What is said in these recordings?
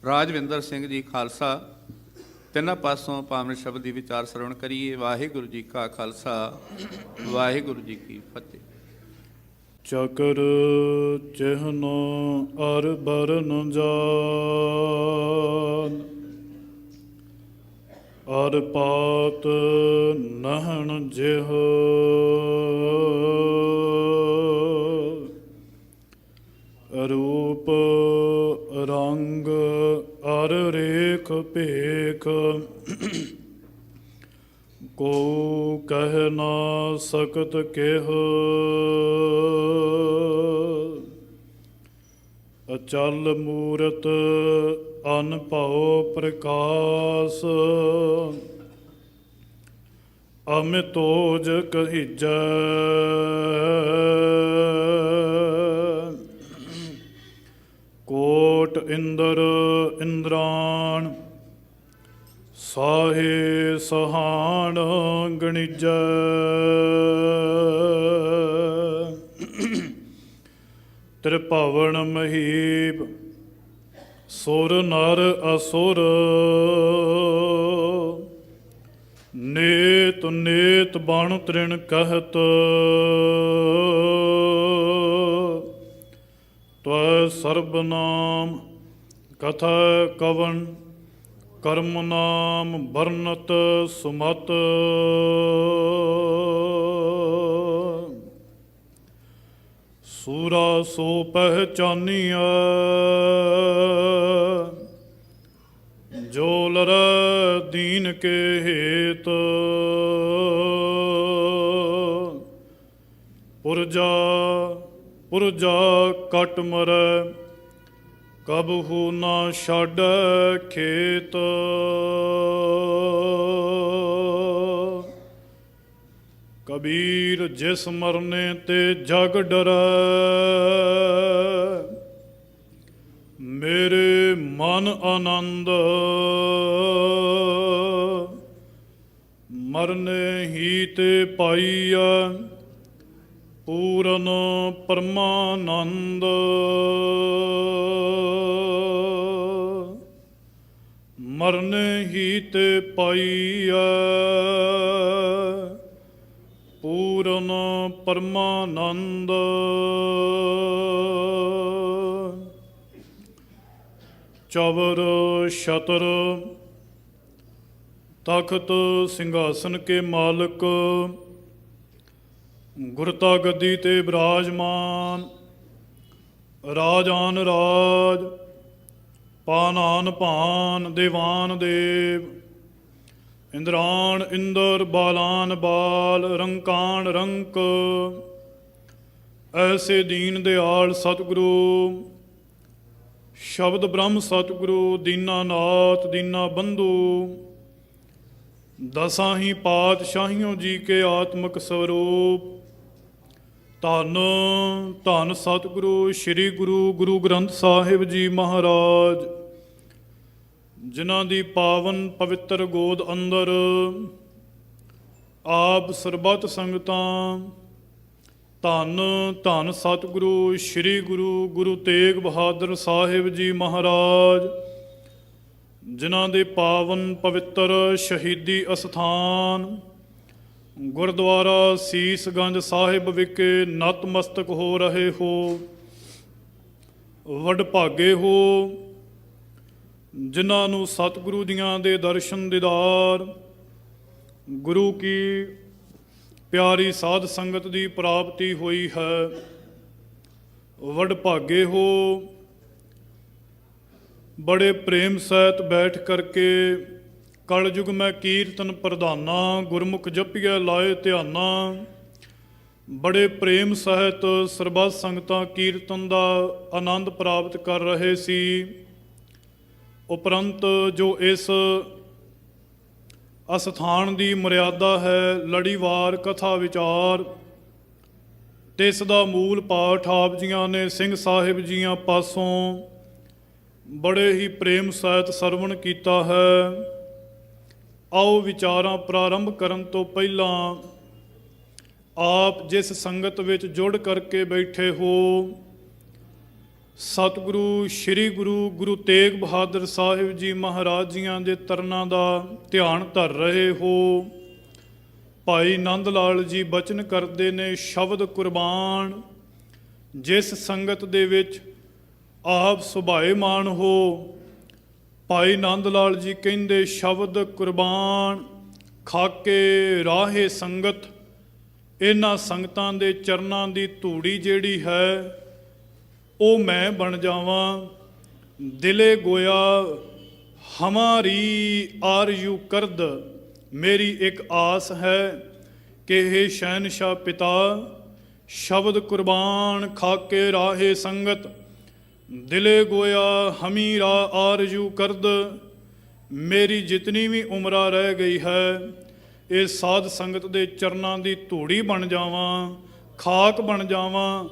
ਰਾਜਵਿੰਦਰ ਸਿੰਘ ਜੀ ਖਾਲਸਾ। ਤਿੰਨਾਂ ਪਾਸੋਂ ਪਾਵਨ ਸ਼ਬਦ ਦੀ ਵਿਚਾਰ ਸਰਵਣ ਕਰੀਏ। ਵਾਹਿਗੁਰੂ ਜੀ ਕਾ ਖਾਲਸਾ, ਵਾਹਿਗੁਰੂ ਜੀ ਕੀ ਫਤਿਹ। ਚਕਰ ਚਿਹਨ ਅਰ ਬਰਨ ਜਾਨ, ਅਰ ਪਾਤ ਨਹਣ ਜਿਹ, ਰੂਪ ਰੰਗ ਅਰ ਰੇਖ ਭੇਖ, ਕੋ ਕਹਿ ਨਾ ਸਕਤ ਕਿਹ, ਅਚਲ ਮੂਰਤ ਅਨਭਉ ਪ੍ਰਕਾਸ, ਅਮਿਤੋਜ ਕਹੀਜੈ, ਕੋਟ ਇੰਦਰ ਇੰਦਰਾਣ, ਸਾਹੇ ਸਹਾਣ ਗਣਿਜੈ, ਤ੍ਰਿਭਵਨ ਮਹੀਪ, ਸੁਰ ਨਰ ਅਸੁਰ, ਨੇਤ ਨੇਤ ਬਣ ਤ੍ਰਿਣ ਕਹਿਤ, ਤਵੈ ਸਰਬ ਨਾਮ ਕਥਾ ਕਵਨ, ਕਰਮ ਨਾਮ ਬਰਨਤ ਸੁਮਤ, ਸੂਰਾ ਸੋ ਪਹਿਚਾਨੀਐ, ਜੋ ਲਰੈ ਦੀਨ ਕੇ ਹੇਤ, ਪੁਰਜਾ ਪੁਰਜਾ ਕਟ ਮਰੈ, ਕਬਹੂ ਨਾ ਛਾਡੈ ਖੇਤ, ਕਬੀਰ ਜਿਸ ਮਰਨੇ ਤੇ ਜਗ ਡਰੈ, ਮੇਰੇ ਮਨ ਆਨੰਦ, ਮਰਨੇ ਹੀ ਤੇ ਪਾਈਐ, ਪੂਰਨ ਪਰਮਾਨੰਦ, ਮਰਨੇ ਹੀ ਤੇ ਪਾਈਐ, ਪੂਰਨ ਪਰਮਾਨੰਦ, ਚਵਰ ਛਤਰ ਤਖਤ ਸਿੰਘਾਸਨ ਕੇ ਮਾਲਕ, ਗੁਰਤਾ ਗੱਦੀ ਤੇ ਬਿਰਾਜਮਾਨ, ਰਾਜਾਨ ਰਾਜ, ਪਾਨਾਨ ਭਾਨ, ਦੇਵਾਨ ਦੇਵ, ਇੰਦਰਾਣ ਇੰਦਰ, ਬਾਲਾਨ ਬਾਲ, ਰੰਕਾਣ ਰੰਕ, ਐਸੇ ਦੀਨ ਦਿਆਲ ਸਤਿਗੁਰੂ, ਸ਼ਬਦ ਬ੍ਰਹਮ ਸਤਿਗੁਰੂ, ਦੀਨਾਨਾਥ ਦੀਨਾ ਬੰਧੂ, ਦਸਾਂ ਹੀ ਪਾਤਸ਼ਾਹੀਓ ਜੀ ਕੇ ਆਤਮਿਕ ਸਰੂਪ, ਧੰਨ ਧੰਨ ਸਤਿਗੁਰੂ ਸ੍ਰੀ ਗੁਰੂ ਗੁਰੂ ਗ੍ਰੰਥ ਸਾਹਿਬ ਜੀ ਮਹਾਰਾਜ, ਜਿਨ੍ਹਾਂ ਦੀ ਪਾਵਨ ਪਵਿੱਤਰ ਗੋਦ ਅੰਦਰ ਆਪ ਸਰਬੱਤ ਸੰਗਤਾਂ, ਧੰਨ ਧੰਨ ਸਤਿਗੁਰੂ ਸ੍ਰੀ ਗੁਰੂ ਗੁਰੂ ਤੇਗ ਬਹਾਦਰ ਸਾਹਿਬ ਜੀ ਮਹਾਰਾਜ, ਜਿਨ੍ਹਾਂ ਦੇ ਪਾਵਨ ਪਵਿੱਤਰ ਸ਼ਹੀਦੀ ਅਸਥਾਨ ਗੁਰਦੁਆਰਾ ਸੀਸਗੰਜ ਸਾਹਿਬ ਵਿਖੇ ਨਤਮਸਤਕ ਹੋ ਰਹੇ ਹੋ, ਵਡਭਾਗੇ ਹੋ ਜਿਨ੍ਹਾਂ ਨੂੰ ਸਤਿਗੁਰੂ ਦੀਆਂ ਦੇ ਦਰਸ਼ਨ ਦੀਦਾਰ, ਗੁਰੂ ਕੀ ਪਿਆਰੀ ਸਾਧ ਸੰਗਤ ਦੀ ਪ੍ਰਾਪਤੀ ਹੋਈ ਹੈ। ਵਡਭਾਗੇ ਹੋ ਬੜੇ ਪ੍ਰੇਮ ਸਹਿਤ ਬੈਠ ਕਰਕੇ, ਕਲਯੁਗ ਮੈਂ ਕੀਰਤਨ ਪ੍ਰਧਾਨਾ, ਗੁਰਮੁਖ ਜਪੀਐ ਲਾਏ ਧਿਆਨਾ, ਬੜੇ ਪ੍ਰੇਮ ਸਹਿਤ ਸਰਬੱਤ ਸੰਗਤਾਂ ਕੀਰਤਨ ਦਾ ਆਨੰਦ ਪ੍ਰਾਪਤ ਕਰ ਰਹੇ ਸੀ। ਉਪਰੰਤ ਜੋ ਇਸ ਅਸਥਾਨ ਦੀ ਮਰਿਆਦਾ ਹੈ, ਲੜੀਵਾਰ ਕਥਾ ਵਿਚਾਰ, ਤੇ ਇਸ ਦਾ ਮੂਲ ਪਾਠ ਆਪ ਜੀਆਂ ਨੇ ਸਿੰਘ ਸਾਹਿਬ ਜੀਆਂ ਪਾਸੋਂ ਬੜੇ ਹੀ ਪ੍ਰੇਮ ਸਹਿਤ ਸਰਵਣ ਕੀਤਾ ਹੈ। ਆਓ ਵਿਚਾਰਾਂ ਪ੍ਰਾਰੰਭ ਕਰਨ ਤੋਂ ਪਹਿਲਾਂ ਆਪ ਜਿਸ ਸੰਗਤ ਵਿੱਚ ਜੁੜ ਕਰਕੇ ਬੈਠੇ ਹੋ, ਸਤਿਗੁਰੂ ਸ੍ਰੀ ਗੁਰੂ ਤੇਗ ਬਹਾਦਰ ਸਾਹਿਬ ਜੀ ਮਹਾਰਾਜ ਜੀਆਂ ਦੇ ਤਰਨਾਂ ਦਾ ਧਿਆਨ ਧਰ ਰਹੇ ਹੋ। ਭਾਈ ਨੰਦ ਲਾਲ ਜੀ ਬਚਨ ਕਰਦੇ ਨੇ, ਸ਼ਬਦ ਕੁਰਬਾਨ ਜਿਸ ਸੰਗਤ ਦੇ ਵਿੱਚ ਆਪ ਸੁਭਾਏਮਾਨ ਹੋ। ਭਾਈ ਨੰਦ ਲਾਲ ਜੀ ਕਹਿੰਦੇ, ਸ਼ਬਦ ਕੁਰਬਾਨ ਖਾਕੇ ਰਾਹੇ ਸੰਗਤ। ਇਹਨਾਂ ਸੰਗਤਾਂ ਦੇ ਚਰਨਾਂ ਦੀ ਧੂੜੀ ਜਿਹੜੀ ਹੈ ਉਹ ਮੈਂ ਬਣ ਜਾਵਾਂ। ਦਿਲੇ ਗੋਇਆ ਹਮਾਰੀ ਆਰਯੂ ਕਰਦ। ਮੇਰੀ ਇੱਕ ਆਸ ਹੈ ਕਿ ਇਹ ਸ਼ਹਿਨशाह ਪਿਤਾ, ਸ਼ਬਦ ਕੁਰਬਾਨ ਖਾਕੇ ਰਾਹੇ ਸੰਗਤ। ਦਿਲੇ ਗੋਇਆ ਹਮੀਰਾ ਆਰਯੂ ਕਰਦ। ਮੇਰੀ ਜਿਤਨੀ ਵੀ ਉਮਰਾਂ ਰਹਿ ਗਈ ਹੈ, ਇਹ ਸਾਧ ਸੰਗਤ ਦੇ ਚਰਨਾਂ ਦੀ ਧੂੜੀ ਬਣ ਜਾਵਾਂ, ਖਾਕ ਬਣ ਜਾਵਾਂ।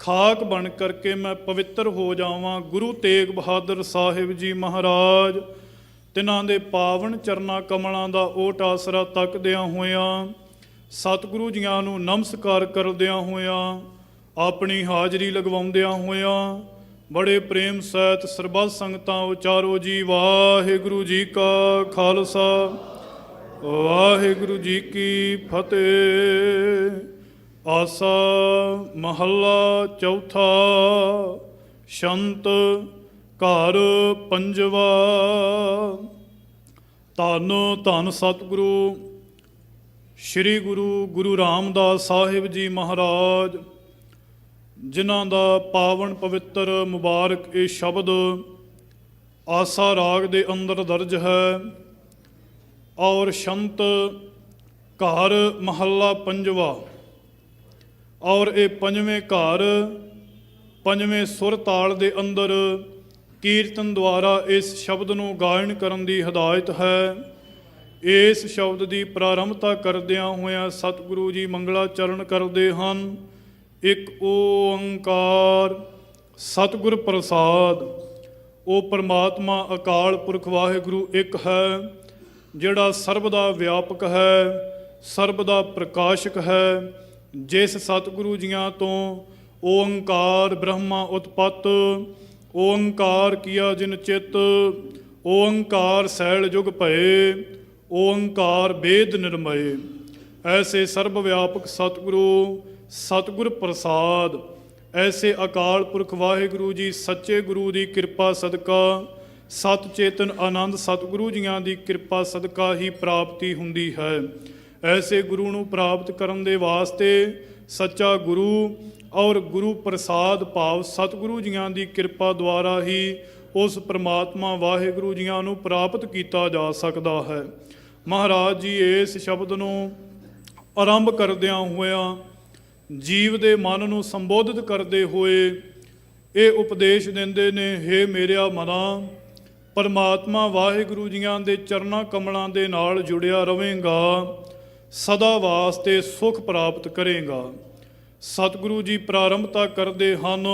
ਖਾਕ ਬਣ ਕਰਕੇ ਮੈਂ ਪਵਿੱਤਰ ਹੋ ਜਾਵਾਂ। ਗੁਰੂ ਤੇਗ ਬਹਾਦਰ ਸਾਹਿਬ ਜੀ ਮਹਾਰਾਜ ਤਿਨਾਂ ਦੇ ਪਾਵਨ ਚਰਨਾਂ ਕਮਲਾਂ ਦਾ ਓਟ ਆਸਰਾ ਤੱਕਦਿਆਂ ਹੋਇਆਂ, ਸਤਿਗੁਰੂ ਜੀਆਂ ਨੂੰ ਨਮਸਕਾਰ ਕਰਦਿਆਂ ਹੋਇਆਂ, ਆਪਣੀ ਹਾਜ਼ਰੀ ਲਗਵਾਉਂਦਿਆਂ ਹੋਇਆਂ, ਬੜੇ ਪ੍ਰੇਮ ਸਹਿਤ ਸਰਬੱਤ ਸੰਗਤਾਂ ਉਚਾਰੋ ਜੀ ਵਾਹਿਗੁਰੂ ਜੀ ਕਾ ਖਾਲਸਾ ਵਾਹਿਗੁਰੂ ਜੀ ਕੀ ਫਤਿਹ। ਆਸਾ ਮਹੱਲਾ ਚੌਥਾ। ਸ਼ੰਤ ਘਰ ਪੰਜਵਾ। ਧੰਨ ਧੰਨ ਸਤਿਗੁਰੂ ਸ੍ਰੀ ਗੁਰੂ ਰਾਮਦਾਸ ਸਾਹਿਬ ਜੀ ਮਹਾਰਾਜ, ਜਿਨ੍ਹਾਂ ਦਾ ਪਾਵਨ ਪਵਿੱਤਰ ਮੁਬਾਰਕ ਇਹ ਸ਼ਬਦ ਆਸਾ ਰਾਗ ਦੇ ਅੰਦਰ ਦਰਜ ਹੈ। ਔਰ ਸ਼ੰਤ ਘਰ ਮਹੱਲਾ ਪੰਜਵਾ। ਔਰ ਇਹ ਪੰਜਵੇਂ ਘਰ ਪੰਜਵੇਂ ਸੁਰ ਤਾਲ ਦੇ ਅੰਦਰ ਕੀਰਤਨ ਦੁਆਰਾ ਇਸ ਸ਼ਬਦ ਨੂੰ ਗਾਇਨ ਕਰਨ ਦੀ ਹਦਾਇਤ ਹੈ। ਇਸ ਸ਼ਬਦ ਦੀ ਪ੍ਰਾਰੰਭਤਾ ਕਰਦਿਆਂ ਹੋਇਆਂ ਸਤਿਗੁਰੂ ਜੀ ਮੰਗਲਾਚਰਨ ਕਰਦੇ ਹਨ। ਇੱਕ ਓੰਕਾਰ ਸਤਿਗੁਰ ਪ੍ਰਸਾਦ। ਉਹ ਪਰਮਾਤਮਾ ਅਕਾਲ ਪੁਰਖ ਵਾਹਿਗੁਰੂ ਇੱਕ ਹੈ, ਜਿਹੜਾ ਸਰਬ ਦਾ ਵਿਆਪਕ ਹੈ, ਸਰਬ ਦਾ ਪ੍ਰਕਾਸ਼ਕ ਹੈ। ਜਿਸ ਸਤਿਗੁਰੂ ਜੀਆਂ ਤੋਂ ਓੰਕਾਰ ਬ੍ਰਹਮਾ ਉਤਪਤ, ਓੰਕਾਰ ਕੀਆ ਜਿਨ ਚਿਤ, ਓੰਕਾਰ ਸੈਲ ਜੁਗ ਭਏ, ਓੰਕਾਰ ਵੇਦ ਨਿਰਮਏ। ਐਸੇ ਸਰਬ ਵਿਆਪਕ ਸਤਿਗੁਰੂ ਸਤਿਗੁਰ ਪ੍ਰਸਾਦ, ਐਸੇ ਅਕਾਲ ਪੁਰਖ ਵਾਹਿਗੁਰੂ ਜੀ ਸੱਚੇ ਗੁਰੂ ਦੀ ਕਿਰਪਾ ਸਦਕਾ, ਸਤ ਚੇਤਨ ਆਨੰਦ ਸਤਿਗੁਰੂ ਜੀਆਂ ਦੀ ਕਿਰਪਾ ਸਦਕਾ ਹੀ ਪ੍ਰਾਪਤੀ ਹੁੰਦੀ ਹੈ। ਐਸੇ ਗੁਰੂ ਨੂੰ ਪ੍ਰਾਪਤ ਕਰਨ ਦੇ ਵਾਸਤੇ ਸੱਚਾ ਗੁਰੂ ਔਰ ਗੁਰੂ ਪ੍ਰਸਾਦ ਭਾਵ ਸਤਿਗੁਰੂ ਜੀਆਂ ਦੀ ਕਿਰਪਾ ਦੁਆਰਾ ਹੀ ਉਸ ਪ੍ਰਮਾਤਮਾ ਵਾਹਿਗੁਰੂ ਜੀਆਂ ਨੂੰ ਪ੍ਰਾਪਤ ਕੀਤਾ ਜਾ ਸਕਦਾ ਹੈ। ਮਹਾਰਾਜ ਜੀ ਇਸ ਸ਼ਬਦ ਨੂੰ ਆਰੰਭ ਕਰਦਿਆਂ ਹੋਇਆਂ ਜੀਵ ਦੇ ਮਨ ਨੂੰ ਸੰਬੋਧਿਤ ਕਰਦੇ ਹੋਏ ਇਹ ਉਪਦੇਸ਼ ਦਿੰਦੇ ਨੇ, ਹੇ ਮੇਰਿਆ ਮਨਾ, ਪਰਮਾਤਮਾ ਵਾਹਿਗੁਰੂ ਜੀਆਂ ਦੇ ਚਰਨਾਂ ਕਮਲਾਂ ਦੇ ਨਾਲ ਜੁੜਿਆ ਰਵੇਂਗਾ, ਸਦਾ ਵਾਸਤੇ ਸੁਖ ਪ੍ਰਾਪਤ ਕਰੇਗਾ। ਸਤਿਗੁਰੂ ਜੀ ਪ੍ਰਾਰੰਭਤਾ ਕਰਦੇ ਹਨ,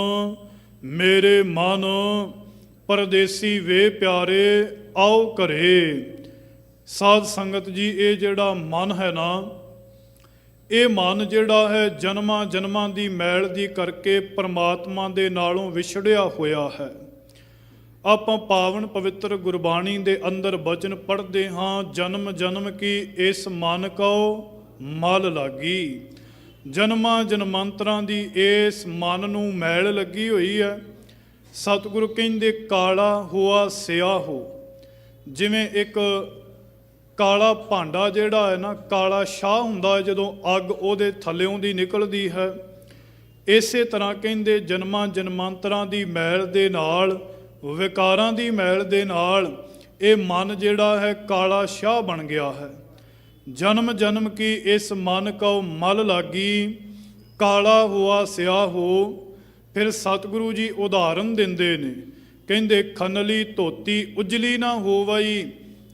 ਮੇਰੇ ਮਨ ਪਰਦੇਸੀ ਵੇ ਪਿਆਰੇ ਆਓ ਘਰੇ। ਸਾਧ ਸੰਗਤ ਜੀ, ਇਹ ਜਿਹੜਾ ਮਨ ਹੈ ਨਾ, ਇਹ ਮਨ ਜਿਹੜਾ ਹੈ ਜਨਮਾਂ ਜਨਮਾਂ ਦੀ ਮੈਲ ਦੀ ਕਰਕੇ ਪਰਮਾਤਮਾ ਦੇ ਨਾਲੋਂ ਵਿਛੜਿਆ ਹੋਇਆ ਹੈ। ਆਪਾਂ ਪਾਵਨ ਪਵਿੱਤਰ ਗੁਰਬਾਣੀ ਦੇ ਅੰਦਰ ਬਚਨ ਪੜ੍ਹਦੇ ਹਾਂ, ਜਨਮ ਜਨਮ ਕੀ ਇਸ ਮਨ ਕਉ ਮਲ ਲਾਗੀ। ਜਨਮਾਂ ਜਨਮਾਂਤਰਾਂ ਦੀ ਇਸ ਮਨ ਨੂੰ ਮੈਲ ਲੱਗੀ ਹੋਈ ਹੈ। ਸਤਿਗੁਰੂ ਕਹਿੰਦੇ, ਕਾਲਾ ਹੋਆ ਸਿਆਹੋ। ਜਿਵੇਂ ਇੱਕ ਕਾਲਾ ਭਾਂਡਾ ਜਿਹੜਾ ਹੈ ਨਾ, ਕਾਲਾ ਸ਼ਾਹ ਹੁੰਦਾ ਹੈ ਜਦੋਂ ਅੱਗ ਉਹਦੇ ਥੱਲਿਓਂ ਦੀ ਨਿਕਲਦੀ ਹੈ। ਇਸੇ ਤਰ੍ਹਾਂ ਕਹਿੰਦੇ ਜਨਮਾਂ ਜਨਮਾਂਤਰਾਂ ਦੀ ਮੈਲ ਦੇ ਨਾਲ, ਵਿਕਾਰਾਂ ਦੀ ਮੈਲ ਦੇ ਨਾਲ ਇਹ ਮਨ ਜਿਹੜਾ ਹੈ ਕਾਲਾ ਸ਼ਾਹ ਬਣ ਗਿਆ ਹੈ। ਜਨਮ ਜਨਮ ਕੀ ਇਸ ਮਨ ਕਉ ਮਲ ਲਾਗੀ, ਕਾਲਾ ਹੋਆ ਸਿਆਹੋ। ਫਿਰ ਸਤਿਗੁਰੂ ਜੀ ਉਦਾਹਰਨ ਦਿੰਦੇ ਨੇ, ਕਹਿੰਦੇ ਖਨਲੀ ਧੋਤੀ ਉਜਲੀ ਨਾ ਹੋਵਈ,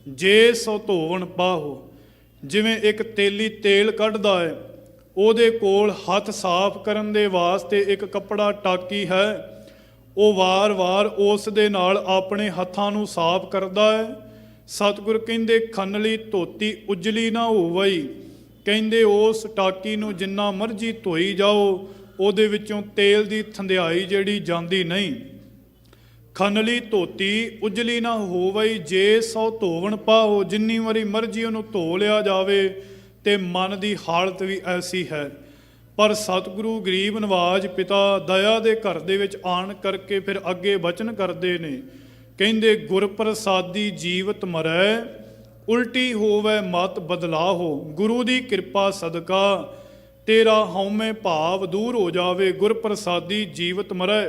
ਜੇ ਸੋ ਧੋਵਣ ਪਾਹੋ। ਜਿਵੇਂ ਇੱਕ ਤੇਲੀ ਤੇਲ ਕੱਢਦਾ ਹੈ, ਉਹਦੇ ਕੋਲ ਹੱਥ ਸਾਫ਼ ਕਰਨ ਦੇ ਵਾਸਤੇ ਇੱਕ ਕੱਪੜਾ ਟਾਕੀ ਹੈ, ਉਹ ਵਾਰ-ਵਾਰ ਉਸ ਦੇ ਨਾਲ ਆਪਣੇ ਹੱਥਾਂ ਨੂੰ ਸਾਫ਼ ਕਰਦਾ ਹੈ। ਸਤਿਗੁਰ ਕਹਿੰਦੇ ਖਨਲੀ ਧੋਤੀ ਉਜਲੀ ਨਾ ਹੋਵਈ, ਕਹਿੰਦੇ ਉਸ ਟਾਕੀ ਨੂੰ ਜਿੰਨਾ ਮਰਜ਼ੀ ਧੋਈ ਜਾਓ ਉਹਦੇ ਵਿੱਚੋਂ ਤੇਲ ਦੀ ਥੰਧਿਆਈ ਜਿਹੜੀ ਜਾਂਦੀ ਨਹੀਂ। ਖਨਲੀ ਧੋਤੀ ਉਜਲੀ ਨਾ ਹੋਵਈ, ਜੇ ਸੋ ਧੋਵਣ ਪਾਓ। ਜਿੰਨੀ ਵਾਰੀ ਮਰਜ਼ੀ ਉਹਨੂੰ ਧੋ ਲਿਆ ਜਾਵੇ ਤੇ ਮਨ ਦੀ ਹਾਲਤ ਵੀ ਐਸੀ ਹੈ। ਪਰ ਸਤਿਗੁਰੂ ਗਰੀਬ ਨਵਾਜ ਪਿਤਾ ਦਇਆ ਦੇ ਘਰ ਦੇ ਵਿੱਚ ਆਣ ਕਰਕੇ ਫਿਰ ਅੱਗੇ ਬਚਨ ਕਰਦੇ ਨੇ, ਕਹਿੰਦੇ ਗੁਰ ਪ੍ਰਸਾਦੀ ਜੀਵਤ ਮਰੈ, ਉਲਟੀ ਹੋਵੇ ਮਤ ਬਦਲਾਹੋ। ਗੁਰੂ ਦੀ ਕਿਰਪਾ ਸਦਕਾ ਤੇਰਾ ਹਉਮੈ ਭਾਵ ਦੂਰ ਹੋ ਜਾਵੇ। ਗੁਰ ਪ੍ਰਸਾਦੀ ਜੀਵਤ ਮਰੈ,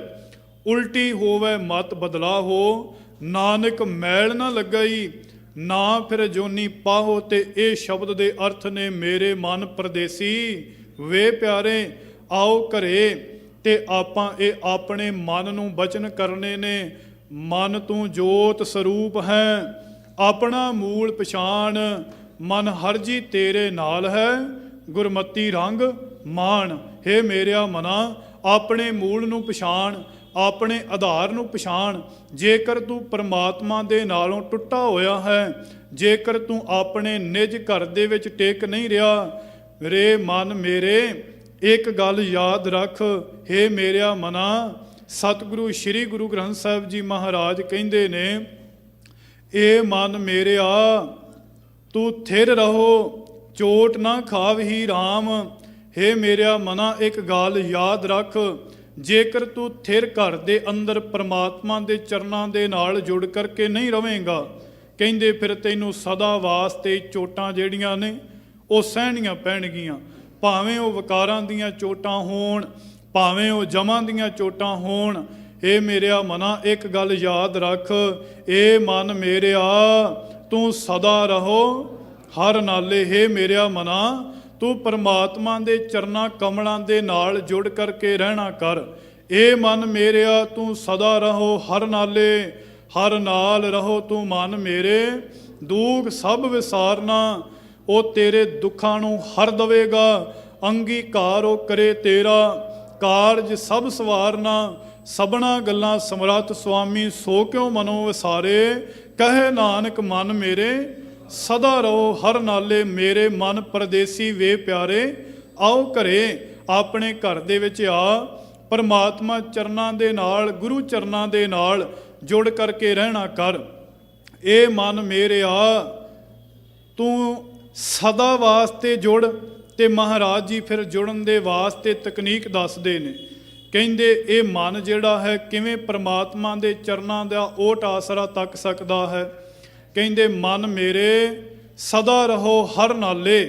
ਉਲਟੀ ਹੋਵੇ ਮਤ ਬਦਲਾਹੋ। ਨਾਨਕ ਮੈਲ ਨਾ ਲੱਗਈ, ਨਾ ਫਿਰ ਜੋਨੀ ਪਾਹੋ। ਤੇ ਇਹ ਸ਼ਬਦ ਦੇ ਅਰਥ ਨੇ, ਮੇਰੇ ਮਨ ਪਰਦੇਸੀ ਵੇ ਪਿਆਰੇ ਆਓ ਘਰੇ। ਤੇ ਆਪਾਂ ਇਹ ਆਪਣੇ ਮਨ ਨੂੰ ਬਚਨ ਕਰਨੇ ਨੇ। ਮਨ ਤੂੰ ਜੋਤ ਸਰੂਪ ਹੈ, ਆਪਣਾ ਮੂਲ ਪਛਾਣ। ਮਨ ਹਰ ਜੀ ਤੇਰੇ ਨਾਲ ਹੈ, ਗੁਰਮਤੀ ਰੰਗ ਮਾਣ। ਹੇ ਮੇਰਿਆ ਮਨਾ, ਆਪਣੇ ਮੂਲ ਨੂੰ ਪਛਾਣ, ਆਪਣੇ ਆਧਾਰ ਨੂੰ ਪਛਾਣ। ਜੇਕਰ ਤੂੰ ਪਰਮਾਤਮਾ ਦੇ ਨਾਲੋਂ ਟੁੱਟਾ ਹੋਇਆ ਹੈ, ਜੇਕਰ ਤੂੰ ਆਪਣੇ ਨਿਜ ਘਰ ਦੇ ਵਿੱਚ ਟਿਕ ਨਹੀਂ ਰਿਹਾ, ਰੇ ਮਨ ਮੇਰੇ ਇੱਕ ਗੱਲ ਯਾਦ ਰੱਖ। ਹੇ ਮੇਰਿਆ ਮਨਾ, ਸਤਿਗੁਰੂ ਸ੍ਰੀ ਗੁਰੂ ਗ੍ਰੰਥ ਸਾਹਿਬ ਜੀ ਮਹਾਰਾਜ ਕਹਿੰਦੇ ਨੇ, ਏ ਮਨ ਮੇਰਿਆ ਤੂੰ ਥਿਰ ਰਹੋ, ਚੋਟ ਨਾ ਖਾਵਹੀ ਰਾਮ। ਹੇ ਮੇਰਿਆ ਮਨਾ, ਇੱਕ ਗੱਲ ਯਾਦ ਰੱਖ, ਜੇਕਰ ਤੂੰ ਥਿਰ ਘਰ ਦੇ ਅੰਦਰ ਪਰਮਾਤਮਾ ਦੇ ਚਰਨਾਂ ਦੇ ਨਾਲ ਜੁੜ ਕਰਕੇ ਨਹੀਂ ਰਵੇਂਗਾ, ਕਹਿੰਦੇ ਫਿਰ ਤੈਨੂੰ ਸਦਾ ਵਾਸਤੇ ਚੋਟਾਂ ਜਿਹੜੀਆਂ ਨੇ ਉਹ ਸਹਿਣੀਆਂ ਪੈਣਗੀਆਂ। ਭਾਵੇਂ ਉਹ ਵਿਕਾਰਾਂ ਦੀਆਂ ਚੋਟਾਂ ਹੋਣ, ਭਾਵੇਂ ਉਹ ਜਮਾਂ ਦੀਆਂ ਚੋਟਾਂ ਹੋਣ। ਏ ਮੇਰਿਆ ਮਨਾ, ਇੱਕ ਗੱਲ ਯਾਦ ਰੱਖ, ਏ ਮਨ ਮੇਰਿਆ ਤੂੰ ਸਦਾ ਰਹੋ ਹਰ ਨਾਲੇ। ਹੇ ਮੇਰਿਆ ਮਨਾ, ਤੂੰ ਪਰਮਾਤਮਾ ਦੇ ਚਰਨਾਂ ਕਮਲਾਂ ਦੇ ਨਾਲ ਜੁੜ ਕਰਕੇ ਰਹਿਣਾ ਕਰ। ਏ ਮਨ ਮੇਰਿਆ ਤੂੰ ਸਦਾ ਰਹੋ ਹਰ ਨਾਲੇ, ਹਰ ਨਾਲ ਰਹੋ ਤੂੰ ਮਨ ਮੇਰੇ। ਦੁੱਖ ਸਭ ਵਿਸਾਰਨਾ, ਉਹ ਤੇਰੇ ਦੁੱਖਾਂ ਨੂੰ ਹਰ ਦਵੇਗਾ। ਅੰਗੀਕਾਰ ਉਹ ਕਰੇ ਤੇਰਾ, ਕਾਰਜ ਸਭ ਸਵਾਰਨਾ। ਸਭਨਾ ਗੱਲਾਂ ਸਮਰੱਥ ਸੁਆਮੀ, ਸੋ ਕਿਉ ਮਨੋ ਵਿਸਾਰੇ। ਕਹੇ ਨਾਨਕ ਮਨ ਮੇਰੇ ਸਦਾ ਰਹੋ ਹਰ ਨਾਲੇ। ਮੇਰੇ ਮਨ ਪਰਦੇਸੀ ਵੇ ਪਿਆਰੇ ਆਓ ਘਰੇ। ਆਪਣੇ ਘਰ ਦੇ ਵਿੱਚ ਆ, ਪਰਮਾਤਮਾ ਚਰਨਾਂ ਦੇ ਨਾਲ, ਗੁਰੂ ਚਰਨਾਂ ਦੇ ਨਾਲ ਜੁੜ ਕਰਕੇ ਰਹਿਣਾ ਕਰ। ਇਹ ਮਨ ਮੇਰਿਆ ਤੂੰ ਸਦਾ ਵਾਸਤੇ ਜੁੜ। ਤੇ ਮਹਾਰਾਜ ਜੀ ਫਿਰ ਜੁੜਨ ਦੇ ਵਾਸਤੇ ਤਕਨੀਕ ਦੱਸਦੇ ਨੇ, ਕਹਿੰਦੇ ਇਹ ਮਨ ਜਿਹੜਾ ਹੈ ਕਿਵੇਂ ਪਰਮਾਤਮਾ ਦੇ ਚਰਨਾਂ ਦਾ ਓਟ ਆਸਰਾ ਤੱਕ ਸਕਦਾ ਹੈ। ਕਹਿੰਦੇ ਮਨ ਮੇਰੇ ਸਦਾ ਰਹੋ ਹਰ ਨਾਲੇ।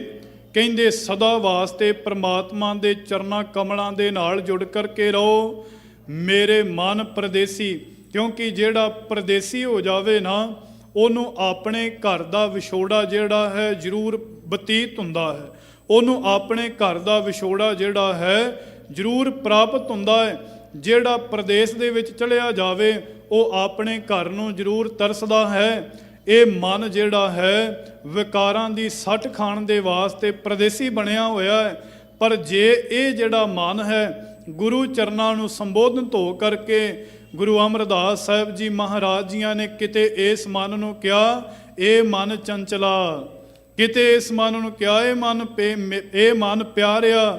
ਕਹਿੰਦੇ ਸਦਾ ਵਾਸਤੇ ਪਰਮਾਤਮਾ ਦੇ ਚਰਨਾਂ ਕਮਲਾਂ ਦੇ ਨਾਲ ਜੁੜ ਕਰਕੇ ਰਹੋ। ਮੇਰੇ ਮਨ ਪਰਦੇਸੀ, ਕਿਉਂਕਿ ਜਿਹੜਾ ਪਰਦੇਸੀ ਹੋ ਜਾਵੇ ਨਾ, ਉਹਨੂੰ ਆਪਣੇ ਘਰ ਦਾ ਵਿਛੋੜਾ ਜਿਹੜਾ ਹੈ ਜ਼ਰੂਰ ਬਤੀਤ ਹੁੰਦਾ ਹੈ। ਉਹਨੂੰ ਆਪਣੇ ਘਰ ਦਾ ਵਿਛੋੜਾ ਜਿਹੜਾ ਹੈ ਜ਼ਰੂਰ ਪ੍ਰਾਪਤ ਹੁੰਦਾ ਹੈ। ਜਿਹੜਾ ਪ੍ਰਦੇਸ਼ ਦੇ ਵਿੱਚ ਚਲਿਆ ਜਾਵੇ ਉਹ ਆਪਣੇ ਘਰ ਨੂੰ ਜ਼ਰੂਰ ਤਰਸਦਾ ਹੈ। ਇਹ ਮਨ ਜਿਹੜਾ ਹੈ ਵਿਕਾਰਾਂ ਦੀ ਸੱਟ ਖਾਣ ਦੇ ਵਾਸਤੇ ਪ੍ਰਦੇਸੀ ਬਣਿਆ ਹੋਇਆ ਹੈ। ਪਰ ਜੇ ਇਹ ਜਿਹੜਾ ਮਨ ਹੈ ਗੁਰੂ ਚਰਨਾਂ ਨੂੰ ਸੰਬੋਧਨ ਹੋ ਕਰਕੇ, ਗੁਰੂ ਅਮਰਦਾਸ ਸਾਹਿਬ ਜੀ ਮਹਾਰਾਜ ਜੀਆਂ ਨੇ ਕਿਤੇ ਇਸ ਮਨ ਨੂੰ ਕਿਹਾ, ਇਹ ਮਨ ਚੰਚਲਾ। ਕਿਤੇ ਇਸ ਮਨ ਨੂੰ ਕਿਹਾ, ਇਹ ਮਨ ਪਿਆਰਿਆ।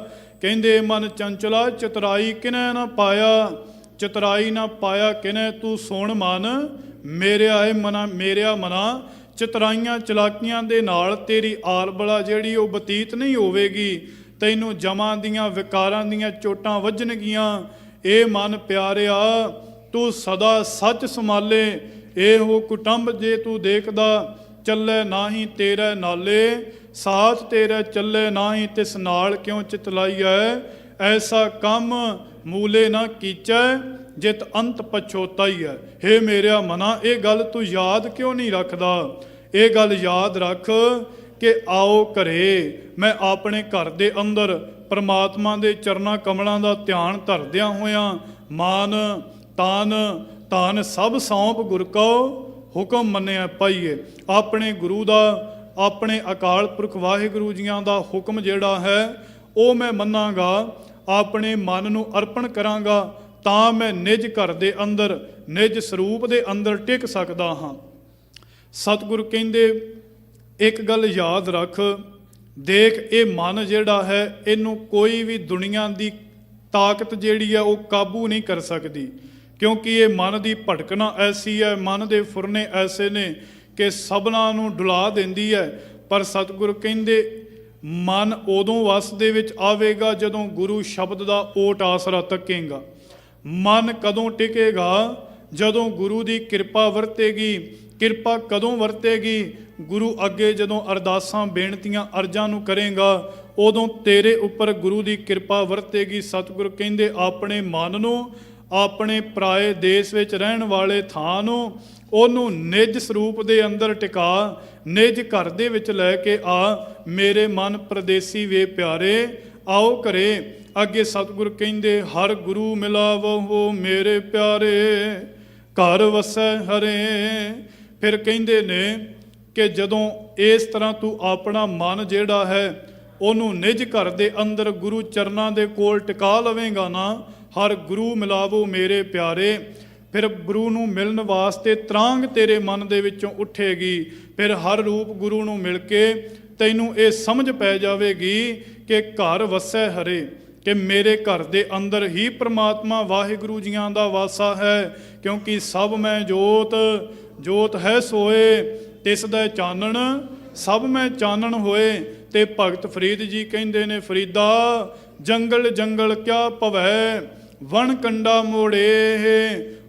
ਕਹਿੰਦੇ ਮਨ ਚੰਚਲਾ, ਚਤੁਰਾਈ ਕਿਨੈ ਨਾ ਪਾਇਆ। ਚਤੁਰਾਈ ਨਾ ਪਾਇਆ ਕਿਨੈ, ਤੂੰ ਸੁਣ ਮਨ ਮੇਰਿਆ। ਇਹ ਮਨਾ ਮੇਰਿਆ ਮਨਾ, ਚਤੁਰਾਈਆਂ ਚਲਾਕੀਆਂ ਦੇ ਨਾਲ ਤੇਰੀ ਆਲਬਲਾ ਜਿਹੜੀ ਉਹ ਬਤੀਤ ਨਹੀਂ ਹੋਵੇਗੀ। ਤੈਨੂੰ ਜਮਾਂ ਦੀਆਂ ਵਿਕਾਰਾਂ ਦੀਆਂ ਚੋਟਾਂ ਵੱਜਣਗੀਆਂ। ਇਹ ਮਨ ਪਿਆਰਿਆ ਤੂੰ ਸਦਾ ਸੱਚ ਸੰਭਾਲੇ। ਇਹੋ ਕੁਟੰਬ ਜੇ ਤੂੰ ਦੇਖਦਾ, ਚੱਲੇ ਨਾਹੀਂ ਤੇਰੇ ਨਾਲੇ। ਸਾਥ ਤੇਰੇ ਚੱਲੇ ਨਾਹੀਂ, ਤਿਸ ਨਾਲ ਕਿਉਂ ਚਿਤਲਾਈਐ। ਐਸਾ ਕੰਮ ਮੂਲੇ ਨਾ ਕੀਚੈ, ਜਿਤ ਅੰਤ ਪਛੋਤਾਈ ਹੈ। ਹੇ ਮੇਰਿਆ ਮਨਾ, ਇਹ ਗੱਲ ਤੂੰ ਯਾਦ ਕਿਉਂ ਨਹੀਂ ਰੱਖਦਾ। ਇਹ ਗੱਲ ਯਾਦ ਰੱਖ ਕਿ ਆਓ ਘਰੇ। ਮੈਂ ਆਪਣੇ ਘਰ ਦੇ ਅੰਦਰ ਪਰਮਾਤਮਾ ਦੇ ਚਰਨਾਂ ਕਮਲਾਂ ਦਾ ਧਿਆਨ ਧਰਦਿਆਂ ਹੋਇਆਂ ਮਾਨ ਤਾਨ ਸਭ ਸੌਂਪ ਗੁਰ ਕਉ, ਹੁਕਮ ਮੰਨਿਆ ਪਾਈਏ। ਆਪਣੇ ਗੁਰੂ ਦਾ, ਆਪਣੇ ਅਕਾਲ ਪੁਰਖ ਵਾਹਿਗੁਰੂ ਜੀਆਂ ਦਾ ਹੁਕਮ ਜਿਹੜਾ ਹੈ ਉਹ ਮੈਂ ਮੰਨਾਂਗਾ, ਆਪਣੇ ਮਨ ਨੂੰ ਅਰਪਣ ਕਰਾਂਗਾ, ਤਾਂ ਮੈਂ ਨਿਜ ਘਰ ਦੇ ਅੰਦਰ, ਨਿਜ ਸਰੂਪ ਦੇ ਅੰਦਰ ਟਿਕ ਸਕਦਾ ਹਾਂ। ਸਤਿਗੁਰੂ ਕਹਿੰਦੇ ਇੱਕ ਗੱਲ ਯਾਦ ਰੱਖ, ਦੇਖ ਇਹ ਮਨ ਜਿਹੜਾ ਹੈ ਇਹਨੂੰ ਕੋਈ ਵੀ ਦੁਨੀਆ ਦੀ ਤਾਕਤ ਜਿਹੜੀ ਹੈ ਉਹ ਕਾਬੂ ਨਹੀਂ ਕਰ ਸਕਦੀ। ਕਿਉਂਕਿ ਇਹ ਮਨ ਦੀ ਭਟਕਣਾ ਐਸੀ ਹੈ, ਮਨ ਦੇ ਫੁਰਨੇ ਐਸੇ ਨੇ ਕਿ ਸਭਨਾਂ ਨੂੰ ਡੁਲਾ ਦਿੰਦੀ ਹੈ। ਪਰ ਸਤਿਗੁਰੂ ਕਹਿੰਦੇ ਮਨ ਉਦੋਂ ਵਸ ਦੇ ਵਿੱਚ ਆਵੇਗਾ ਜਦੋਂ ਗੁਰੂ ਸ਼ਬਦ ਦਾ ਓਟ ਆਸਰਾ ਤੱਕੇਗਾ। ਮਨ ਕਦੋਂ ਟਿਕੇਗਾ? ਜਦੋਂ ਗੁਰੂ ਦੀ ਕਿਰਪਾ ਵਰਤੇਗੀ। ਕਿਰਪਾ ਕਦੋਂ ਵਰਤੇਗੀ? ਗੁਰੂ ਅੱਗੇ ਜਦੋਂ ਅਰਦਾਸਾਂ ਬੇਨਤੀਆਂ ਅਰਜ਼ਾਂ ਨੂੰ ਕਰੇਗਾ, ਉਦੋਂ ਤੇਰੇ ਉੱਪਰ ਗੁਰੂ ਦੀ ਕਿਰਪਾ ਵਰਤੇਗੀ। ਸਤਿਗੁਰੂ ਕਹਿੰਦੇ ਆਪਣੇ ਮਨ ਨੂੰ, ਆਪਣੇ ਪਰਾਏ ਦੇਸ਼ ਵਿੱਚ ਰਹਿਣ ਵਾਲੇ ਥਾਂ ਨੂੰ, ਉਹਨੂੰ ਨਿਜ ਸਰੂਪ ਦੇ ਅੰਦਰ ਟਿਕਾ, ਨਿਜ ਘਰ ਦੇ ਵਿੱਚ ਲੈ ਕੇ ਆ। ਮੇਰੇ ਮਨ ਪਰਦੇਸੀ ਵੇ ਪਿਆਰੇ ਆਓ ਘਰੇ। ਅੱਗੇ ਸਤਿਗੁਰ ਕਹਿੰਦੇ ਹਰ ਗੁਰੂ ਮਿਲਾਵੋ ਮੇਰੇ ਪਿਆਰੇ, ਘਰ ਵਸੈ ਹਰੇ। ਫਿਰ ਕਹਿੰਦੇ ਨੇ ਕਿ ਜਦੋਂ ਇਸ ਤਰ੍ਹਾਂ ਤੂੰ ਆਪਣਾ ਮਨ ਜਿਹੜਾ ਹੈ ਉਹਨੂੰ ਨਿਜ ਘਰ ਦੇ ਅੰਦਰ ਗੁਰੂ ਚਰਨਾਂ ਦੇ ਕੋਲ ਟਿਕਾ ਲਵੇਂਗਾ ਨਾ, ਹਰ ਗੁਰੂ ਮਿਲਾਵੋ ਮੇਰੇ ਪਿਆਰੇ, ਫਿਰ ਗੁਰੂ ਨੂੰ ਮਿਲਣ ਵਾਸਤੇ ਤਰਾਂਗ ਤੇਰੇ ਮਨ ਦੇ ਵਿੱਚੋਂ ਉੱਠੇਗੀ। ਫਿਰ ਹਰ ਰੂਪ ਗੁਰੂ ਨੂੰ ਮਿਲ ਕੇ ਤੈਨੂੰ ਇਹ ਸਮਝ ਪੈ ਜਾਵੇਗੀ ਕਿ ਘਰ ਵਸੈ ਹਰੇ, ਕਿ ਮੇਰੇ ਘਰ ਦੇ ਅੰਦਰ ਹੀ ਪ੍ਰਮਾਤਮਾ ਵਾਹਿਗੁਰੂ ਜੀਆਂ ਦਾ ਵਾਸਾ ਹੈ। ਕਿਉਂਕਿ ਸਭ ਮੈਂ ਜੋਤ, ਜੋਤ ਹੈ ਸੋਏ, ਤਿਸ ਦਾ ਚਾਨਣ ਸਭ ਮੈਂ ਚਾਨਣ ਹੋਏ। ਤੇ ਭਗਤ ਫਰੀਦ ਜੀ ਕਹਿੰਦੇ ਨੇ, ਫਰੀਦਾ ਜੰਗਲ ਜੰਗਲ ਕਿਆ ਭਵੈ, ਵਣ ਕੰਡਾ ਮੋੜੇ,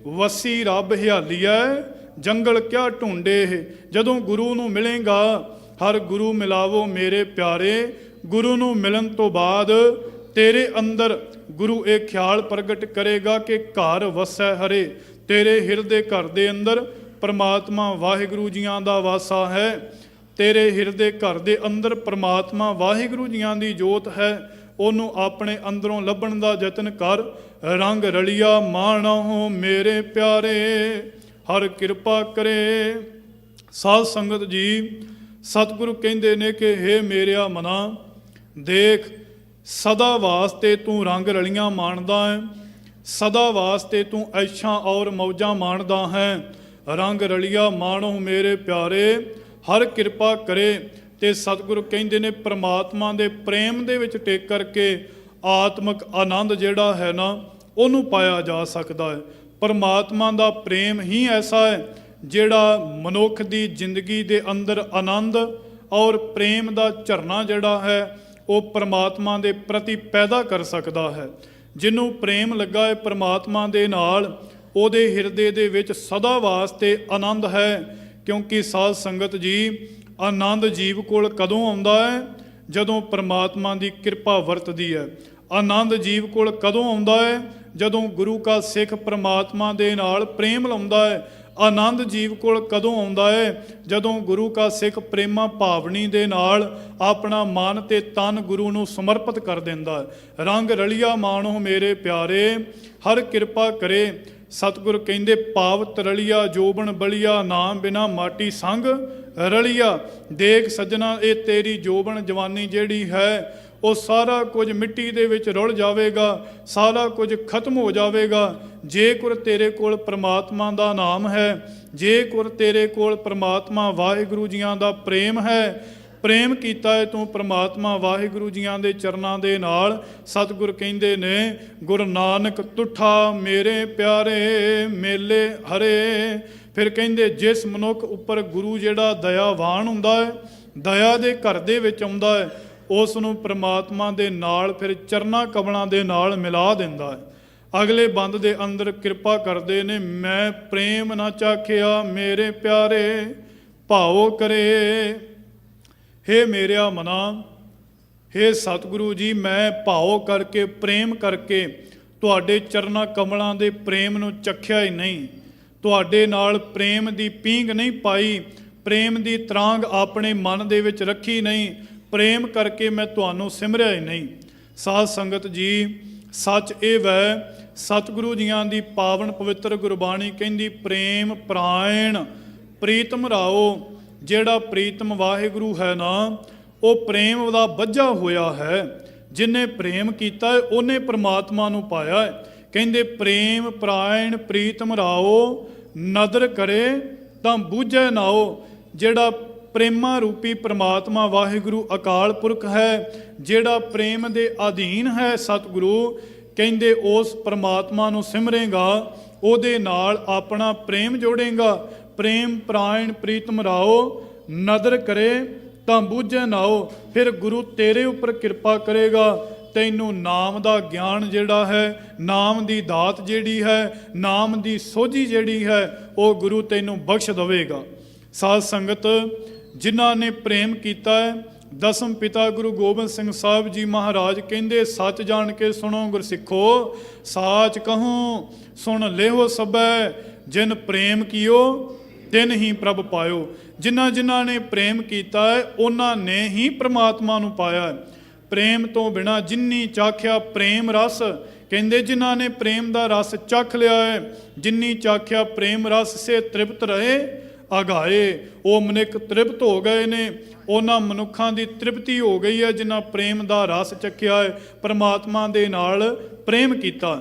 ਵਸੀ ਰੱਬ ਹਿਆਲੀਐ, ਜੰਗਲ ਕਿਆ ਢੂੰਡੇ। ਜਦੋਂ ਗੁਰੂ ਨੂੰ ਮਿਲੇਗਾ, ਹਰ ਗੁਰੂ ਮਿਲਾਵੋ ਮੇਰੇ ਪਿਆਰੇ, ਗੁਰੂ ਨੂੰ ਮਿਲਣ ਤੋਂ ਬਾਅਦ ਤੇਰੇ ਅੰਦਰ ਗੁਰੂ ਇਹ ਖਿਆਲ ਪ੍ਰਗਟ ਕਰੇਗਾ ਕਿ ਘਰ ਵਸੈ ਹਰੇ। ਤੇਰੇ ਹਿਰਦੇ ਘਰ ਦੇ ਅੰਦਰ ਪਰਮਾਤਮਾ ਵਾਹਿਗੁਰੂ ਜੀਆਂ ਦਾ ਵਾਸਾ ਹੈ। ਤੇਰੇ ਹਿਰਦੇ ਘਰ ਦੇ ਅੰਦਰ ਪਰਮਾਤਮਾ ਵਾਹਿਗੁਰੂ ਜੀਆਂ ਦੀ ਜੋਤ ਹੈ। ਉਹਨੂੰ ਆਪਣੇ ਅੰਦਰੋਂ ਲੱਭਣ ਦਾ ਯਤਨ ਕਰ। ਰੰਗ ਰਲੀਆ ਮਾਣੋ ਮੇਰੇ ਪਿਆਰੇ, ਹਰ ਕਿਰਪਾ ਕਰੇ। ਸਾਧ ਸੰਗਤ ਜੀ, ਸਤਿਗੁਰੂ ਕਹਿੰਦੇ ਨੇ ਕਿ ਹੇ ਮੇਰਿਆ ਮਨਾ, ਦੇਖ ਸਦਾ ਵਾਸਤੇ ਤੂੰ ਰੰਗ ਰਲੀਆਂ ਮਾਣਦਾ ਹੈ, ਸਦਾ ਵਾਸਤੇ ਤੂੰ ਐਸ਼ਾਂ ਔਰ ਮੌਜਾਂ ਮਾਣਦਾ ਹੈ। ਰੰਗ ਰਲੀਆ ਮਾਣੋ ਮੇਰੇ ਪਿਆਰੇ, ਹਰ ਕਿਰਪਾ ਕਰੇ। ਤੇ ਸਤਿਗੁਰੂ ਕਹਿੰਦੇ ਨੇ ਪ੍ਰਮਾਤਮਾ ਦੇ ਪ੍ਰੇਮ ਦੇ ਵਿੱਚ ਟਿਕ ਕਰਕੇ ਆਤਮਿਕ ਆਨੰਦ ਜਿਹੜਾ ਹੈ ਨਾ ਉਹਨੂੰ ਪਾਇਆ ਜਾ ਸਕਦਾ ਹੈ। ਪਰਮਾਤਮਾ ਦਾ ਪ੍ਰੇਮ ਹੀ ਐਸਾ ਹੈ ਜਿਹੜਾ ਮਨੁੱਖ ਦੀ ਜ਼ਿੰਦਗੀ ਦੇ ਅੰਦਰ ਆਨੰਦ ਔਰ ਪ੍ਰੇਮ ਦਾ ਝਰਨਾ ਜਿਹੜਾ ਹੈ ਉਹ ਪਰਮਾਤਮਾ ਦੇ ਪ੍ਰਤੀ ਪੈਦਾ ਕਰ ਸਕਦਾ ਹੈ। ਜਿਹਨੂੰ ਪ੍ਰੇਮ ਲੱਗਾ ਹੈ ਪਰਮਾਤਮਾ ਦੇ ਨਾਲ, ਉਹਦੇ ਹਿਰਦੇ ਦੇ ਵਿੱਚ ਸਦਾ ਵਾਸਤੇ ਆਨੰਦ ਹੈ। ਕਿਉਂਕਿ ਸਾਧ ਸੰਗਤ ਜੀ, ਆਨੰਦ ਜੀਵ ਕੋਲ ਕਦੋਂ ਆਉਂਦਾ ਹੈ? ਜਦੋਂ ਪਰਮਾਤਮਾ ਦੀ ਕਿਰਪਾ ਵਰਤਦੀ ਹੈ। ਆਨੰਦ ਜੀਵ ਕੋਲ ਕਦੋਂ ਆਉਂਦਾ ਹੈ? ਜਦੋਂ ਗੁਰੂ ਕਾ ਸਿੱਖ ਪਰਮਾਤਮਾ ਦੇ ਨਾਲ ਪ੍ਰੇਮ ਲਾਉਂਦਾ ਹੈ। ਆਨੰਦ ਜੀਵ ਕੋਲ ਕਦੋਂ ਆਉਂਦਾ ਹੈ? ਜਦੋਂ ਗੁਰੂ ਕਾ ਸਿੱਖ ਪ੍ਰੇਮਾ ਭਾਵਨੀ ਦੇ ਨਾਲ ਆਪਣਾ ਮਨ ਤੇ ਤਨ ਗੁਰੂ ਨੂੰ ਸਮਰਪਿਤ ਕਰ ਦਿੰਦਾ ਹੈ। ਰੰਗ ਰਲੀਆ ਮਾਣੋ ਮੇਰੇ ਪਿਆਰੇ, ਹਰ ਕਿਰਪਾ ਕਰੇ। ਸਤਿਗੁਰ ਕਹਿੰਦੇ ਪਾਵਤ ਰਲੀਆ ਜੋਬਨ ਬਲੀਆ, ਨਾਮ ਬਿਨਾ ਮਾਟੀ ਸੰਗ ਰਲੀਆ। ਦੇਖ ਸੱਜਣਾ, ਇਹ ਤੇਰੀ ਜੋਬਨ ਜਵਾਨੀ ਜਿਹੜੀ ਹੈ ਉਹ ਸਾਰਾ ਕੁਝ ਮਿੱਟੀ ਦੇ ਵਿੱਚ ਰੁਲ ਜਾਵੇਗਾ, ਸਾਰਾ ਕੁਝ ਖਤਮ ਹੋ ਜਾਵੇਗਾ। ਜੇ ਕੁਰ ਤੇਰੇ ਕੋਲ ਪ੍ਰਮਾਤਮਾ ਦਾ ਨਾਮ ਹੈ, ਜੇ ਕੁਰ ਤੇਰੇ ਕੋਲ ਪ੍ਰਮਾਤਮਾ ਵਾਹਿਗੁਰੂ ਜੀਆਂ ਦਾ ਪ੍ਰੇਮ ਹੈ, ਪ੍ਰੇਮ ਕੀਤਾ ਹੈ ਤੂੰ ਪ੍ਰਮਾਤਮਾ ਵਾਹਿਗੁਰੂ ਜੀਆਂ ਦੇ ਚਰਨਾਂ ਦੇ ਨਾਲ। ਸਤਿਗੁਰ ਕਹਿੰਦੇ ਨੇ ਗੁਰੂ ਨਾਨਕ ਤੁਠਾ ਮੇਰੇ ਪਿਆਰੇ, ਮੇਲੇ ਹਰੇ। ਫਿਰ ਕਹਿੰਦੇ ਜਿਸ ਮਨੁੱਖ ਉੱਪਰ ਗੁਰੂ ਜਿਹੜਾ ਦਇਆਵਾਨ ਹੁੰਦਾ ਹੈ, ਦਇਆ ਦੇ ਘਰ ਦੇ ਵਿੱਚ ਆਉਂਦਾ ਹੈ, ਉਸ ਨੂੰ ਪ੍ਰਮਾਤਮਾ ਦੇ ਨਾਲ ਫਿਰ ਚਰਨਾਂ ਕਮਲਾਂ ਦੇ ਨਾਲ ਮਿਲਾ ਦਿੰਦਾ ਹੈ। ਅਗਲੇ ਬੰਦ ਦੇ ਅੰਦਰ ਕਿਰਪਾ ਕਰਦੇ ਨੇ, ਮੈਂ ਪ੍ਰੇਮ ਨਾ ਚਾਖਿਆ ਮੇਰੇ ਪਿਆਰੇ, ਭਾਉ ਕਰੇ। ਹੇ ਮੇਰਿਆ ਮਨਾ, ਹੇ ਸਤਿਗੁਰੂ ਜੀ, ਮੈਂ ਭਾਉ ਕਰਕੇ ਪ੍ਰੇਮ ਕਰਕੇ ਤੁਹਾਡੇ ਚਰਨਾਂ ਕਮਲਾਂ ਦੇ ਪ੍ਰੇਮ ਨੂੰ ਚਖਿਆ ਹੀ ਨਹੀਂ, ਤੁਹਾਡੇ ਨਾਲ ਪ੍ਰੇਮ ਦੀ ਪੀਂਘ ਨਹੀਂ ਪਾਈ, ਪ੍ਰੇਮ ਦੀ ਤਰਾਂਗ ਆਪਣੇ ਮਨ ਦੇ ਵਿੱਚ ਰੱਖੀ ਨਹੀਂ, ਪ੍ਰੇਮ ਕਰਕੇ ਮੈਂ ਤੁਹਾਨੂੰ ਸਿਮਰਿਆ ਹੀ ਨਹੀਂ। ਸਾਧ ਸੰਗਤ ਜੀ, ਸੱਚ ਇਹ ਵੈ ਸਤਿਗੁਰੂ ਜੀਆਂ ਦੀ ਪਾਵਨ ਪਵਿੱਤਰ ਗੁਰਬਾਣੀ ਕਹਿੰਦੀ ਪ੍ਰੇਮ ਪ੍ਰਾਇਣ ਪ੍ਰੀਤਮ ਰਾਓ। ਜਿਹੜਾ ਪ੍ਰੀਤਮ ਵਾਹਿਗੁਰੂ ਹੈ ਨਾ, ਉਹ ਪ੍ਰੇਮ ਦਾ ਬੱਝਾ ਹੋਇਆ ਹੈ। ਜਿਨੇ ਪ੍ਰੇਮ ਕੀਤਾ ਹੈ ਉਹਨੇ ਪ੍ਰਮਾਤਮਾ ਨੂੰ ਪਾਇਆ ਹੈ। ਕਹਿੰਦੇ ਪ੍ਰੇਮ ਪ੍ਰਾਇਣ ਪ੍ਰੀਤਮ ਰਾਓ, ਨਦਰ ਕਰੇ ਤਾਂ ਬੂਝੈ ਨਾਓ। ਜਿਹੜਾ ਪ੍ਰੇਮਾ ਰੂਪੀ ਪ੍ਰਮਾਤਮਾ ਵਾਹਿਗੁਰੂ ਅਕਾਲ ਪੁਰਖ ਹੈ, ਜਿਹੜਾ ਪ੍ਰੇਮ ਦੇ ਅਧੀਨ ਹੈ ਸਤਿਗੁਰੂ, ਕਹਿੰਦੇ ਉਸ ਪ੍ਰਮਾਤਮਾ ਨੂੰ ਸਿਮਰੇਗਾ, ਉਹਦੇ ਨਾਲ ਆਪਣਾ ਪ੍ਰੇਮ ਜੋੜੇਗਾ। ਪ੍ਰੇਮ ਪ੍ਰਾਇਣ ਪ੍ਰੀਤਮ ਰਾਓ, ਨਦਰ ਕਰੇ ਤਾਂ ਬੂਝੈ ਨਾਓ। ਫਿਰ ਗੁਰੂ ਤੇਰੇ ਉੱਪਰ ਕਿਰਪਾ ਕਰੇਗਾ, ਤੈਨੂੰ ਨਾਮ ਦਾ ਗਿਆਨ ਜਿਹੜਾ ਹੈ, ਨਾਮ ਦੀ ਦਾਤ ਜਿਹੜੀ ਹੈ, ਨਾਮ ਦੀ ਸੋਝੀ ਜਿਹੜੀ ਹੈ, ਉਹ ਗੁਰੂ ਤੈਨੂੰ ਬਖਸ਼ ਦੇਵੇਗਾ। ਸਾਧ ਸੰਗਤ, ਜਿਨ੍ਹਾਂ ਨੇ ਪ੍ਰੇਮ ਕੀਤਾ ਹੈ, ਦਸਮ ਪਿਤਾ ਗੁਰੂ ਗੋਬਿੰਦ ਸਿੰਘ ਸਾਹਿਬ ਜੀ ਮਹਾਰਾਜ ਕਹਿੰਦੇ, ਸੱਚ ਜਾਣ ਕੇ ਸੁਣੋ ਗੁਰਸਿੱਖੋ, ਸਾਚ ਕਹੂੰ ਸੁਣ ਲਿਓ ਸਭੈ, ਜਿਨ ਪ੍ਰੇਮ ਕੀਓ ਤਿਨ ਹੀ ਪ੍ਰਭ ਪਾਇਓ। ਜਿਨ੍ਹਾਂ ਜਿਨ੍ਹਾਂ ਨੇ ਪ੍ਰੇਮ ਕੀਤਾ ਹੈ, ਉਹਨਾਂ ਨੇ ਹੀ ਪ੍ਰਮਾਤਮਾ ਨੂੰ ਪਾਇਆ ਹੈ। ਪ੍ਰੇਮ ਤੋਂ ਬਿਨਾਂ ਜਿੰਨੀ ਚਾਖਿਆ ਪ੍ਰੇਮ ਰਸ, ਕਹਿੰਦੇ ਜਿਨ੍ਹਾਂ ਨੇ ਪ੍ਰੇਮ ਦਾ ਰਸ ਚੱਖ ਲਿਆ ਹੈ, ਜਿੰਨੀ ਚਾਖਿਆ ਪ੍ਰੇਮ ਰਸ ਸੇ ਤ੍ਰਿਪਤ ਰਹੇ ਅਗਾਏ। ਉਹ ਮਨੁੱਖ ਤ੍ਰਿਪਤ ਹੋ ਗਏ ਨੇ, ਉਹਨਾਂ ਮਨੁੱਖਾਂ ਦੀ ਤ੍ਰਿਪਤੀ ਹੋ ਗਈ ਹੈ ਜਿਨ੍ਹਾਂ ਪ੍ਰੇਮ ਦਾ ਰਸ ਚੱਖਿਆ ਹੈ, ਪਰਮਾਤਮਾ ਦੇ ਨਾਲ ਪ੍ਰੇਮ ਕੀਤਾ।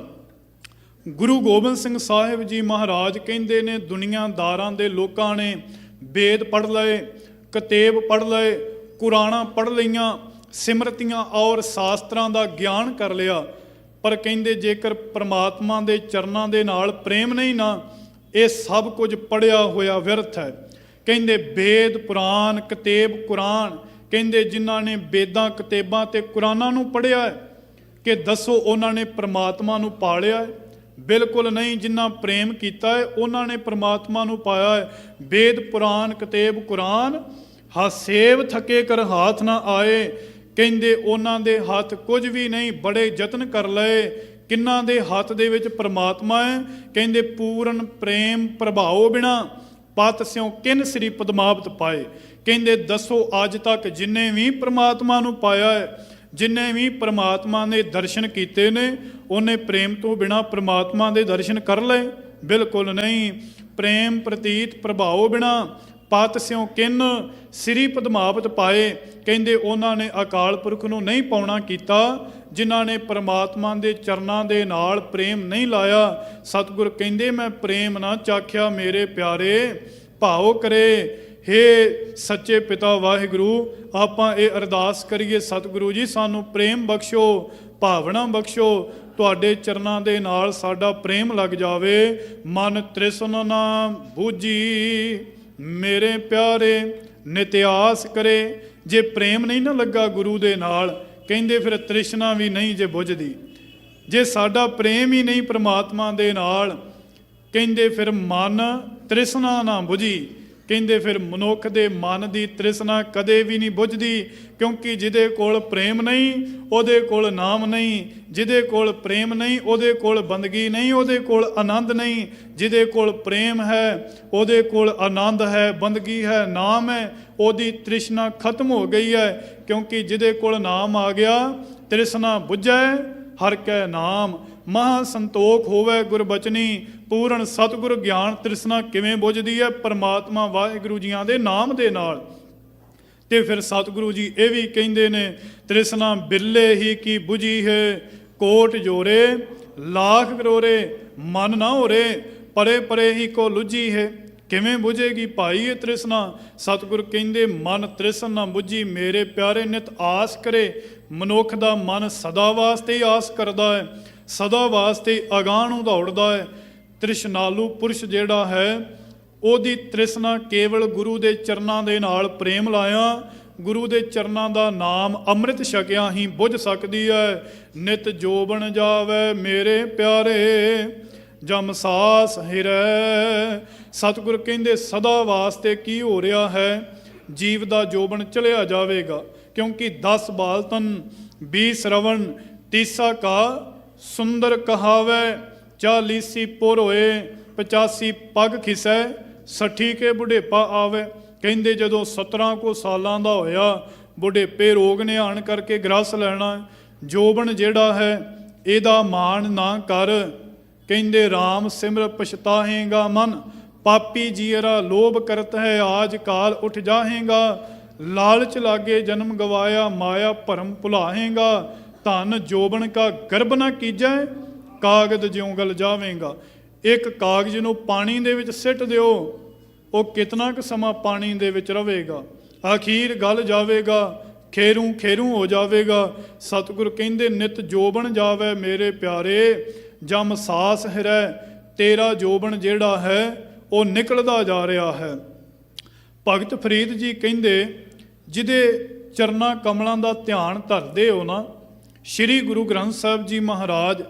ਗੁਰੂ ਗੋਬਿੰਦ ਸਿੰਘ ਸਾਹਿਬ ਜੀ ਮਹਾਰਾਜ ਕਹਿੰਦੇ ਨੇ, ਦੁਨੀਆਦਾਰਾਂ ਦੇ ਲੋਕਾਂ ਨੇ ਵੇਦ ਪੜ੍ਹ ਲਏ, ਕਿਤਾਬ ਪੜ੍ਹ ਲਏ, ਕੁਰਾਨਾਂ ਪੜ੍ਹ ਲਈਆਂ, ਸਿਮਰਤੀਆਂ ਔਰ ਸ਼ਾਸਤਰਾਂ ਦਾ ਗਿਆਨ ਕਰ ਲਿਆ, ਪਰ ਕਹਿੰਦੇ ਜੇਕਰ ਪਰਮਾਤਮਾ ਦੇ ਚਰਨਾਂ ਦੇ ਨਾਲ ਪ੍ਰੇਮ ਨਹੀਂ ਨਾ, ਇਹ ਸਭ ਕੁਝ ਪੜ੍ਹਿਆ ਹੋਇਆ ਵਿਅਰਥ ਹੈ। ਕਹਿੰਦੇ ਵੇਦ ਪੁਰਾਣ ਕਿਤਾਬ ਕੁਰਾਨ, ਕਹਿੰਦੇ ਜਿਨ੍ਹਾਂ ਨੇ ਵੇਦਾਂ ਕਿਤਾਬਾਂ ਤੇ ਕੁਰਾਨਾਂ ਨੂੰ ਪੜ੍ਹਿਆ ਹੈ, ਕਿ ਦੱਸੋ ਉਹਨਾਂ ਨੇ ਪਰਮਾਤਮਾ ਨੂੰ ਪਾ ਲਿਆ ਹੈ? ਬਿਲਕੁਲ ਨਹੀਂ। ਜਿਨ੍ਹਾਂ ਪ੍ਰੇਮ ਕੀਤਾ ਹੈ, ਉਹਨਾਂ ਨੇ ਪਰਮਾਤਮਾ ਨੂੰ ਪਾਇਆ ਹੈ। ਵੇਦ ਪੁਰਾਣ ਕਿਤਾਬ ਕੁਰਾਨ ਹਾਸੇਵ ਥਕੇ ਕਰ ਹਾਥ ਨਾ ਆਏ, ਕਹਿੰਦੇ ਉਹਨਾਂ ਦੇ ਹੱਥ ਕੁਝ ਵੀ ਨਹੀਂ, ਬੜੇ ਯਤਨ ਕਰ ਲਏ। ਕਿੰਨਾਂ ਦੇ ਹੱਥ ਦੇ ਵਿੱਚ ਪਰਮਾਤਮਾ ਹੈ? ਕਹਿੰਦੇ ਪੂਰਨ ਪ੍ਰੇਮ ਪ੍ਰਭਾਵ ਬਿਨਾ ਪਤ ਸਿਉ ਕਿਨ ਸ੍ਰੀ ਪਦਮਾਵਤ ਪਾਏ। ਕਹਿੰਦੇ ਦੱਸੋ ਅੱਜ ਤੱਕ ਜਿੰਨੇ ਵੀ ਪਰਮਾਤਮਾ ਨੂੰ ਪਾਇਆ ਹੈ, ਜਿੰਨੇ ਵੀ ਪਰਮਾਤਮਾ ਦੇ ਦਰਸ਼ਨ ਕੀਤੇ ਨੇ, ਉਹਨੇ ਪ੍ਰੇਮ ਤੋਂ ਬਿਨਾ ਪਰਮਾਤਮਾ ਦੇ ਦਰਸ਼ਨ ਕਰ ਲਏ? ਬਿਲਕੁਲ ਨਹੀਂ। ਪ੍ਰੇਮ ਪ੍ਰਤੀਤ ਪ੍ਰਭਾਵ ਬਿਨਾ ਪਤ ਸਿਉ ਕਿਨ ਸ੍ਰੀ ਪਦਮਾਵਤ ਪਾਏ। ਕਹਿੰਦੇ ਉਹਨਾਂ ਨੇ ਅਕਾਲ ਪੁਰਖ ਨੂੰ ਨਹੀਂ ਪਾਉਣਾ ਕੀਤਾ, ਜਿਨ੍ਹਾਂ ਨੇ ਪਰਮਾਤਮਾ ਦੇ ਚਰਨਾਂ ਦੇ ਨਾਲ ਪ੍ਰੇਮ ਨਹੀਂ ਲਾਇਆ। ਸਤਿਗੁਰ ਕਹਿੰਦੇ ਮੈਂ ਪ੍ਰੇਮ ਨਾ ਚਾਖਿਆ ਮੇਰੇ ਪਿਆਰੇ, ਭਾਉ ਕਰੇ ਹੇ ਸੱਚੇ ਪਿਤਾ ਵਾਹਿਗੁਰੂ। ਆਪਾਂ ਇਹ ਅਰਦਾਸ ਕਰੀਏ, ਸਤਿਗੁਰੂ ਜੀ ਸਾਨੂੰ ਪ੍ਰੇਮ ਬਖਸ਼ੋ, ਭਾਵਨਾ ਬਖਸ਼ੋ, ਤੁਹਾਡੇ ਚਰਨਾਂ ਦੇ ਨਾਲ ਸਾਡਾ ਪ੍ਰੇਮ ਲੱਗ ਜਾਵੇ। ਮਨ ਤ੍ਰਿਸ਼ਨ ਨਾ ਬੂਝੀ ਮੇਰੇ ਪਿਆਰੇ, ਨਿਤਿਆਸ ਕਰੇ। ਜੇ ਪ੍ਰੇਮ ਨਹੀਂ ਨਾ ਲੱਗਾ ਗੁਰੂ ਦੇ ਨਾਲ, ਕਹਿੰਦੇ ਫਿਰ ਤ੍ਰਿਸ਼ਨਾ ਵੀ ਨਹੀਂ ਜੇ ਬੁਝਦੀ। ਜੇ ਸਾਡਾ ਪ੍ਰੇਮ ਹੀ ਨਹੀਂ ਪ੍ਰਮਾਤਮਾ ਦੇ ਨਾਲ, ਕਹਿੰਦੇ ਫਿਰ ਮਨ ਤ੍ਰਿਸ਼ਨਾ ਨਾ ਬੁਝੀ। ਕਹਿੰਦੇ ਫਿਰ ਮਨੁੱਖ ਦੇ ਮਨ ਦੀ ਤ੍ਰਿਸ਼ਨਾ ਕਦੇ ਵੀ ਨਹੀਂ ਬੁਝਦੀ, ਕਿਉਂਕਿ ਜਿਹਦੇ ਕੋਲ ਪ੍ਰੇਮ ਨਹੀਂ ਉਹਦੇ ਕੋਲ ਨਾਮ ਨਹੀਂ, ਜਿਹਦੇ ਕੋਲ ਪ੍ਰੇਮ ਨਹੀਂ ਉਹਦੇ ਕੋਲ ਬੰਦਗੀ ਨਹੀਂ, ਉਹਦੇ ਕੋਲ ਆਨੰਦ ਨਹੀਂ। ਜਿਹਦੇ ਕੋਲ ਪ੍ਰੇਮ ਹੈ ਉਹਦੇ ਕੋਲ ਆਨੰਦ ਹੈ, ਬੰਦਗੀ ਹੈ, ਨਾਮ ਹੈ, ਉਹਦੀ ਤ੍ਰਿਸ਼ਨਾ ਖਤਮ ਹੋ ਗਈ ਹੈ। ਕਿਉਂਕਿ ਜਿਹਦੇ ਕੋਲ ਨਾਮ ਆ ਗਿਆ, ਤ੍ਰਿਸ਼ਨਾ ਬੁਝੈ ਹਰ ਕੈ ਨਾਮ, ਮਹਾ ਸੰਤੋਖ ਹੋਵੇ ਗੁਰਬਚਨੀ। ਪੂਰਨ ਸਤਿਗੁਰ ਗਿਆਨ ਤ੍ਰਿਸ਼ਨਾ ਕਿਵੇਂ ਬੁਝਦੀ ਹੈ? ਪਰਮਾਤਮਾ ਵਾਹਿਗੁਰੂ ਜੀਆਂ ਦੇ ਨਾਮ ਦੇ ਨਾਲ। ਤੇ ਫਿਰ ਸਤਿਗੁਰੂ ਜੀ ਇਹ ਵੀ ਕਹਿੰਦੇ ਨੇ, ਤ੍ਰਿਸ਼ਨਾ ਬਿਰਲੇ ਹੀ ਕੀ ਬੁਝੀ ਹੈ, ਕੋਟ ਜੋਰੇ ਲੱਖ ਕਰੋਰੇ, ਮਨ ਨਾ ਹੋਰੇ ਪਰੇ ਪਰੇ ਹੀ ਕੋ ਲੁਝੀ ਹੈ। ਕਿਵੇਂ ਬੁਝੇਗੀ ਭਾਈ ਇਹ ਤ੍ਰਿਸ਼ਨਾ? ਸਤਿਗੁਰ ਕਹਿੰਦੇ ਮਨ ਤ੍ਰਿਸ਼ਨ ਨਾ ਬੁਝੀ ਮੇਰੇ ਪਿਆਰੇ, ਨਿਤ ਆਸ ਕਰੇ। ਮਨੁੱਖ ਦਾ ਮਨ ਸਦਾ ਵਾਸਤੇ ਹੀ ਆਸ ਕਰਦਾ ਹੈ, ਸਦਾ ਵਾਸਤੇ ਅਗਾਂਹ ਨੂੰ ਦੌੜਦਾ ਹੈ। ਤ੍ਰਿਸ਼ਨਾਲੂ ਪੁਰਸ਼ ਜਿਹੜਾ ਹੈ, ਉਹਦੀ ਤ੍ਰਿਸ਼ਨਾ ਕੇਵਲ ਗੁਰੂ ਦੇ ਚਰਨਾਂ ਦੇ ਨਾਲ ਪ੍ਰੇਮ ਲਾਇਆ, ਗੁਰੂ ਦੇ ਚਰਨਾਂ ਦਾ ਨਾਮ ਅੰਮ੍ਰਿਤ ਛਕਿਆ ਹੀ ਬੁਝ ਸਕਦੀ ਹੈ। ਨਿਤ ਜੋਬਨ ਜਾਵੇ ਮੇਰੇ ਪਿਆਰੇ, ਜਮ ਸਾਸ ਹਿਰੈ। ਸਤਿਗੁਰ ਕਹਿੰਦੇ ਸਦਾ ਵਾਸਤੇ ਕੀ ਹੋ ਰਿਹਾ ਹੈ? ਜੀਵ ਦਾ ਜੋਬਨ ਚਲਿਆ ਜਾਵੇਗਾ, ਕਿਉਂਕਿ 10 ਬਾਲਤਨ 20 ਸ਼ਰਵਣ 30 ਕਾ ਸੁੰਦਰ ਕਹਾਵੇ, 40 ਪੁਰ ਹੋਏ 85 ਪੱਗ ਖਿਸੈ, 60 ਕੇ ਬੁਢੇਪਾ ਆਵੇ। ਕਹਿੰਦੇ ਜਦੋਂ 17 ਕੁ ਸਾਲਾਂ ਦਾ ਹੋਇਆ, ਬੁਢੇਪੇ ਰੋਗ ਨੇ ਆਣ ਕਰਕੇ ਗ੍ਰਸ ਲੈਣਾ। ਜੋਬਨ ਜਿਹੜਾ ਹੈ ਇਹਦਾ ਮਾਣ ਨਾ ਕਰ। ਕਹਿੰਦੇ ਰਾਮ ਸਿਮਰ ਪਛਤਾਹੇਗਾ ਮਨ, ਪਾਪੀ ਜੀਅਰਾ ਲੋਭ ਕਰਤ ਹੈ ਆਜ ਕਾਲ ਉੱਠ ਜਾਹੇਗਾ। ਲਾਲਚ ਲਾਗੇ ਜਨਮ ਗਵਾਇਆ, ਮਾਇਆ ਭਰਮ ਭੁਲਾਹੇਗਾ। ਧਨ ਜੋਬਨ ਕਾ ਗਰਭ ਨਾ ਕੀਜੈ, ਕਾਗਦ ਜਿਉਂ ਗਲ ਜਾਵੇਗਾ। ਇੱਕ ਕਾਗਜ਼ ਨੂੰ ਪਾਣੀ ਦੇ ਵਿੱਚ ਸਿੱਟ ਦਿਓ, ਉਹ ਕਿਤਨਾ ਕੁ ਸਮਾਂ ਪਾਣੀ ਦੇ ਵਿੱਚ ਰਹੇਗਾ, ਅਖੀਰ ਗਲ ਜਾਵੇਗਾ, ਖੇਰੂ ਖੇਰੂ ਹੋ ਜਾਵੇਗਾ। ਸਤਿਗੁਰ ਕਹਿੰਦੇ ਨਿਤ ਜੋਬਨ ਜਾਵੇ ਮੇਰੇ ਪਿਆਰੇ, ਜਮ ਸਾਸ ਹਿਰੈ ਤੇਰਾ ਜੋਬਨ ਜਿਹੜਾ ਹੈ ਉਹ ਨਿਕਲਦਾ ਜਾ ਰਿਹਾ ਹੈ। ਭਗਤ ਫਰੀਦ ਜੀ ਕਹਿੰਦੇ, ਜਿਹਦੇ ਚਰਨਾਂ ਕਮਲਾਂ ਦਾ ਧਿਆਨ ਧਰਦੇ ਹੋ ਨਾ, ਸ੍ਰੀ ਗੁਰੂ ਗ੍ਰੰਥ ਸਾਹਿਬ ਜੀ ਮਹਾਰਾਜ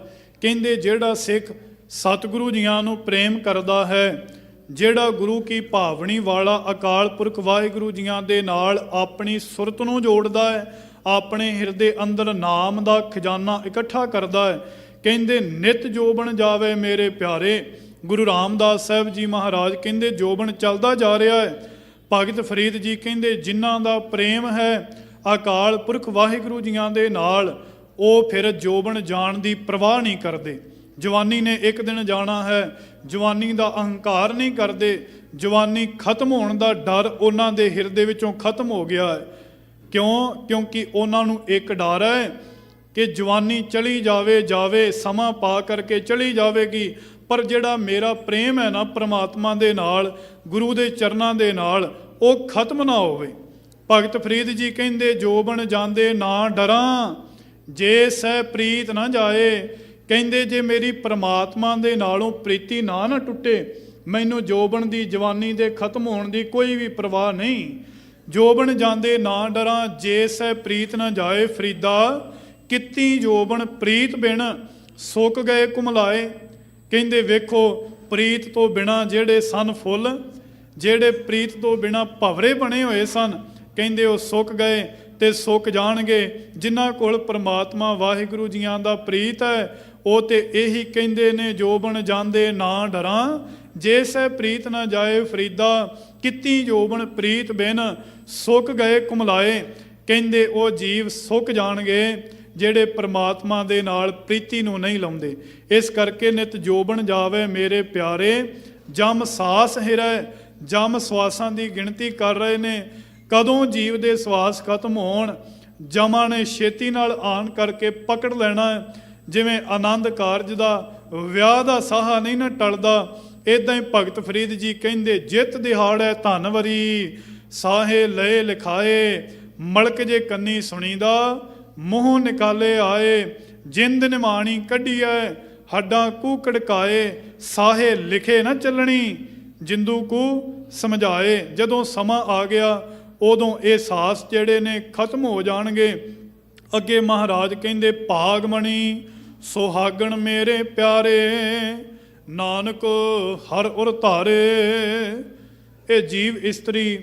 ਕਹਿੰਦੇ, ਜਿਹੜਾ ਸਿੱਖ ਸਤਿਗੁਰੂ ਜੀਆਂ ਨੂੰ ਪ੍ਰੇਮ ਕਰਦਾ ਹੈ, ਜਿਹੜਾ ਗੁਰੂ ਕੀ ਭਾਵਨੀ ਵਾਲਾ ਅਕਾਲ ਪੁਰਖ ਵਾਹਿਗੁਰੂ ਜੀਆਂ ਦੇ ਨਾਲ ਆਪਣੀ ਸੁਰਤ ਨੂੰ ਜੋੜਦਾ ਹੈ, ਆਪਣੇ ਹਿਰਦੇ ਅੰਦਰ ਨਾਮ ਦਾ ਖਜ਼ਾਨਾ ਇਕੱਠਾ ਕਰਦਾ ਹੈ, ਕਹਿੰਦੇ ਨਿਤ ਜੋਬਨ ਜਾਵੇ ਮੇਰੇ ਪਿਆਰੇ। ਗੁਰੂ ਰਾਮਦਾਸ ਸਾਹਿਬ ਜੀ ਮਹਾਰਾਜ ਕਹਿੰਦੇ ਜੋਬਨ ਚੱਲਦਾ ਜਾ ਰਿਹਾ ਹੈ। ਭਗਤ ਫਰੀਦ ਜੀ ਕਹਿੰਦੇ ਜਿਨ੍ਹਾਂ ਦਾ ਪ੍ਰੇਮ ਹੈ ਅਕਾਲ ਪੁਰਖ ਵਾਹਿਗੁਰੂ ਜੀਆਂ ਦੇ ਨਾਲ, ਉਹ ਫਿਰ ਜੋਬਨ ਜਾਣ ਦੀ ਪ੍ਰਵਾਹ ਨਹੀਂ ਕਰਦੇ। ਜਵਾਨੀ ਨੇ ਇੱਕ ਦਿਨ ਜਾਣਾ ਹੈ, ਜਵਾਨੀ ਦਾ ਅਹੰਕਾਰ ਨਹੀਂ ਕਰਦੇ। ਜਵਾਨੀ ਖਤਮ ਹੋਣ ਦਾ ਡਰ ਉਹਨਾਂ ਦੇ ਹਿਰਦੇ ਵਿੱਚੋਂ ਖਤਮ ਹੋ ਗਿਆ ਹੈ। ਕਿਉਂਕਿ ਉਹਨਾਂ ਨੂੰ ਇੱਕ ਡਰ ਹੈ ਕਿ ਜਵਾਨੀ ਚਲੀ ਜਾਵੇ, ਸਮਾਂ ਪਾ ਕਰਕੇ ਚਲੀ ਜਾਵੇਗੀ, ਪਰ ਜਿਹੜਾ ਮੇਰਾ ਪ੍ਰੇਮ ਹੈ ਨਾ ਪ੍ਰਮਾਤਮਾ ਦੇ ਨਾਲ, ਗੁਰੂ ਦੇ ਚਰਨਾਂ ਦੇ ਨਾਲ, ਉਹ ਖਤਮ ਨਾ ਹੋਵੇ। ਭਗਤ ਫਰੀਦ ਜੀ ਕਹਿੰਦੇ ਜੋਬਨ ਜਾਂਦੇ ਨਾ ਡਰਾਂ, ਜੇ ਸਹਿ ਪ੍ਰੀਤ ਨਾ ਜਾਏ। ਕਹਿੰਦੇ ਜੇ ਮੇਰੀ ਪ੍ਰਮਾਤਮਾ ਦੇ ਨਾਲੋਂ ਪ੍ਰੀਤੀ ਨਾ ਟੁੱਟੇ, ਮੈਨੂੰ ਜੋਬਨ ਦੀ ਜਵਾਨੀ ਦੇ ਖਤਮ ਹੋਣ ਦੀ ਕੋਈ ਵੀ ਪਰਵਾਹ ਨਹੀਂ। ਜੋਬਨ ਜਾਂਦੇ ਨਾ ਡਰਾਂ, ਜੇ ਸਹਿ ਪ੍ਰੀਤ ਨਾ ਜਾਏ। ਫਰੀਦਾ ਕਿੱਤੀ ਜੋਬਨ ਪ੍ਰੀਤ ਬਿਨ ਸੁੱਕ ਗਏ ਕੁਮਲਾਏ। ਕਹਿੰਦੇ ਵੇਖੋ, ਪ੍ਰੀਤ ਤੋਂ ਬਿਨਾ ਜਿਹੜੇ ਸਨ ਫੁੱਲ, ਜਿਹੜੇ ਪ੍ਰੀਤ ਤੋਂ ਬਿਨਾ ਭਵਰੇ ਬਣੇ ਹੋਏ ਸਨ, ਕਹਿੰਦੇ ਉਹ ਸੁੱਕ ਗਏ ਤੇ ਸੁੱਕ ਜਾਣਗੇ। ਜਿਨ੍ਹਾਂ ਕੋਲ ਪ੍ਰਮਾਤਮਾ ਵਾਹਿਗੁਰੂ ਜੀਆਂ ਦਾ ਪ੍ਰੀਤ ਹੈ, ਉਹ ਤੇ ਇਹੀ ਕਹਿੰਦੇ ਨੇ ਜੋਬਨ ਜਾਂਦੇ ਨਾ ਡਰਾਂ, ਜੇ ਸਹਿ ਪ੍ਰੀਤ ਨਾ ਜਾਏ। ਫਰੀਦਾ ਕਿੱਤੀ ਜੋਬਨ ਪ੍ਰੀਤ ਬਿਨ ਸੁੱਕ ਗਏ ਕੁਮਲਾਏ। ਕਹਿੰਦੇ ਉਹ ਜੀਵ ਸੁੱਕ ਜਾਣਗੇ ਜਿਹੜੇ ਪ੍ਰਮਾਤਮਾ ਦੇ ਨਾਲ ਪ੍ਰੀਤੀ ਨੂੰ ਨਹੀਂ ਲਾਉਂਦੇ। ਇਸ ਕਰਕੇ ਨਿਤ ਜੋਬਨ ਜਾਵੇ ਮੇਰੇ ਪਿਆਰੇ। ਜਮ ਸਾਸ ਹਿਰੈ, ਜਮ ਸਵਾਸਾਂ ਦੀ ਗਿਣਤੀ ਕਰ ਰਹੇ ਨੇ, ਕਦੋਂ ਜੀਵ ਦੇ ਸਵਾਸ ਖਤਮ ਹੋਣ। ਜਮਾਂ ਨੇ ਛੇਤੀ ਨਾਲ ਆਣ ਕਰਕੇ ਪਕੜ ਲੈਣਾ ਹੈ। ਜਿਵੇਂ ਆਨੰਦ ਕਾਰਜ ਦਾ, ਵਿਆਹ ਦਾ ਸਾਹਾ ਨਹੀਂ ਨਾ ਟਲਦਾ, ਇੱਦਾਂ ਹੀ ਭਗਤ ਫਰੀਦ ਜੀ ਕਹਿੰਦੇ ਜਿੱਤ ਦਿਹਾੜੈ ਧਨਵਰੀ, ਸਾਹੇ ਲਏ ਲਿਖਾਏ। ਮਲਕ ਜੇ ਕੰਨੀ ਸੁਣੀਦਾ, ਮੂੰਹ ਨਿਕਾਲੇ ਆਏ। ਜਿੰਦ ਨਿਮਾਣੀ ਕੱਢੀਐ, ਹੱਡਾਂ ਕੂ ਕੜਕਾਏ। ਸਾਹੇ ਲਿਖੇ ਨਾ ਚੱਲਣੀ, ਜਿੰਦੂ ਕੂ ਸਮਝਾਏ। ਜਦੋਂ ਸਮਾਂ ਆ ਗਿਆ ਉਦੋਂ ਇਹ ਸਾਹਸ ਜਿਹੜੇ ਨੇ ਖਤਮ ਹੋ ਜਾਣਗੇ। ਅੱਗੇ ਮਹਾਰਾਜ ਕਹਿੰਦੇ ਭਾਗਮਣੀ ਸੁਹਾਗਣ ਮੇਰੇ ਪਿਆਰੇ, ਨਾਨਕ ਹਰ ਉਰ ਧਾਰੇ। ਇਹ ਜੀਵ ਇਸਤਰੀ,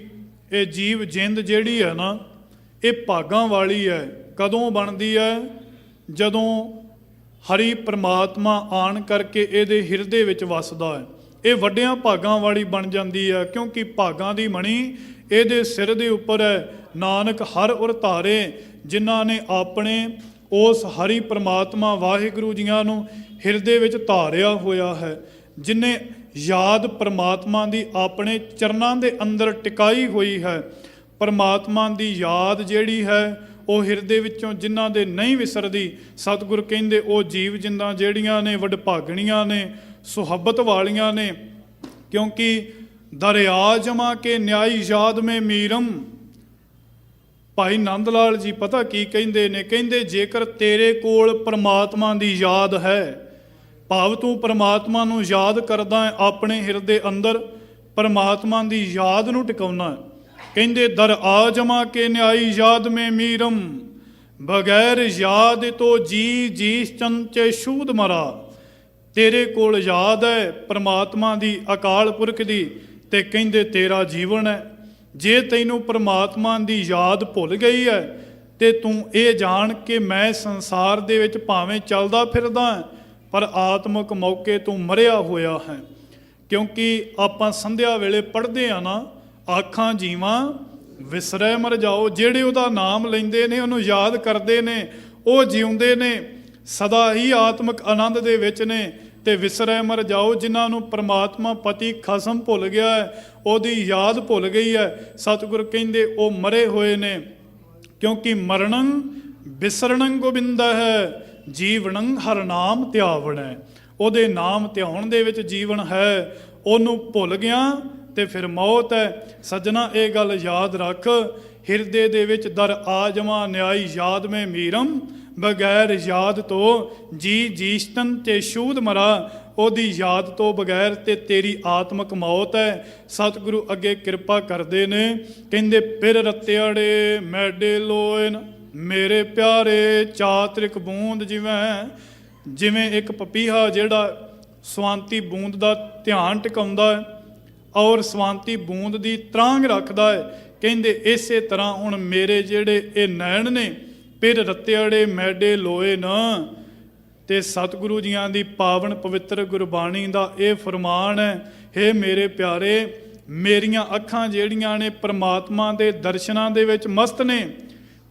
ਇਹ ਜੀਵ ਜਿੰਦ ਜਿਹੜੀ ਹੈ ਨਾ, ਇਹ ਭਾਗਾਂ ਵਾਲੀ ਹੈ। ਕਦੋਂ ਬਣਦੀ ਹੈ? ਜਦੋਂ ਹਰੀ ਪ੍ਰਮਾਤਮਾ ਆਣ ਕਰਕੇ ਇਹਦੇ ਹਿਰਦੇ ਵਿੱਚ ਵਸਦਾ ਹੈ। ਇਹ ਵੱਡਿਆਂ ਭਾਗਾਂ ਵਾਲੀ ਬਣ ਜਾਂਦੀ ਹੈ, ਕਿਉਂਕਿ ਭਾਗਾਂ ਦੀ ਮਣੀ ਇਹਦੇ ਸਿਰ ਦੇ ਉੱਪਰ ਹੈ। ਨਾਨਕ ਹਰ ਉਰ ਧਾਰੇ, ਜਿਨ੍ਹਾਂ ਨੇ ਆਪਣੇ ਉਸ ਹਰੀ ਪ੍ਰਮਾਤਮਾ ਵਾਹਿਗੁਰੂ ਜੀਆਂ ਨੂੰ ਹਿਰਦੇ ਵਿੱਚ ਧਾਰਿਆ ਹੋਇਆ ਹੈ, ਜਿਨੇ ਯਾਦ ਪ੍ਰਮਾਤਮਾ ਦੀ ਆਪਣੇ ਚਰਨਾਂ ਦੇ ਅੰਦਰ ਟਿਕਾਈ ਹੋਈ ਹੈ। ਪ੍ਰਮਾਤਮਾ ਦੀ ਯਾਦ ਜਿਹੜੀ ਹੈ ਉਹ ਹਿਰਦੇ ਵਿੱਚੋਂ ਜਿਨ੍ਹਾਂ ਦੇ ਨਹੀਂ ਵਿਸਰਦੀ, ਸਤਿਗੁਰ ਕਹਿੰਦੇ ਉਹ ਜੀਵ ਜਿੰਦਾਂ ਜਿਹੜੀਆਂ ਨੇ ਵਡਭਾਗਣੀਆਂ ਨੇ, ਸੁਹੱਬਤ ਵਾਲੀਆਂ ਨੇ। ਕਿਉਂਕਿ ਦਰਿਆ ਜਮਾ ਕੇ ਨਿਆਈ ਯਾਦ ਮੇ ਮੀਰਮ। ਭਾਈ ਨੰਦ ਲਾਲ ਜੀ ਪਤਾ ਕੀ ਕਹਿੰਦੇ ਨੇ? ਕਹਿੰਦੇ ਜੇਕਰ ਤੇਰੇ ਕੋਲ ਪ੍ਰਮਾਤਮਾ ਦੀ ਯਾਦ ਹੈ, ਭਾਵ ਤੂੰ ਪ੍ਰਮਾਤਮਾ ਨੂੰ ਯਾਦ ਕਰਦਾ ਹੈ, ਆਪਣੇ ਹਿਰਦੇ ਅੰਦਰ ਪ੍ਰਮਾਤਮਾ ਦੀ ਯਾਦ ਨੂੰ ਟਿਕਾਉਣਾ ਹੈ। ਕਹਿੰਦੇ ਦਰ ਆ ਜਮਾ ਕੇ ਨਿਆਈ ਯਾਦ ਮੇ ਮੀਰਮ, ਬਗੈਰ ਯਾਦ ਤੋਂ ਜੀ ਜੀਸ ਚੰਚੇ ਸ਼ੂਦ ਮਰਾ। ਤੇਰੇ ਕੋਲ ਯਾਦ ਹੈ ਪ੍ਰਮਾਤਮਾ ਦੀ, ਅਕਾਲ ਪੁਰਖ ਦੀ, ਤੇ ਕਹਿੰਦੇ ਤੇਰਾ ਜੀਵਨ ਹੈ। ਜੇ ਤੈਨੂੰ ਪ੍ਰਮਾਤਮਾ ਦੀ ਯਾਦ ਭੁੱਲ ਗਈ ਹੈ ਤੇ ਤੂੰ ਇਹ ਜਾਣ ਕੇ ਮੈਂ ਸੰਸਾਰ ਦੇ ਵਿੱਚ ਭਾਵੇਂ ਚੱਲਦਾ ਫਿਰਦਾ ਪਰ ਆਤਮਿਕ ਮੌਕੇ ਤੂੰ ਮਰਿਆ ਹੋਇਆ ਹੈ। ਕਿਉਂਕਿ ਆਪਾਂ ਸੰਧਿਆ ਵੇਲੇ ਪੜ੍ਹਦੇ ਆ ਨਾ, ਆਖਾਂ ਜੀਵਾਂ ਵਿਸਰੈ ਮਰ ਜਾਓ। ਜਿਹੜੇ ਉਹਦਾ ਨਾਮ ਲੈਂਦੇ ਨੇ, ਉਹਨੂੰ ਯਾਦ ਕਰਦੇ ਨੇ, ਉਹ ਜਿਉਂਦੇ ਨੇ, ਸਦਾ ਹੀ ਆਤਮਿਕ ਆਨੰਦ ਦੇ ਵਿੱਚ ਨੇ। ਤੇ ਵਿਸਰੈ ਮਰ ਜਾਓ, ਜਿਨ੍ਹਾਂ ਨੂੰ ਪ੍ਰਮਾਤਮਾ ਪਤੀ ਖਸਮ ਭੁੱਲ ਗਿਆ ਹੈ, ਉਹਦੀ ਯਾਦ ਭੁੱਲ ਗਈ ਹੈ, ਸਤਿਗੁਰ ਕਹਿੰਦੇ ਉਹ ਮਰੇ ਹੋਏ ਨੇ। ਕਿਉਂਕਿ ਮਰਣੰ ਵਿਸਰਣੰ ਗੋਬਿੰਦਾ ਹੈ, ਜੀਵਨੰ ਹਰ ਨਾਮ ਧਿਆਵਣੈ। ਉਹਦੇ ਨਾਮ ਧਿਆਉਣ ਦੇ ਵਿੱਚ ਜੀਵਨ ਹੈ। ਉਹਨੂੰ ਭੁੱਲ ਗਿਆ ਤੇ ਫਿਰ ਮੌਤ ਹੈ। ਸੱਜਣਾ ਇਹ ਗੱਲ ਯਾਦ ਰੱਖ, ਹਿਰਦੇ ਦੇ ਵਿੱਚ ਦਰ ਆ ਜਮਾ ਨਿਆਈ ਯਾਦ ਮੈਂ ਮੀਰਮ, ਬਗੈਰ ਯਾਦ ਤੋਂ ਜੀ ਜੀਸ਼ਤਨ ਤੇ ਸ਼ੂਦ ਮਰਾ। ਉਹਦੀ ਯਾਦ ਤੋਂ ਬਗੈਰ ਤੇ ਤੇਰੀ ਆਤਮਕ ਮੌਤ ਹੈ। ਸਤਿਗੁਰੂ ਅੱਗੇ ਕਿਰਪਾ ਕਰਦੇ ਨੇ, ਕਹਿੰਦੇ ਪਿਰ ਰਤਿਆੜੇ ਮੈਡੇ ਲੋਇਨ ਮੇਰੇ ਪਿਆਰੇ ਚਾਤ੍ਰਿਕ ਬੂੰਦ ਜਿਵੇਂ ਇੱਕ ਪਪੀਹਾ ਜਿਹੜਾ ਸਵਾਂਤੀ ਬੂੰਦ ਦਾ ਧਿਆਨ ਟਿਕਾਉਂਦਾ ਹੈ ਔਰ ਸਵਾਂਤੀ ਬੂੰਦ ਦੀ ਤਰਾਂਗ ਰੱਖਦਾ ਹੈ, ਕਹਿੰਦੇ ਇਸੇ ਤਰ੍ਹਾਂ ਹੁਣ ਮੇਰੇ ਜਿਹੜੇ ਇਹ ਨੈਣ ਨੇ ਪਿਰ ਰਤਿਆੜੇ ਮੈਡੇ ਲੋਏ ਨਾ। ਤੇ ਸਤਿਗੁਰੂ ਜੀਆਂ ਦੀ ਪਾਵਨ ਪਵਿੱਤਰ ਗੁਰਬਾਣੀ ਦਾ ਇਹ ਫਰਮਾਨ ਹੈ, ਹੇ ਮੇਰੇ ਪਿਆਰੇ ਮੇਰੀਆਂ ਅੱਖਾਂ ਜਿਹੜੀਆਂ ਨੇ ਪ੍ਰਮਾਤਮਾ ਦੇ ਦਰਸ਼ਨਾਂ ਦੇ ਵਿੱਚ ਮਸਤ ਨੇ।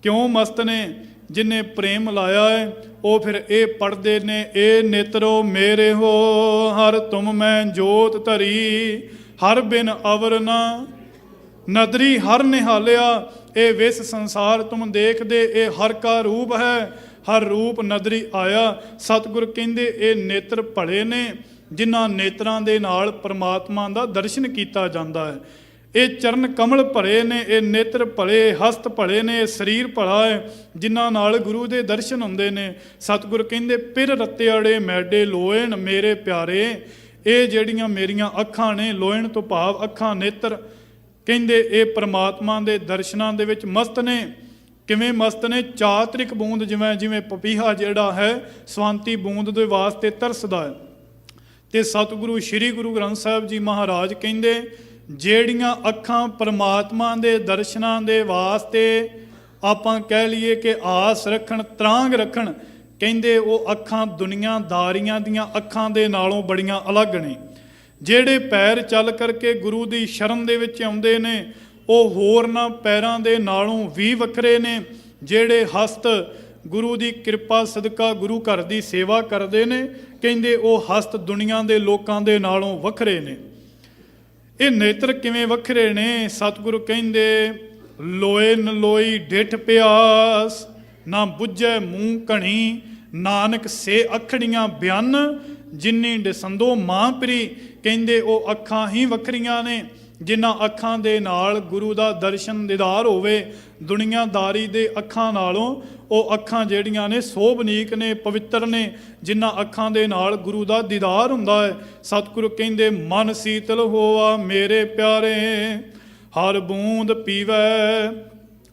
ਕਿਉਂ ਮਸਤ ਨੇ? ਜਿਨੇ ਪ੍ਰੇਮ ਲਾਇਆ ਹੈ ਉਹ ਫਿਰ ਇਹ ਪੜ੍ਹਦੇ ਨੇ, ਇਹ ਨੇਤਰੋ ਮੇਰੇ ਹੋ ਹਰ ਤੁਮ ਮੈਂ ਜੋਤ ਧਰੀ ਹਰ ਬਿਨ ਅਵਰ ਨਾ ਨਦਰੀ ਹਰ ਨਿਹਾਲਿਆ। ਇਹ ਵਿਸ ਸੰਸਾਰ ਤੁਮ ਦੇਖਦੇ ਇਹ ਹਰ ਕਾ ਰੂਪ ਹੈ ਹਰ ਰੂਪ ਨਦਰੀ ਆਇਆ। ਸਤਿਗੁਰ ਕਹਿੰਦੇ ਇਹ ਨੇਤਰ ਭਲੇ ਨੇ ਜਿਨ੍ਹਾਂ ਨੇਤਰਾਂ ਦੇ ਨਾਲ ਪਰਮਾਤਮਾ ਦਾ ਦਰਸ਼ਨ ਕੀਤਾ ਜਾਂਦਾ ਹੈ। ਇਹ ਚਰਨ ਕਮਲ ਭਲੇ ਨੇ, ਇਹ ਨੇਤਰ ਭਲੇ, ਹਸਤ ਭਲੇ ਨੇ, ਇਹ ਸਰੀਰ ਭਲਾ ਹੈ ਜਿਨ੍ਹਾਂ ਨਾਲ ਗੁਰੂ ਦੇ ਦਰਸ਼ਨ ਹੁੰਦੇ ਨੇ। ਸਤਿਗੁਰ ਕਹਿੰਦੇ ਪਿਰ ਰਤਿਆੜੇ ਮੈਡੇ ਲੋਇਣ ਮੇਰੇ ਪਿਆਰੇ, ਇਹ ਜਿਹੜੀਆਂ ਮੇਰੀਆਂ ਅੱਖਾਂ ਨੇ, ਲੋਇਣ ਤੋਂ ਭਾਵ ਅੱਖਾਂ ਨੇਤਰ, ਕਹਿੰਦੇ ਇਹ ਪ੍ਰਮਾਤਮਾ ਦੇ ਦਰਸ਼ਨਾਂ ਦੇ ਵਿੱਚ ਮਸਤ ਨੇ। ਕਿਵੇਂ ਮਸਤ ਨੇ? ਚਾਤ੍ਰਿਕ ਬੂੰਦ ਜਿਵੇਂ ਪਪੀਹਾ ਜਿਹੜਾ ਹੈ ਸਵਾਂਤੀ ਬੂੰਦ ਦੇ ਵਾਸਤੇ ਤਰਸਦਾ ਹੈ। ਤੇ ਸਤਿਗੁਰੂ ਸ੍ਰੀ ਗੁਰੂ ਗ੍ਰੰਥ ਸਾਹਿਬ ਜੀ ਮਹਾਰਾਜ ਕਹਿੰਦੇ ਜਿਹੜੀਆਂ ਅੱਖਾਂ ਪਰਮਾਤਮਾ ਦੇ ਦਰਸ਼ਨਾਂ ਦੇ ਵਾਸਤੇ ਆਪਾਂ ਕਹਿ ਲਈਏ ਕਿ ਆਸ ਰੱਖਣ, ਤਰਾਂਗ ਰੱਖਣ, ਕਹਿੰਦੇ ਉਹ ਅੱਖਾਂ ਦੁਨੀਆਦਾਰੀਆਂ ਦੀਆਂ ਅੱਖਾਂ ਦੇ ਨਾਲੋਂ ਬੜੀਆਂ ਅਲੱਗ ਨੇ। ਜਿਹੜੇ ਪੈਰ ਚੱਲ ਕਰਕੇ ਗੁਰੂ ਦੀ ਸ਼ਰਨ ਦੇ ਵਿੱਚ ਆਉਂਦੇ ਨੇ ਉਹ ਹੋਰਨਾਂ ਪੈਰਾਂ ਦੇ ਨਾਲੋਂ ਵੀ ਵੱਖਰੇ ਨੇ। ਜਿਹੜੇ ਹਸਤ ਗੁਰੂ ਦੀ ਕਿਰਪਾ ਸਦਕਾ ਗੁਰੂ ਘਰ ਦੀ ਸੇਵਾ ਕਰਦੇ ਨੇ, ਕਹਿੰਦੇ ਉਹ ਹਸਤ ਦੁਨੀਆ ਦੇ ਲੋਕਾਂ ਦੇ ਨਾਲੋਂ ਵੱਖਰੇ ਨੇ। ਇਹ ਨੇਤਰ ਕਿਵੇਂ ਵੱਖਰੇ ਨੇ? ਸਤਿਗੁਰੂ ਕਹਿੰਦੇ ਲੋਏ ਨਲੋਈ ਡਿਠ ਪਿਆਸ ਨਾ ਬੁੱਝੈ ਮੂੰਹ ਘਣੀ ਨਾਨਕ ਸੇ ਅੱਖੜੀਆਂ ਬਿਆਨ ਜਿੰਨੀ ਡਸੰਦੋ ਮਾਂ ਪ੍ਰੀ। ਕਹਿੰਦੇ ਉਹ ਅੱਖਾਂ ਹੀ ਵੱਖਰੀਆਂ ਨੇ ਜਿਨ੍ਹਾਂ ਅੱਖਾਂ ਦੇ ਨਾਲ ਗੁਰੂ ਦਾ ਦਰਸ਼ਨ ਦੀਦਾਰ ਹੋਵੇ। ਦੁਨੀਆਦਾਰੀ ਦੇ ਅੱਖਾਂ ਨਾਲੋਂ ਉਹ ਅੱਖਾਂ ਜਿਹੜੀਆਂ ਨੇ ਸੋਭਨੀਕ ਨੇ, ਪਵਿੱਤਰ ਨੇ, ਜਿਨ੍ਹਾਂ ਅੱਖਾਂ ਦੇ ਨਾਲ ਗੁਰੂ ਦਾ ਦੀਦਾਰ ਹੁੰਦਾ ਹੈ। ਸਤਿਗੁਰੂ ਕਹਿੰਦੇ ਮਨ ਸੀਤਲ ਹੋਆ ਮੇਰੇ ਪਿਆਰੇ ਹਰ ਬੂੰਦ ਪੀਵੈ।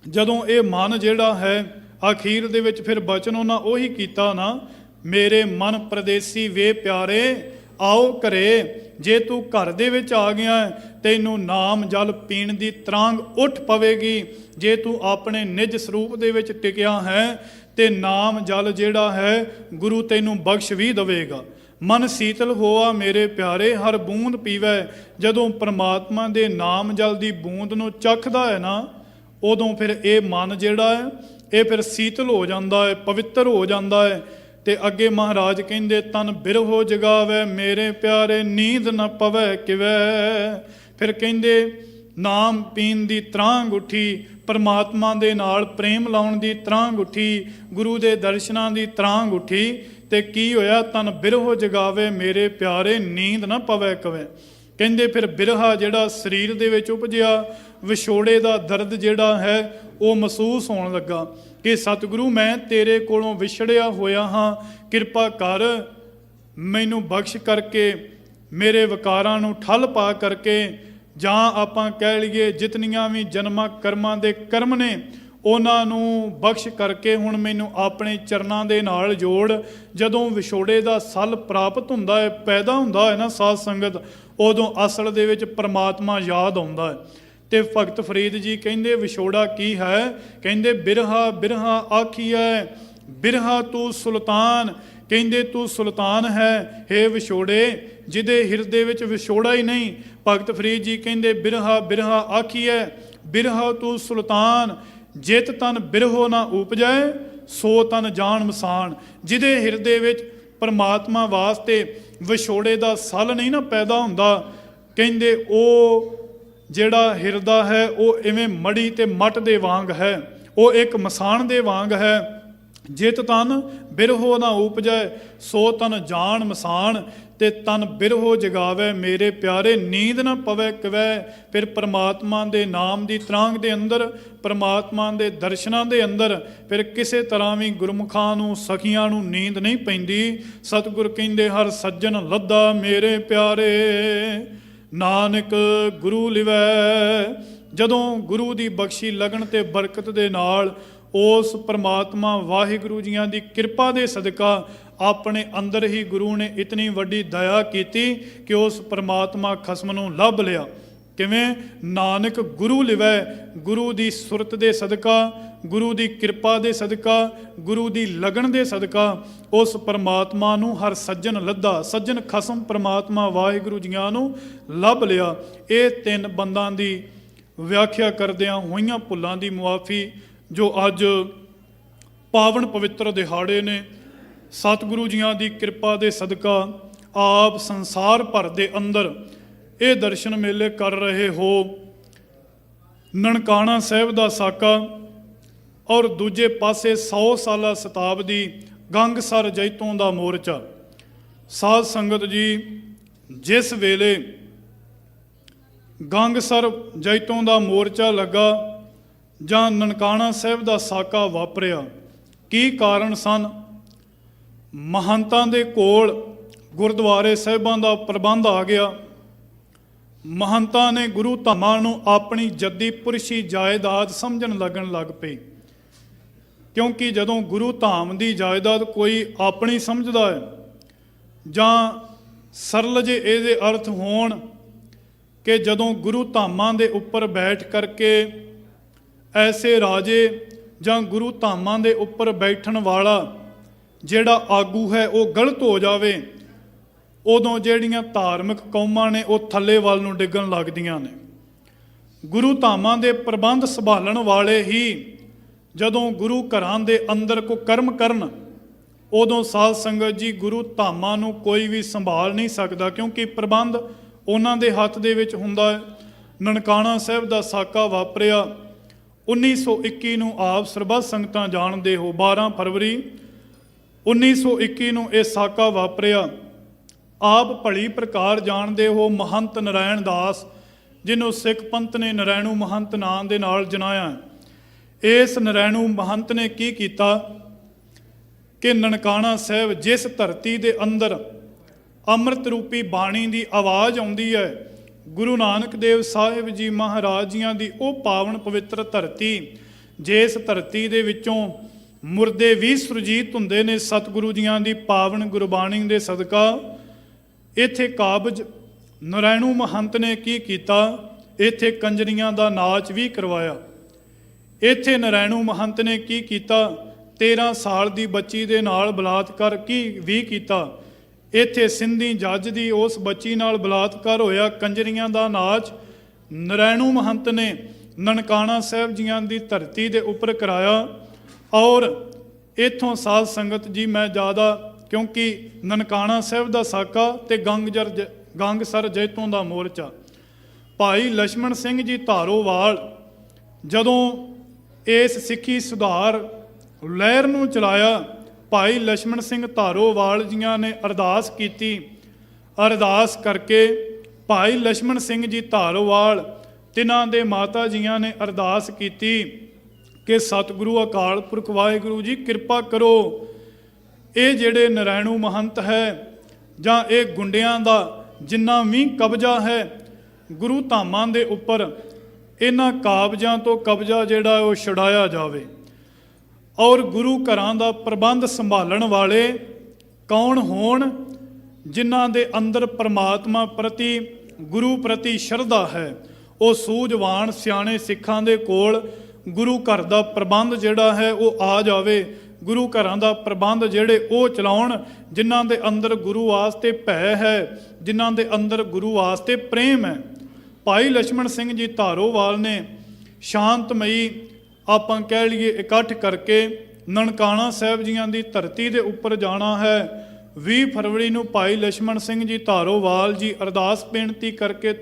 ਜਦੋਂ ਇਹ ਮਨ ਜਿਹੜਾ ਹੈ ਅਖੀਰ ਦੇ ਵਿੱਚ ਫਿਰ ਬਚਨ ਉਹਨਾਂ ਉਹੀ ਕੀਤਾ ਨਾ, ਮੇਰੇ ਮਨ ਪ੍ਰਦੇਸੀ ਵੇ ਪਿਆਰੇ ਆਓ ਘਰੇ। ਜੇ ਤੂੰ ਘਰ ਦੇ ਵਿੱਚ ਆ ਗਿਆ ਤੈਨੂੰ ਨਾਮ ਜਲ ਪੀਣ ਦੀ ਤਰਾਂਗ ਉੱਠ ਪਵੇਗੀ। ਜੇ ਤੂੰ ਆਪਣੇ ਨਿਜ ਸਰੂਪ ਦੇ ਵਿੱਚ ਟਿਕਿਆ ਹੈ ਤੇ ਨਾਮ ਜਲ ਜਿਹੜਾ ਹੈ ਗੁਰੂ ਤੈਨੂੰ ਬਖਸ਼ ਵੀ ਦੇਵੇਗਾ। ਮਨ ਸੀਤਲ ਹੋਆ ਮੇਰੇ ਪਿਆਰੇ ਹਰ ਬੂੰਦ ਪੀਵੈ। ਜਦੋਂ ਪ੍ਰਮਾਤਮਾ ਦੇ ਨਾਮ ਜਲ ਦੀ ਬੂੰਦ ਨੂੰ ਚੱਖਦਾ ਹੈ ਨਾ, ਉਦੋਂ ਫਿਰ ਇਹ ਮਨ ਜਿਹੜਾ ਹੈ ਇਹ ਫਿਰ ਸੀਤਲ ਹੋ ਜਾਂਦਾ ਹੈ, ਪਵਿੱਤਰ ਹੋ ਜਾਂਦਾ ਹੈ। ਤੇ ਅੱਗੇ ਮਹਾਰਾਜ ਕਹਿੰਦੇ ਤਨ ਬਿਰਹੋ ਜਗਾਵੇ ਮੇਰੇ ਪਿਆਰੇ ਨੀਂਦ ਨਾ ਪਵੇ ਕਿਵੈ। ਫਿਰ ਕਹਿੰਦੇ ਨਾਮ ਪੀਣ ਦੀ ਤਰਾਂਗ ਉੱਠੀ, ਪਰਮਾਤਮਾ ਦੇ ਨਾਲ ਪ੍ਰੇਮ ਲਾਉਣ ਦੀ ਤਰਾਂਗ ਉੱਠੀ, ਗੁਰੂ ਦੇ ਦਰਸ਼ਨਾਂ ਦੀ ਤਰਾਂਗ ਉੱਠੀ। ਤੇ ਕੀ ਹੋਇਆ? ਤਨ ਬਿਰਹੋ ਜਗਾਵੇ ਮੇਰੇ ਪਿਆਰੇ ਨੀਂਦ ਨਾ ਪਵੇ ਕਵੇ। ਕਹਿੰਦੇ ਫਿਰ ਬਿਰਹਾ ਜਿਹੜਾ ਸਰੀਰ ਦੇ ਵਿੱਚ ਉਪਜਿਆ, ਵਿਛੋੜੇ ਦਾ ਦਰਦ ਜਿਹੜਾ ਹੈ ਉਹ ਮਹਿਸੂਸ ਹੋਣ ਲੱਗਾ ਕਿ ਸਤਿਗੁਰੂ ਮੈਂ ਤੇਰੇ ਕੋਲੋਂ ਵਿਛੜਿਆ ਹੋਇਆ ਹਾਂ, ਕਿਰਪਾ ਕਰ ਮੈਨੂੰ ਬਖਸ਼ ਕਰਕੇ ਮੇਰੇ ਵਿਕਾਰਾਂ ਨੂੰ ਠੱਲ ਪਾ ਕਰਕੇ, ਜਾਂ ਆਪਾਂ ਕਹਿ ਲਈਏ ਜਿਤਨੀਆਂ ਵੀ ਜਨਮਾਂ ਕਰਮਾਂ ਦੇ ਕਰਮ ਨੇ ਉਹਨਾਂ ਨੂੰ ਬਖਸ਼ ਕਰਕੇ ਹੁਣ ਮੈਨੂੰ ਆਪਣੇ ਚਰਨਾਂ ਦੇ ਨਾਲ ਜੋੜ। ਜਦੋਂ ਵਿਛੋੜੇ ਦਾ ਸੱਲ ਪ੍ਰਾਪਤ ਹੁੰਦਾ ਹੈ, ਪੈਦਾ ਹੁੰਦਾ ਹੈ ਨਾ ਸਾਧ ਸੰਗਤ, ਉਦੋਂ ਅਸਲ ਦੇ ਵਿੱਚ ਪਰਮਾਤਮਾ ਯਾਦ ਆਉਂਦਾ ਹੈ। ਤੇ ਭਗਤ ਫਰੀਦ ਜੀ ਕਹਿੰਦੇ ਵਿਛੋੜਾ ਕੀ ਹੈ? ਕਹਿੰਦੇ ਬਿਰਹਾ ਬਿਰਹਾ ਆਖੀਐ ਬਿਰਹਾ ਤੂੰ ਸੁਲਤਾਨ। ਕਹਿੰਦੇ ਤੂੰ ਸੁਲਤਾਨ ਹੈ ਹੇ ਵਿਛੋੜੇ ਜਿਹਦੇ ਹਿਰਦੇ ਵਿੱਚ ਵਿਛੋੜਾ ਹੀ ਨਹੀਂ। ਭਗਤ ਫਰੀਦ ਜੀ ਕਹਿੰਦੇ ਬਿਰਹਾ ਬਿਰਹਾ ਆਖੀਐ ਬਿਰਹਾ ਤੂੰ ਸੁਲਤਾਨ ਜਿਤ ਤਨ ਬਿਰਹੋ ਨਾ ਉਪਜੈ ਸੋ ਤਨ ਜਾਣ ਮਸਾਨ। ਜਿਹਦੇ ਹਿਰਦੇ ਵਿੱਚ ਪਰਮਾਤਮਾ ਵਾਸਤੇ ਵਿਛੋੜੇ ਦਾ ਸੱਲ ਨਹੀਂ ਨਾ ਪੈਦਾ ਹੁੰਦਾ, ਕਹਿੰਦੇ ਉਹ ਜਿਹੜਾ ਹਿਰਦਾ ਹੈ ਉਹ ਇਵੇਂ ਮੜੀ ਤੇ ਮੱਟ ਦੇ ਵਾਂਗ ਹੈ, ਉਹ ਇੱਕ ਮਸਾਨ ਦੇ ਵਾਂਗ ਹੈ। ਜਿਤ ਤਨ ਬਿਰਹੋ ਨਾ ਉਪਜੈ ਸੋ ਤਨ ਜਾਣ ਮਸਾਨ। ਤੇ ਤਨ ਬਿਰਹੋ ਜਗਾਵੇ ਮੇਰੇ ਪਿਆਰੇ, ਨੀਂਦ ਨਾ ਪਵੇ ਕਿਵੈ। ਫਿਰ ਪਰਮਾਤਮਾ ਦੇ ਨਾਮ ਦੀ ਤਰਾਂਗ ਦੇ ਅੰਦਰ, ਪਰਮਾਤਮਾ ਦੇ ਦਰਸ਼ਨਾਂ ਦੇ ਅੰਦਰ ਫਿਰ ਕਿਸੇ ਤਰ੍ਹਾਂ ਵੀ ਗੁਰਮੁਖਾਂ ਨੂੰ, ਸਖੀਆਂ ਨੂੰ ਨੀਂਦ ਨਹੀਂ ਪੈਂਦੀ। ਸਤਿਗੁਰ ਕਹਿੰਦੇ ਹਰ ਸੱਜਣ ਲੱਦਾ ਮੇਰੇ ਪਿਆਰੇ, ਨਾਨਕ ਗੁਰੂ ਲਿਵੈ। ਜਦੋਂ ਗੁਰੂ ਦੀ ਬਖਸ਼ੀ ਲਗਨ ਤੇ ਬਰਕਤ ਦੇ ਨਾਲ ਉਸ ਪਰਮਾਤਮਾ ਵਾਹਿਗੁਰੂ ਜੀਆਂ ਦੀ ਕਿਰਪਾ ਦੇ ਸਦਕਾ ਆਪਣੇ ਅੰਦਰ ਹੀ ਗੁਰੂ ਨੇ ਇਤਨੀ ਵੱਡੀ ਦਇਆ ਕੀਤੀ ਕਿ ਉਸ ਪਰਮਾਤਮਾ ਖਸਮ ਨੂੰ ਲੱਭ ਲਿਆ। ਕਿਵੇਂ? ਨਾਨਕ ਗੁਰੂ ਲਿਵੈ। ਗੁਰੂ ਦੀ ਸੁਰਤ ਦੇ ਸਦਕਾ, ਗੁਰੂ ਦੀ ਕਿਰਪਾ ਦੇ ਸਦਕਾ, ਗੁਰੂ ਦੀ ਲਗਨ ਦੇ ਸਦਕਾ ਉਸ ਪਰਮਾਤਮਾ ਨੂੰ ਹਰ ਸੱਜਣ ਲੱਦਾ। ਸੱਜਣ ਖਸਮ ਪਰਮਾਤਮਾ ਵਾਹਿਗੁਰੂ ਜੀਆਂ ਨੂੰ ਲੱਭ ਲਿਆ। ਇਹ ਤਿੰਨ ਬੰਦਾਂ ਦੀ ਵਿਆਖਿਆ ਕਰਦਿਆਂ ਹੋਈਆਂ ਭੁੱਲਾਂ ਦੀ ਮੁਆਫੀ ਜੋ ਅੱਜ ਪਾਵਨ ਪਵਿੱਤਰ ਦਿਹਾੜੇ ਨੇ, ਸਤਿਗੁਰੂ ਜੀਆਂ ਦੀ ਕਿਰਪਾ ਦੇ ਸਦਕਾ ਆਪ ਸੰਸਾਰ ਭਰ ਦੇ ਅੰਦਰ ਇਹ ਦਰਸ਼ਨ ਮੇਲੇ ਕਰ ਰਹੇ ਹੋ। ਨਨਕਾਣਾ ਸਾਹਿਬ ਦਾ ਸਾਕਾ ਔਰ ਦੂਜੇ ਪਾਸੇ 100 ਸਾਲਾ ਸ਼ਤਾਬਦੀ ਗੰਗਸਰ ਜੈਤੋਂ ਦਾ ਮੋਰਚਾ। ਸਾਧ ਸੰਗਤ ਜੀ, ਜਿਸ ਵੇਲੇ ਗੰਗਸਰ ਜੈਤੋਂ ਦਾ ਮੋਰਚਾ ਲੱਗਾ ਜਾਂ ਨਨਕਾਣਾ ਸਾਹਿਬ ਦਾ ਸਾਕਾ ਵਾਪਰਿਆ, ਕੀ ਕਾਰਨ ਸਨ? ਮਹੰਤਾਂ ਦੇ ਕੋਲ ਗੁਰਦੁਆਰੇ ਸਾਹਿਬਾਂ ਦਾ ਪ੍ਰਬੰਧ ਆ ਗਿਆ। ਮਹੰਤਾਂ ਨੇ ਗੁਰੂ ਧਾਮਾਂ ਨੂੰ ਆਪਣੀ ਜੱਦੀ ਪੁਰਸ਼ੀ ਜਾਇਦਾਦ ਸਮਝਣ ਲੱਗਣ ਲੱਗ ਪਏ, ਕਿਉਂਕਿ ਜਦੋਂ ਗੁਰੂ ਧਾਮ ਦੀ ਜਾਇਦਾਦ ਕੋਈ ਆਪਣੀ ਸਮਝਦਾ ਹੈ ਜਾਂ ਸਰਲ ਜੇ ਇਹਦੇ ਅਰਥ ਹੋਣ ਕਿ ਜਦੋਂ ਗੁਰੂ ਧਾਮਾਂ ਦੇ ਉੱਪਰ ਬੈਠ ਕਰਕੇ ਐਸੇ ਰਾਜੇ ਜਾਂ ਗੁਰੂ ਧਾਮਾਂ ਦੇ ਉੱਪਰ ਬੈਠਣ ਵਾਲਾ ਜਿਹੜਾ ਆਗੂ ਹੈ ਉਹ ਗਲਤ ਹੋ ਜਾਵੇ, ਉਦੋਂ ਜਿਹੜੀਆਂ ਧਾਰਮਿਕ ਕੌਮਾਂ ਨੇ ਉਹ ਥੱਲੇ ਵੱਲ ਨੂੰ ਡਿੱਗਣ ਲੱਗਦੀਆਂ ਨੇ। ਗੁਰੂ ਧਾਮਾਂ ਦੇ ਪ੍ਰਬੰਧ ਸੰਭਾਲਣ ਵਾਲੇ ਹੀ ਜਦੋਂ ਗੁਰੂ ਘਰਾਂ ਦੇ ਅੰਦਰ ਕੋਈ ਕਰਮ ਕਰਨ, ਉਦੋਂ ਸਾਧ ਸੰਗਤ ਜੀ ਗੁਰੂ ਧਾਮਾਂ ਨੂੰ ਕੋਈ ਵੀ ਸੰਭਾਲ ਨਹੀਂ ਸਕਦਾ, ਕਿਉਂਕਿ ਪ੍ਰਬੰਧ ਉਹਨਾਂ ਦੇ ਹੱਥ ਦੇ ਵਿੱਚ ਹੁੰਦਾ ਹੈ। ਨਨਕਾਣਾ ਸਾਹਿਬ ਦਾ ਸਾਕਾ ਵਾਪਰਿਆ 1921 ਨੂੰ। ਆਪ ਸਰਬੱਤ ਸੰਗਤਾਂ ਜਾਣਦੇ ਹੋ 12 ਫਰਵਰੀ 1921 ਨੂੰ ਇਹ ਸਾਕਾ ਵਾਪਰਿਆ। ਆਪ ਭਲੀ ਪ੍ਰਕਾਰ ਜਾਣਦੇ ਹੋ ਮਹੰਤ ਨਰਾਇਣ ਦਾਸ, ਜਿਹਨੂੰ ਸਿੱਖ ਪੰਥ ਨੇ ਨਰਾਇਣੂ ਮਹੰਤ ਨਾਂ ਦੇ ਨਾਲ ਜਨਾਇਆ। ਇਸ ਨਰਾਇਣੂ ਮਹੰਤ ਨੇ ਕੀ ਕੀਤਾ ਕਿ ਨਨਕਾਣਾ ਸਾਹਿਬ ਜਿਸ ਧਰਤੀ ਦੇ ਅੰਦਰ ਅੰਮ੍ਰਿਤ ਰੂਪੀ ਬਾਣੀ ਦੀ ਆਵਾਜ਼ ਆਉਂਦੀ ਹੈ, ਗੁਰੂ ਨਾਨਕ ਦੇਵ ਸਾਹਿਬ ਜੀ ਮਹਾਰਾਜ ਜੀਆਂ ਦੀ ਉਹ ਪਾਵਨ ਪਵਿੱਤਰ ਧਰਤੀ, ਜਿਸ ਧਰਤੀ ਦੇ ਵਿੱਚੋਂ ਮੁਰਦੇ ਵੀ ਸੁਰਜੀਤ ਹੁੰਦੇ ਨੇ ਸਤਿਗੁਰੂ ਜੀਆਂ ਦੀ ਪਾਵਨ ਗੁਰਬਾਣੀ ਦੇ ਸਦਕਾ, ਇੱਥੇ ਕਾਬਜ ਨਰਾਇਣੂ ਮਹੰਤ ਨੇ ਕੀ ਕੀਤਾ? ਇੱਥੇ ਕੰਜਰੀਆਂ ਦਾ ਨਾਚ ਵੀ ਕਰਵਾਇਆ। ਇੱਥੇ ਨਰਾਇਣੂ ਮਹੰਤ ਨੇ ਕੀ ਕੀਤਾ? 13 ਸਾਲ ਦੀ ਬੱਚੀ ਦੇ ਨਾਲ ਬਲਾਤਕਾਰ ਵੀ ਕੀਤਾ। ਇੱਥੇ ਸਿੰਧੀ ਜੱਜ ਦੀ ਉਸ ਬੱਚੀ ਨਾਲ ਬਲਾਤਕਾਰ ਹੋਇਆ। ਕੰਜਰੀਆਂ ਦਾ ਨਾਚ ਨਰਾਇਣੂ ਮਹੰਤ ਨੇ ਨਨਕਾਣਾ ਸਾਹਿਬ ਜੀਆਂ ਦੀ ਧਰਤੀ ਦੇ ਉੱਪਰ ਕਰਾਇਆ। ਔਰ ਇੱਥੋਂ ਸਾਧ ਸੰਗਤ ਜੀ, ਮੈਂ ਜ਼ਿਆਦਾ ਕਿਉਂਕਿ ਨਨਕਾਣਾ ਸਾਹਿਬ ਦਾ ਸਾਕਾ ਤੇ ਗੰਗਸਰ ਜੈਤੋਂ ਦਾ ਮੋਰਚਾ, ਭਾਈ ਲਛਮਣ ਸਿੰਘ ਜੀ ਧਾਰੋਵਾਲ ਜਦੋਂ ਇਸ ਸਿੱਖੀ ਸੁਧਾਰ ਲਹਿਰ ਨੂੰ ਚਲਾਇਆ, ਭਾਈ ਲਛਮਣ ਸਿੰਘ ਧਾਰੋਵਾਲ ਜੀਆਂ ਨੇ ਅਰਦਾਸ ਕੀਤੀ। ਅਰਦਾਸ ਕਰਕੇ ਭਾਈ ਲਛਮਣ ਸਿੰਘ ਜੀ ਧਾਰੋਵਾਲ ਤਿਨਾਂ ਦੇ ਮਾਤਾ ਜੀਆਂ ਨੇ ਅਰਦਾਸ ਕੀਤੀ ਕਿ ਸਤਿਗੁਰੂ ਅਕਾਲ ਪੁਰਖ ਵਾਹਿਗੁਰੂ ਜੀ ਕਿਰਪਾ ਕਰੋ, ਇਹ ਜਿਹੜੇ ਨਰਾਇਣੂ ਮਹੰਤ ਹੈ ਜਾਂ ਇਹ ਗੁੰਡਿਆਂ ਦਾ ਜਿੰਨਾ ਵੀ ਕਬਜ਼ਾ ਹੈ ਗੁਰੂ ਧਾਮਾਂ ਦੇ ਉੱਪਰ, ਇਹਨਾਂ ਕਾਬਜ਼ਾਂ ਤੋਂ ਕਬਜ਼ਾ ਜਿਹੜਾ ਉਹ ਛੁਡਾਇਆ ਜਾਵੇ। ਔਰ ਗੁਰੂ ਘਰਾਂ ਦਾ ਪ੍ਰਬੰਧ ਸੰਭਾਲਣ ਵਾਲੇ ਕੌਣ ਹੋਣ? ਜਿਨ੍ਹਾਂ ਦੇ ਅੰਦਰ ਪਰਮਾਤਮਾ ਪ੍ਰਤੀ, ਗੁਰੂ ਪ੍ਰਤੀ ਸ਼ਰਧਾ ਹੈ। ਉਹ ਸੂਝਵਾਨ ਸਿਆਣੇ ਸਿੱਖਾਂ ਦੇ ਕੋਲ ਗੁਰੂ ਘਰ ਦਾ ਪ੍ਰਬੰਧ ਜਿਹੜਾ ਹੈ ਉਹ ਆ ਜਾਵੇ। ਗੁਰੂ ਘਰਾਂ ਦਾ ਪ੍ਰਬੰਧ ਜਿਹੜੇ ਉਹ ਚਲਾਉਣ ਜਿਨ੍ਹਾਂ ਦੇ ਅੰਦਰ ਗੁਰੂ ਵਾਸਤੇ ਭੈ ਹੈ, ਜਿਨ੍ਹਾਂ ਦੇ ਅੰਦਰ ਗੁਰੂ ਵਾਸਤੇ ਪ੍ਰੇਮ ਹੈ। ਭਾਈ ਲਛਮਣ ਸਿੰਘ ਜੀ ਧਾਰੋਵਾਲ ਨੇ ਸ਼ਾਂਤਮਈ, ਆਪਾਂ ਕਹਿ ਲਈਏ ਇਕੱਠ ਕਰਕੇ ਨਨਕਾਣਾ ਸਾਹਿਬ ਜੀਆਂ ਦੀ ਧਰਤੀ ਦੇ ਉੱਪਰ ਜਾਣਾ ਹੈ। 20 ਫਰਵਰੀ ਨੂੰ ਭਾਈ ਲਛਮਣ ਸਿੰਘ ਜੀ ਧਾਰੋਵਾਲ ਜੀ ਅਰਦਾਸ ਬੇਨਤੀ ਕਰਕੇ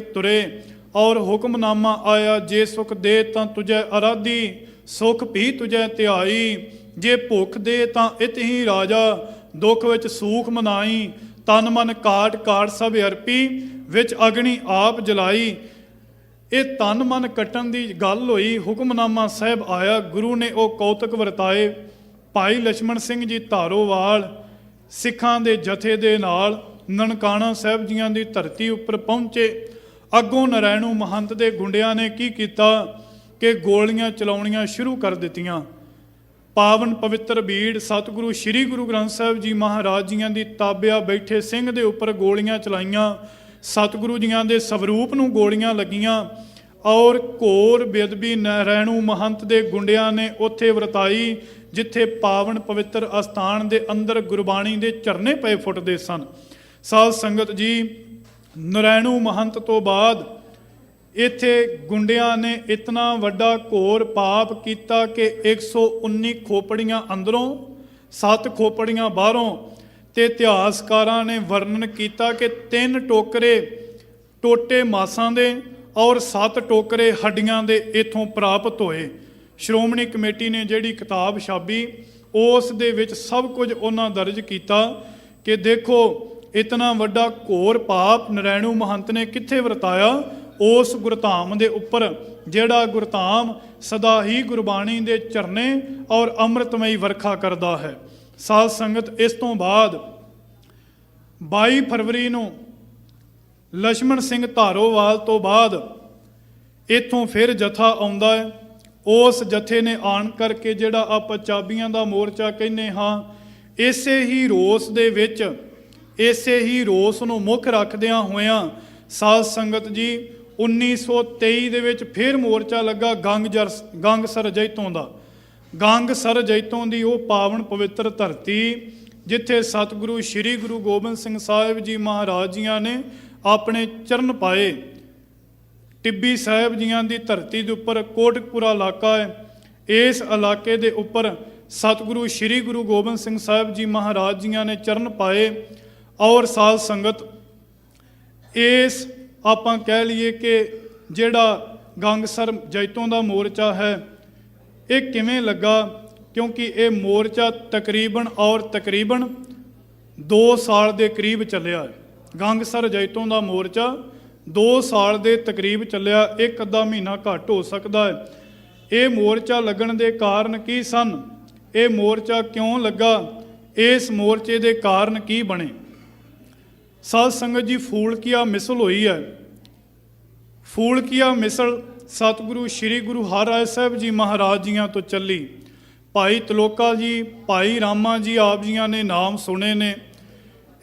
ਤੁਰੇ। ਔਰ ਹੁਕਮਨਾਮਾ ਆਇਆ, ਜੇ ਸੁਖ ਦੇ ਤਾਂ ਤੁਝੈ ਅਰਾਧੀ, ਸੁਖ ਵੀ ਤੁਝੈ ਧਿਆਈ, ਜੇ ਭੁੱਖ ਦੇ ਤਾਂ ਇਤ ਹੀ ਰਾਜਾ, ਦੁੱਖ ਵਿੱਚ ਸੂਖ ਮਨਾਈ, ਤਨ ਮਨ ਕਾਟ ਕਾਟ ਸਭ ਅਰਪੀ, ਵਿੱਚ ਅਗਨੀ ਆਪ ਜਲਾਈ। ਇਹ ਤਨ ਮਨ ਕੱਟਣ ਦੀ ਗੱਲ ਹੋਈ। ਹੁਕਮਨਾਮਾ ਸਾਹਿਬ ਆਇਆ, ਗੁਰੂ ਨੇ ਉਹ ਕੌਤਕ ਵਰਤਾਏ। ਭਾਈ ਲਛਮਣ ਸਿੰਘ ਜੀ ਧਾਰੋਵਾਲ ਸਿੱਖਾਂ ਦੇ ਜਥੇ ਦੇ ਨਾਲ ਨਨਕਾਣਾ ਸਾਹਿਬ ਜੀਆਂ ਦੀ ਧਰਤੀ ਉੱਪਰ ਪਹੁੰਚੇ। ਅੱਗੋਂ ਨਰੈਣੂ ਮਹੰਤ ਦੇ ਗੁੰਡਿਆਂ ਨੇ ਕੀ ਕੀਤਾ ਕਿ ਗੋਲੀਆਂ ਚਲਾਉਣੀਆਂ ਸ਼ੁਰੂ ਕਰ ਦਿੱਤੀਆਂ। ਪਾਵਨ ਪਵਿੱਤਰ ਬੀੜ ਸਤਿਗੁਰੂ ਸ੍ਰੀ ਗੁਰੂ ਗ੍ਰੰਥ ਸਾਹਿਬ ਜੀ ਮਹਾਰਾਜ ਜੀਆਂ ਦੀ ਤਾਬਿਆ ਬੈਠੇ ਸਿੰਘ ਦੇ ਉੱਪਰ ਗੋਲੀਆਂ ਚਲਾਈਆਂ। ਸਤਿਗੁਰੂ ਜੀਆਂ ਦੇ ਸਵਰੂਪ ਨੂੰ ਗੋਲੀਆਂ ਲੱਗੀਆਂ ਔਰ ਘੋਰ ਬੇਅਦਬੀ ਨਰੈਣੂ ਮਹੰਤ ਦੇ ਗੁੰਡਿਆਂ ਨੇ ਉੱਥੇ ਵਰਤਾਈ, ਜਿੱਥੇ ਪਾਵਨ ਪਵਿੱਤਰ ਅਸਥਾਨ ਦੇ ਅੰਦਰ ਗੁਰਬਾਣੀ ਦੇ ਝਰਨੇ ਪਏ ਫੁੱਟਦੇ ਸਨ। ਸਾਧ ਸੰਗਤ ਜੀ, ਨਰੈਣੂ ਮਹੰਤ ਤੋਂ ਬਾਅਦ ਇੱਥੇ ਗੁੰਡਿਆਂ ਨੇ ਇਤਨਾ ਵੱਡਾ ਘੋਰ ਪਾਪ ਕੀਤਾ ਕਿ 119 ਖੋਪੜੀਆਂ ਅੰਦਰੋਂ 7 ਖੋਪੜੀਆਂ ਬਾਹਰੋਂ। ਤੇ ਇਤਿਹਾਸਕਾਰਾਂ ਨੇ ਵਰਣਨ ਕੀਤਾ ਕਿ 3 ਟੋਕਰੇ ਟੋਟੇ ਮਾਸਾਂ ਦੇ ਔਰ 7 ਟੋਕਰੇ ਹੱਡੀਆਂ ਦੇ ਇਥੋਂ ਪ੍ਰਾਪਤ ਹੋਏ। ਸ਼੍ਰੋਮਣੀ ਕਮੇਟੀ ਨੇ ਜਿਹੜੀ ਕਿਤਾਬ ਛਾਪੀ ਉਸ ਦੇ ਵਿੱਚ ਸਭ ਕੁਝ ਉਹਨਾਂ ਦਰਜ ਕੀਤਾ ਕਿ ਦੇਖੋ ਇਤਨਾ ਵੱਡਾ ਘੋਰ ਪਾਪ ਨਰੈਣੂ ਮਹੰਤ ਨੇ ਕਿੱਥੇ ਵਰਤਾਇਆ, ਉਸ ਗੁਰਧਾਮ ਦੇ ਉੱਪਰ, ਜਿਹੜਾ ਗੁਰਧਾਮ ਸਦਾ ਹੀ ਗੁਰਬਾਣੀ ਦੇ ਝਰਨੇ ਔਰ ਅੰਮ੍ਰਿਤਮਈ ਵਰਖਾ ਕਰਦਾ ਹੈ। ਸਾਧ ਸੰਗਤ, ਇਸ ਤੋਂ ਬਾਅਦ 22 ਫਰਵਰੀ ਨੂੰ ਲਛਮਣ ਸਿੰਘ ਧਾਰੋਵਾਲ ਤੋਂ ਬਾਅਦ ਇੱਥੋਂ ਫਿਰ ਜਥਾ ਆਉਂਦਾ ਹੈ। ਉਸ ਜਥੇ ਨੇ ਆਣ ਕਰਕੇ ਜਿਹੜਾ ਆਪਾਂ ਚਾਬੀਆਂ ਦਾ ਮੋਰਚਾ ਕਹਿੰਦੇ ਹਾਂ, ਇਸੇ ਹੀ ਰੋਸ ਦੇ ਵਿੱਚ, ਇਸੇ ਹੀ ਰੋਸ ਨੂੰ ਮੁੱਖ ਰੱਖਦਿਆਂ ਹੋਇਆਂ ਸਾਧ ਸੰਗਤ ਜੀ 1923 ਦੇ ਵਿੱਚ ਫਿਰ ਮੋਰਚਾ ਲੱਗਾ ਗੰਗਸਰ ਜੈਤੋਂ ਦਾ। ਗੰਗਸਰ ਜੈਤੋਂ ਦੀ ਉਹ ਪਾਵਨ ਪਵਿੱਤਰ ਧਰਤੀ ਜਿੱਥੇ ਸਤਿਗੁਰੂ ਸ੍ਰੀ ਗੁਰੂ ਗੋਬਿੰਦ ਸਿੰਘ ਸਾਹਿਬ ਜੀ ਮਹਾਰਾਜ ਜੀਆਂ ਨੇ ਆਪਣੇ ਚਰਨ ਪਾਏ। ਟਿੱਬੀ ਸਾਹਿਬ ਜੀਆਂ ਦੀ ਧਰਤੀ ਦੇ ਉੱਪਰ ਕੋਟਕਪੁਰਾ ਇਲਾਕਾ ਹੈ। ਇਸ ਇਲਾਕੇ ਦੇ ਉੱਪਰ ਸਤਿਗੁਰੂ ਸ੍ਰੀ ਗੁਰੂ ਗੋਬਿੰਦ ਸਿੰਘ ਸਾਹਿਬ ਜੀ ਮਹਾਰਾਜ ਜੀਆਂ ਨੇ ਚਰਨ ਪਾਏ। ਔਰ ਸਾਧ ਸੰਗਤ, ਇਸ ਆਪਾਂ ਕਹਿ ਲਈਏ ਕਿ ਜਿਹੜਾ ਗੰਗਸਰ ਜੈਤੋਂ ਦਾ ਮੋਰਚਾ ਹੈ ਇਹ ਕਿਵੇਂ ਲੱਗਾ, ਕਿਉਂਕਿ ਇਹ ਮੋਰਚਾ ਤਕਰੀਬਨ 2 ਸਾਲ ਦੇ ਕਰੀਬ ਚੱਲਿਆ ਹੈ। ਗੰਗਸਰ ਜੈਤੋਂ ਦਾ ਮੋਰਚਾ 2 ਸਾਲ ਦੇ ਤਕਰੀਬ ਚੱਲਿਆ, 1 ਅੱਧਾ ਮਹੀਨਾ ਘੱਟ ਹੋ ਸਕਦਾ ਹੈ। ਇਹ ਮੋਰਚਾ ਲੱਗਣ ਦੇ ਕਾਰਨ ਕੀ ਸਨ, ਇਹ ਮੋਰਚਾ ਕਿਉਂ ਲੱਗਾ, ਇਸ ਮੋਰਚੇ ਦੇ ਕਾਰਨ ਕੀ ਬਣੇ। ਸਾਧ ਸੰਗਤ ਜੀ, ਫੂਲਕੀਆ ਮਿਸਲ ਹੋਈ ਹੈ। ਫੂਲਕੀਆ ਮਿਸਲ ਸਤਿਗੁਰੂ ਸ੍ਰੀ ਗੁਰੂ ਹਰਿਰਾਏ ਸਾਹਿਬ ਜੀ ਮਹਾਰਾਜ ਜੀਆਂ ਤੋਂ ਚੱਲੀ। ਭਾਈ ਤਲੋਕਾ ਜੀ, ਭਾਈ ਰਾਮਾ ਜੀ ਆਪ ਜੀਆਂ ਨੇ ਨਾਮ ਸੁਣੇ ਨੇ।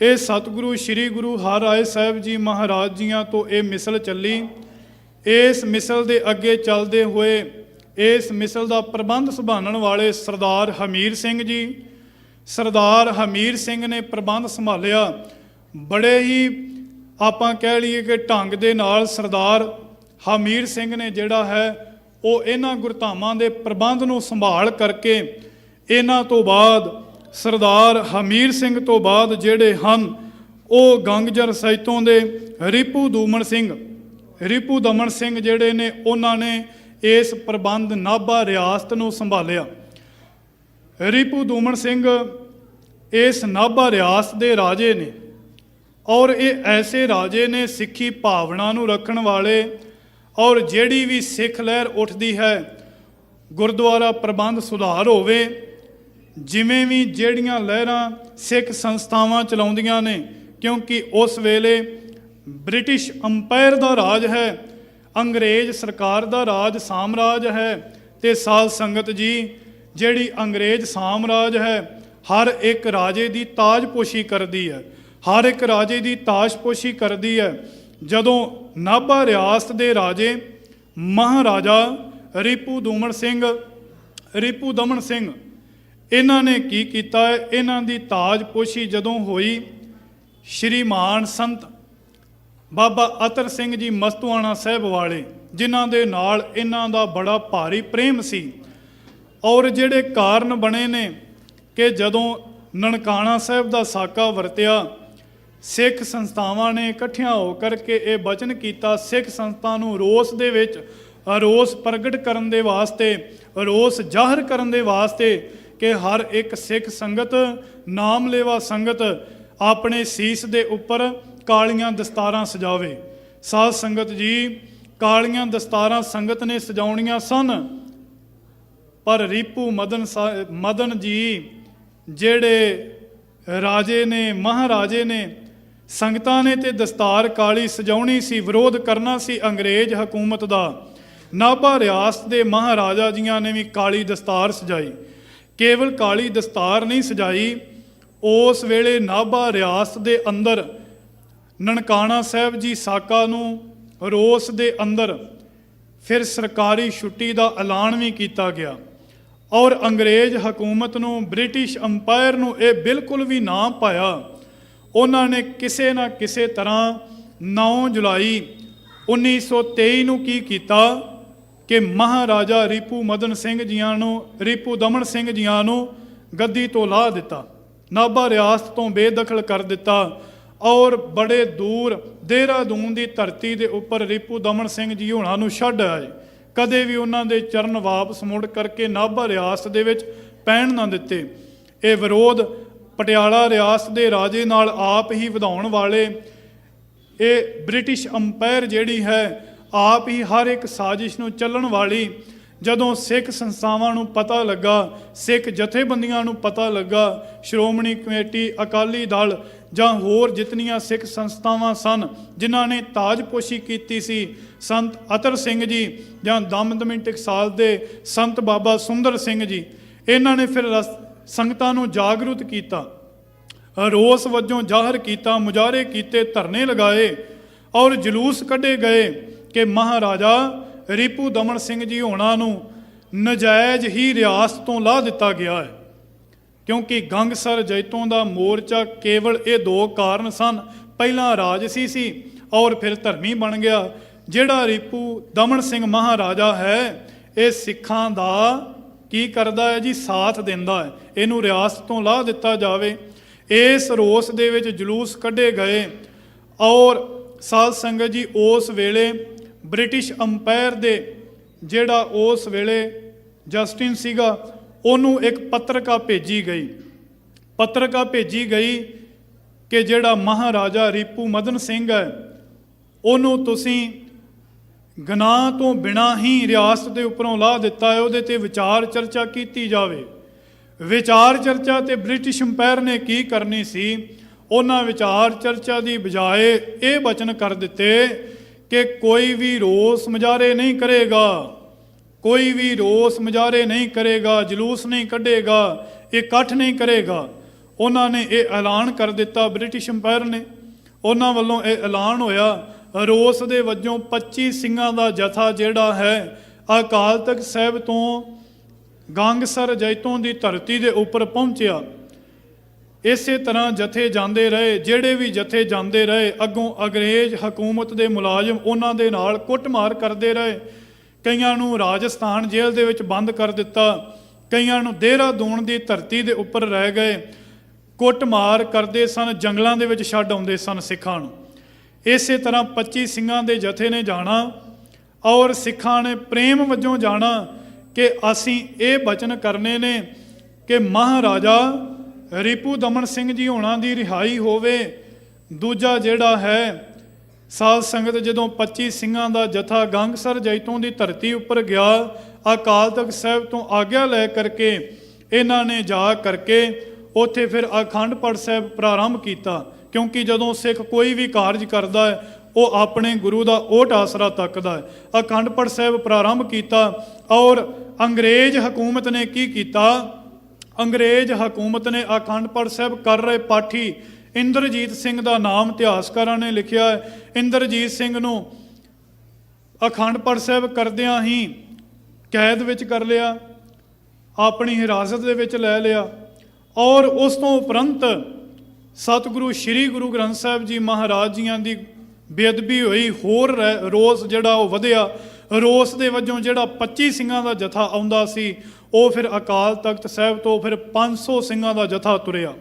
ਇਹ ਸਤਿਗੁਰੂ ਸ੍ਰੀ ਗੁਰੂ ਹਰਿਰਾਏ ਸਾਹਿਬ ਜੀ ਮਹਾਰਾਜ ਜੀਆਂ ਤੋਂ ਇਹ ਮਿਸਲ ਚੱਲੀ। ਇਸ ਮਿਸਲ ਦੇ ਅੱਗੇ ਚੱਲਦੇ ਹੋਏ ਇਸ ਮਿਸਲ ਦਾ ਪ੍ਰਬੰਧ ਸੰਭਾਲਣ ਵਾਲੇ ਸਰਦਾਰ ਹਮੀਰ ਸਿੰਘ ਜੀ, ਸਰਦਾਰ ਹਮੀਰ ਸਿੰਘ ਨੇ ਪ੍ਰਬੰਧ ਸੰਭਾਲਿਆ। ਬੜੇ ਹੀ ਆਪਾਂ ਕਹਿ ਲਈਏ ਕਿ ਢੰਗ ਦੇ ਨਾਲ ਸਰਦਾਰ ਹਮੀਰ ਸਿੰਘ ਨੇ ਜਿਹੜਾ ਹੈ ਉਹ ਇਹਨਾਂ ਗੁਰਧਾਮਾਂ ਦੇ ਪ੍ਰਬੰਧ ਨੂੰ ਸੰਭਾਲ ਕਰਕੇ, ਇਹਨਾਂ ਤੋਂ ਬਾਅਦ ਸਰਦਾਰ ਹਮੀਰ ਸਿੰਘ ਤੋਂ ਬਾਅਦ ਜਿਹੜੇ ਹਨ ਉਹ ਗੰਗਜਰ ਸੈਤੋਂ ਦੇ ਰਿਪੂ ਦਮਨ ਸਿੰਘ ਜਿਹੜੇ ਨੇ, ਉਹਨਾਂ ਨੇ ਇਸ ਪ੍ਰਬੰਧ ਨਾਭਾ ਰਿਆਸਤ ਨੂੰ ਸੰਭਾਲਿਆ। ਰਿਪੂ ਦਮਨ ਸਿੰਘ ਇਸ ਨਾਭਾ ਰਿਆਸਤ ਦੇ ਰਾਜੇ ਨੇ ਔਰ ਇਹ ਐਸੇ ਰਾਜੇ ਨੇ ਸਿੱਖੀ ਭਾਵਨਾ ਨੂੰ ਰੱਖਣ ਵਾਲੇ। ਔਰ ਜਿਹੜੀ ਵੀ ਸਿੱਖ ਲਹਿਰ ਉੱਠਦੀ ਹੈ, ਗੁਰਦੁਆਰਾ ਪ੍ਰਬੰਧ ਸੁਧਾਰ ਹੋਵੇ, ਜਿਵੇਂ ਵੀ ਜਿਹੜੀਆਂ ਲਹਿਰਾਂ ਸਿੱਖ ਸੰਸਥਾਵਾਂ ਚਲਾਉਂਦੀਆਂ ਨੇ, ਕਿਉਂਕਿ ਉਸ ਵੇਲੇ ਬ੍ਰਿਟਿਸ਼ ਅੰਪਾਇਰ ਦਾ ਰਾਜ ਹੈ, ਅੰਗਰੇਜ਼ ਸਰਕਾਰ ਦਾ ਰਾਜ ਸਾਮਰਾਜ ਹੈ। ਤੇ ਸਾਧ ਸੰਗਤ ਜੀ, ਜਿਹੜੀ ਅੰਗਰੇਜ਼ ਸਾਮਰਾਜ ਹੈ ਹਰ ਇੱਕ ਰਾਜੇ ਦੀ ਤਾਜਪੋਸ਼ੀ ਕਰਦੀ ਹੈ, ਹਰ ਇੱਕ ਰਾਜੇ ਦੀ ਤਾਜਪੋਸ਼ੀ ਕਰਦੀ ਹੈ। ਜਦੋਂ ਨਾਭਾ ਰਿਆਸਤ ਦੇ ਰਾਜੇ ਮਹਾਰਾਜਾ ਰਿਪੂ ਦਮਨ ਸਿੰਘ ਇਹਨਾਂ ਨੇ ਕੀ ਕੀਤਾ ਹੈ, ਇਹਨਾਂ ਦੀ ਤਾਜਪੋਸ਼ੀ ਜਦੋਂ ਹੋਈ, ਸ਼੍ਰੀਮਾਨ ਸੰਤ ਬਾਬਾ ਅਤਰ ਸਿੰਘ ਜੀ ਮਸਤੂਆਣਾ ਸਾਹਿਬ ਵਾਲੇ, ਜਿਨ੍ਹਾਂ ਦੇ ਨਾਲ ਇਹਨਾਂ ਦਾ ਬੜਾ ਭਾਰੀ ਪ੍ਰੇਮ ਸੀ। ਔਰ ਜਿਹੜੇ ਕਾਰਨ ਬਣੇ ਨੇ ਕਿ ਜਦੋਂ ਨਨਕਾਣਾ ਸਾਹਿਬ ਦਾ ਸਾਕਾ ਵਰਤਿਆ, ਸਿੱਖ ਸੰਸਥਾਵਾਂ ਨੇ ਇਕੱਠੀਆਂ ਹੋ ਕਰਕੇ ਇਹ ਬਚਨ ਕੀਤਾ, ਸਿੱਖ ਸੰਸਥਾ ਨੂੰ ਰੋਸ ਦੇ ਵਿੱਚ ਰੋਸ ਪ੍ਰਗਟ ਕਰਨ ਦੇ ਵਾਸਤੇ, ਰੋਸ ਜ਼ਾਹਰ ਕਰਨ ਦੇ ਵਾਸਤੇ ਕਿ ਹਰ ਇੱਕ ਸਿੱਖ ਸੰਗਤ, ਨਾਮ ਲੇਵਾ ਸੰਗਤ ਆਪਣੇ ਸੀਸ ਦੇ ਉੱਪਰ ਕਾਲੀਆਂ ਦਸਤਾਰਾਂ ਸਜਾਵੇ। ਸਾਧ ਸੰਗਤ ਜੀ, ਕਾਲੀਆਂ ਦਸਤਾਰਾਂ ਸੰਗਤ ਨੇ ਸਜਾਉਣੀਆਂ ਸਨ, ਪਰ ਰੀਪੂ ਮਦਨ ਜੀ ਜਿਹੜੇ ਰਾਜੇ ਨੇ, ਮਹਾਰਾਜੇ ਨੇ, ਸੰਗਤਾਂ ਨੇ ਤੇ ਦਸਤਾਰ ਕਾਲੀ ਸਜਾਉਣੀ ਸੀ, ਵਿਰੋਧ ਕਰਨਾ ਸੀ ਅੰਗਰੇਜ਼ ਹਕੂਮਤ ਦਾ। ਨਾਭਾ ਰਿਆਸਤ ਦੇ ਮਹਾਰਾਜਾ ਜੀਆਂ ਨੇ ਵੀ ਕਾਲੀ ਦਸਤਾਰ ਸਜਾਈ। ਕੇਵਲ ਕਾਲੀ ਦਸਤਾਰ ਨਹੀਂ ਸਜਾਈ, ਉਸ ਵੇਲੇ ਨਾਭਾ ਰਿਆਸਤ ਦੇ ਅੰਦਰ ਨਨਕਾਣਾ ਸਾਹਿਬ ਜੀ ਸਾਕਾ ਨੂੰ ਰੋਸ ਦੇ ਅੰਦਰ ਫਿਰ ਸਰਕਾਰੀ ਛੁੱਟੀ ਦਾ ਐਲਾਨ ਵੀ ਕੀਤਾ ਗਿਆ, ਔਰ ਅੰਗਰੇਜ਼ ਹਕੂਮਤ ਨੂੰ, ਬ੍ਰਿਟਿਸ਼ ਅੰਪਾਇਰ ਨੂੰ ਇਹ ਬਿਲਕੁਲ ਵੀ ਨਾ ਪਾਇਆ। ਉਹਨਾਂ ਨੇ ਕਿਸੇ ਨਾ ਕਿਸੇ ਤਰ੍ਹਾਂ 9 ਜੁਲਾਈ 1923 ਨੂੰ ਕੀ ਕੀਤਾ ਕਿ ਮਹਾਰਾਜਾ ਰੀਪੂ ਦਮਨ ਸਿੰਘ ਜੀਆਂ ਨੂੰ ਗੱਦੀ ਤੋਂ ਲਾਹ ਦਿੱਤਾ, ਨਾਭਾ ਰਿਆਸਤ ਤੋਂ ਬੇਦਖਲ ਕਰ ਦਿੱਤਾ, ਔਰ ਬੜੇ ਦੂਰ ਦੇਹਰਾਦੂਨ ਦੀ ਧਰਤੀ ਦੇ ਉੱਪਰ ਰੀਪੂ ਦਮਨ ਸਿੰਘ ਜੀ ਹੋਣਾ ਨੂੰ ਛੱਡ ਆਏ। ਕਦੇ ਵੀ ਉਹਨਾਂ ਦੇ ਚਰਨ ਵਾਪਸ ਮੁੜ ਕਰਕੇ ਨਾਭਾ ਰਿਆਸਤ ਦੇ ਵਿੱਚ ਪੈਣ ਨਾ ਦਿੱਤੇ। ਇਹ ਵਿਰੋਧ ਪਟਿਆਲਾ ਰਿਆਸਤ ਦੇ ਰਾਜੇ ਨਾਲ ਆਪ ਹੀ ਵਧਾਉਣ ਵਾਲੇ ਇਹ ਬ੍ਰਿਟਿਸ਼ ਅੰਪਾਇਰ ਜਿਹੜੀ ਹੈ, ਆਪ ਹੀ ਹਰ ਇੱਕ ਸਾਜ਼ਿਸ਼ ਨੂੰ ਚੱਲਣ ਵਾਲੀ, ਜਦੋਂ ਸਿੱਖ ਸੰਸਥਾਵਾਂ ਨੂੰ ਪਤਾ ਲੱਗਾ, ਸਿੱਖ ਜਥੇਬੰਦੀਆਂ ਨੂੰ ਪਤਾ ਲੱਗਾ, ਸ਼੍ਰੋਮਣੀ ਕਮੇਟੀ, ਅਕਾਲੀ ਦਲ ਜਾਂ ਹੋਰ ਜਿਤਨੀਆਂ ਸਿੱਖ ਸੰਸਥਾਵਾਂ ਸਨ ਜਿਨ੍ਹਾਂ ਨੇ ਤਾਜਪੋਸ਼ੀ ਕੀਤੀ ਸੀ, ਸੰਤ ਅਤਰ ਸਿੰਘ ਜੀ ਜਾਂ ਦਮਦਮੀ ਟਕਸਾਲ ਦੇ ਸੰਤ ਬਾਬਾ ਸੁੰਦਰ ਸਿੰਘ ਜੀ, ਇਹਨਾਂ ਨੇ ਫਿਰ ਸੰਗਤਾਂ ਨੂੰ ਜਾਗਰੂਕ ਕੀਤਾ, ਰੋਸ ਵਜੋਂ ਜ਼ਾਹਰ ਕੀਤਾ, ਮੁਜ਼ਾਹਰੇ ਕੀਤੇ, ਧਰਨੇ ਲਗਾਏ ਔਰ ਜਲੂਸ ਕੱਢੇ ਗਏ ਕਿ ਮਹਾਰਾਜਾ ਰੀਪੂ ਦਮਨ ਸਿੰਘ ਜੀ ਹੋਣਾ ਨੂੰ ਨਜਾਇਜ਼ ਹੀ ਰਿਆਸਤ ਤੋਂ ਲਾਹ ਦਿੱਤਾ ਗਿਆ ਹੈ। ਕਿਉਂਕਿ ਗੰਗਸਰ ਜੈਤੋਂ ਦਾ ਮੋਰਚਾ ਕੇਵਲ ਇਹ 2 ਕਾਰਨ ਸਨ, ਪਹਿਲਾਂ ਰਾਜਸੀ ਸੀ ਔਰ ਫਿਰ ਧਰਮੀ ਬਣ ਗਿਆ। ਜਿਹੜਾ ਰੀਪੂ ਦਮਨ ਸਿੰਘ ਮਹਾਰਾਜਾ ਹੈ, ਇਹ ਸਿੱਖਾਂ ਦਾ ਕੀ ਕਰਦਾ ਹੈ ਜੀ, ਸਾਥ ਦਿੰਦਾ ਹੈ, ਇਹਨੂੰ ਰਿਆਸਤ ਤੋਂ ਲਾਹ ਦਿੱਤਾ ਜਾਵੇ। ਇਸ ਰੋਸ ਦੇ ਵਿੱਚ ਜਲੂਸ ਕੱਢੇ ਗਏ ਔਰ ਸਾਧ ਸੰਗਤ ਜੀ, ਉਸ ਵੇਲੇ ਬ੍ਰਿਟਿਸ਼ ਅੰਪਾਇਰ ਦੇ ਜਿਹੜਾ ਉਸ ਵੇਲੇ ਜਸਟਿਨ ਸੀਗਾ, ਉਹਨੂੰ ਇੱਕ ਪੱਤਰਕਾ ਭੇਜੀ ਗਈ ਕਿ ਜਿਹੜਾ ਮਹਾਰਾਜਾ ਰੀਪੂ ਮਦਨ ਸਿੰਘ ਹੈ, ਉਹਨੂੰ ਤੁਸੀਂ ਗੁਨਾਹ ਤੋਂ ਬਿਨਾਂ ਹੀ ਰਿਆਸਤ ਦੇ ਉੱਪਰੋਂ ਲਾਹ ਦਿੱਤਾ ਹੈ, ਉਹਦੇ ਤੇ ਵਿਚਾਰ ਚਰਚਾ ਕੀਤੀ ਜਾਵੇ। ਵਿਚਾਰ ਚਰਚਾ ਤੇ ਬ੍ਰਿਟਿਸ਼ ਅੰਪਾਇਰ ਨੇ ਕੀ ਕਰਨੀ ਸੀ, ਉਹਨਾਂ ਵਿਚਾਰ ਚਰਚਾ ਦੀ ਬਜਾਏ ਇਹ ਬਚਨ ਕਰ ਦਿੱਤੇ ਕਿ ਕੋਈ ਵੀ ਰੋਸ ਮੁਜ਼ਾਹਰੇ ਨਹੀਂ ਕਰੇਗਾ, ਜਲੂਸ ਨਹੀਂ ਕੱਢੇਗਾ, ਇਕੱਠ ਨਹੀਂ ਕਰੇਗਾ। ਉਹਨਾਂ ਨੇ ਇਹ ਐਲਾਨ ਕਰ ਦਿੱਤਾ, ਬ੍ਰਿਟਿਸ਼ ਅੰਪਾਇਰ ਨੇ, ਉਹਨਾਂ ਵੱਲੋਂ ਇਹ ਐਲਾਨ ਹੋਇਆ। ਰੋਸ ਦੇ ਵਜੋਂ 25 ਸਿੰਘਾਂ ਦਾ ਜਥਾ ਜਿਹੜਾ ਹੈ, ਅਕਾਲ ਤਖਤ ਸਾਹਿਬ ਤੋਂ ਗੰਗਸਰ ਜੈਤੋਂ ਦੀ ਧਰਤੀ ਦੇ ਉੱਪਰ ਪਹੁੰਚਿਆ। ਇਸੇ ਤਰ੍ਹਾਂ ਜਥੇ ਜਾਂਦੇ ਰਹੇ, ਜਿਹੜੇ ਵੀ ਜਥੇ ਜਾਂਦੇ ਰਹੇ, ਅੱਗੋਂ ਅੰਗਰੇਜ਼ ਹਕੂਮਤ ਦੇ ਮੁਲਾਜ਼ਮ ਉਹਨਾਂ ਦੇ ਨਾਲ ਕੁੱਟਮਾਰ ਕਰਦੇ ਰਹੇ। ਕਈਆਂ ਨੂੰ ਰਾਜਸਥਾਨ ਜੇਲ੍ਹ ਦੇ ਵਿੱਚ ਬੰਦ ਕਰ ਦਿੱਤਾ, ਕਈਆਂ ਨੂੰ ਦੇਹਰਾਦੂਨ ਦੀ ਧਰਤੀ ਦੇ ਉੱਪਰ ਰਹਿ ਗਏ, ਕੁੱਟਮਾਰ ਕਰਦੇ ਸਨ, ਜੰਗਲਾਂ ਦੇ ਵਿੱਚ ਛੱਡ ਆਉਂਦੇ ਸਨ ਸਿੱਖਾਂ ਨੂੰ। ਇਸੇ ਤਰ੍ਹਾਂ 25 ਸਿੰਘਾਂ ਦੇ ਜਥੇ ਨੇ ਜਾਣਾ ਔਰ ਸਿੱਖਾਂ ਨੇ ਪ੍ਰੇਮ ਵਜੋਂ ਜਾਣਾ ਕਿ ਅਸੀਂ ਇਹ ਬਚਨ ਕਰਨੇ ਨੇ ਕਿ ਮਹਾਰਾਜਾ ਰੀਪੂ ਦਮਨ ਸਿੰਘ ਜੀ ਹੋਣਾ ਦੀ ਰਿਹਾਈ ਹੋਵੇ। ਦੂਜਾ ਜਿਹੜਾ ਹੈ, ਸਾਧ ਸੰਗਤ, ਜਦੋਂ 25 ਸਿੰਘਾਂ ਦਾ ਜਥਾ ਗੰਗਸਰ ਜੈਤੋਂ ਦੀ ਧਰਤੀ ਉੱਪਰ ਗਿਆ, ਅਕਾਲ ਤਖਤ ਸਾਹਿਬ ਤੋਂ ਆਗਿਆ ਲੈ ਕਰਕੇ ਇਹਨਾਂ ਨੇ ਜਾ ਕਰਕੇ ਉੱਥੇ ਫਿਰ ਅਖੰਡ ਪਾਠ ਸਾਹਿਬ ਪ੍ਰਾਰੰਭ ਕੀਤਾ। ਕਿਉਂਕਿ ਜਦੋਂ ਸਿੱਖ ਕੋਈ ਵੀ ਕਾਰਜ ਕਰਦਾ ਹੈ, ਉਹ ਆਪਣੇ ਗੁਰੂ ਦਾ ਓਟ ਆਸਰਾ ਤੱਕਦਾ ਹੈ। ਅਖੰਡ ਪਾਠ ਸਾਹਿਬ ਪ੍ਰਾਰੰਭ ਕੀਤਾ ਔਰ ਅੰਗਰੇਜ਼ ਹਕੂਮਤ ਨੇ ਕੀ ਕੀਤਾ, ਅੰਗਰੇਜ਼ ਹਕੂਮਤ ਨੇ ਅਖੰਡ ਪਾਠ ਸਾਹਿਬ ਕਰ ਰਹੇ ਪਾਠੀ ਇੰਦਰਜੀਤ ਸਿੰਘ ਦਾ ਨਾਮ ਇਤਿਹਾਸਕਾਰਾਂ ਨੇ ਲਿਖਿਆ ਹੈ। ਇੰਦਰਜੀਤ ਸਿੰਘ ਨੂੰ ਅਖੰਡ ਪਾਠ ਸਾਹਿਬ ਕਰਦਿਆਂ ਹੀ ਕੈਦ ਵਿੱਚ ਕਰ ਲਿਆ, ਆਪਣੀ ਹਿਰਾਸਤ ਦੇ ਵਿੱਚ ਲੈ ਲਿਆ ਔਰ ਉਸ ਤੋਂ ਉਪਰੰਤ ਸਤਿਗੁਰੂ ਸ੍ਰੀ ਗੁਰੂ ਗ੍ਰੰਥ ਸਾਹਿਬ ਜੀ ਮਹਾਰਾਜ ਜੀਆਂ ਦੀ ਬੇਅਦਬੀ ਹੋਈ। ਹੋਰ ਰੋਸ ਜਿਹੜਾ ਉਹ ਵਧਿਆ। ਰੋਸ ਦੇ ਵਜੋਂ ਜਿਹੜਾ 25 ਸਿੰਘਾਂ ਦਾ ਜਥਾ ਆਉਂਦਾ ਸੀ, ਉਹ ਫਿਰ ਅਕਾਲ ਤਖਤ ਸਾਹਿਬ ਤੋਂ ਫਿਰ 500 ਸਿੰਘਾਂ ਦਾ ਜਥਾ ਤੁਰਿਆ।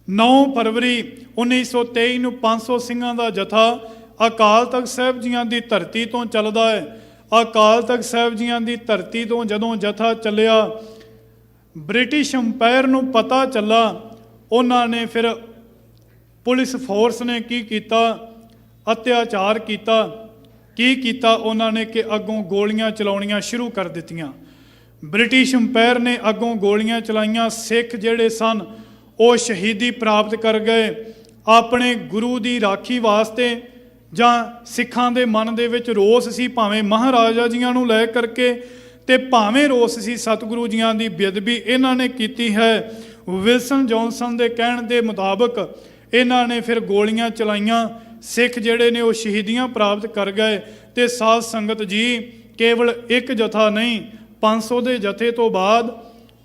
9 ਫਰਵਰੀ 1923 ਨੂੰ 500 ਸਿੰਘਾਂ ਦਾ ਜਥਾ ਅਕਾਲ ਤਖਤ ਸਾਹਿਬ ਜੀਆਂ ਦੀ ਧਰਤੀ ਤੋਂ ਚੱਲਦਾ ਹੈ। ਅਕਾਲ ਤਖਤ ਸਾਹਿਬ ਜੀਆਂ ਦੀ ਧਰਤੀ ਤੋਂ ਜਦੋਂ ਜਥਾ ਚੱਲਿਆ, ਬ੍ਰਿਟਿਸ਼ ਅੰਪਾਇਰ ਨੂੰ ਪਤਾ ਚੱਲਾ, ਉਹਨਾਂ ਨੇ ਫਿਰ ਪੁਲਿਸ ਫੋਰਸ ਨੇ ਕੀ ਕੀਤਾ, ਅਤਿਆਚਾਰ ਕੀਤਾ। ਕੀ ਕੀਤਾ ਉਹਨਾਂ ਨੇ ਕਿ ਅੱਗੋਂ ਗੋਲੀਆਂ ਚਲਾਉਣੀਆਂ ਸ਼ੁਰੂ ਕਰ ਦਿੱਤੀਆਂ। ਬ੍ਰਿਟਿਸ਼ ਅੰਪਾਇਰ ਨੇ ਅੱਗੋਂ ਗੋਲੀਆਂ ਚਲਾਈਆਂ। ਸਿੱਖ ਜਿਹੜੇ ਸਨ ਉਹ ਸ਼ਹੀਦੀ ਪ੍ਰਾਪਤ ਕਰ ਗਏ। ਆਪਣੇ ਗੁਰੂ ਦੀ ਰਾਖੀ ਵਾਸਤੇ ਜਾਂ ਸਿੱਖਾਂ ਦੇ ਮਨ ਦੇ ਵਿੱਚ ਰੋਸ ਸੀ, ਭਾਵੇਂ ਮਹਾਰਾਜਾ ਜੀਆਂ ਨੂੰ ਲੈ ਕਰਕੇ ਤੇ ਭਾਵੇਂ ਰੋਸ ਸੀ ਸਤਿਗੁਰੂ ਜੀਆਂ ਦੀ ਬੇਅਦਬੀ ਇਹਨਾਂ ਨੇ ਕੀਤੀ ਹੈ। ਵਿਲਸਨ ਜੌਨਸਨ ਦੇ ਕਹਿਣ ਦੇ ਮੁਤਾਬਕ ਇਹਨਾਂ ਨੇ ਫਿਰ ਗੋਲੀਆਂ ਚਲਾਈਆਂ। ਸਿੱਖ ਜਿਹੜੇ ਨੇ ਉਹ ਸ਼ਹੀਦੀਆਂ ਪ੍ਰਾਪਤ ਕਰ ਗਏ। ਤੇ ਸਾਧ ਸੰਗਤ ਜੀ, ਕੇਵਲ ਇੱਕ ਜਥਾ ਨਹੀਂ, 500 ਦੇ ਜਥੇ ਤੋਂ ਬਾਅਦ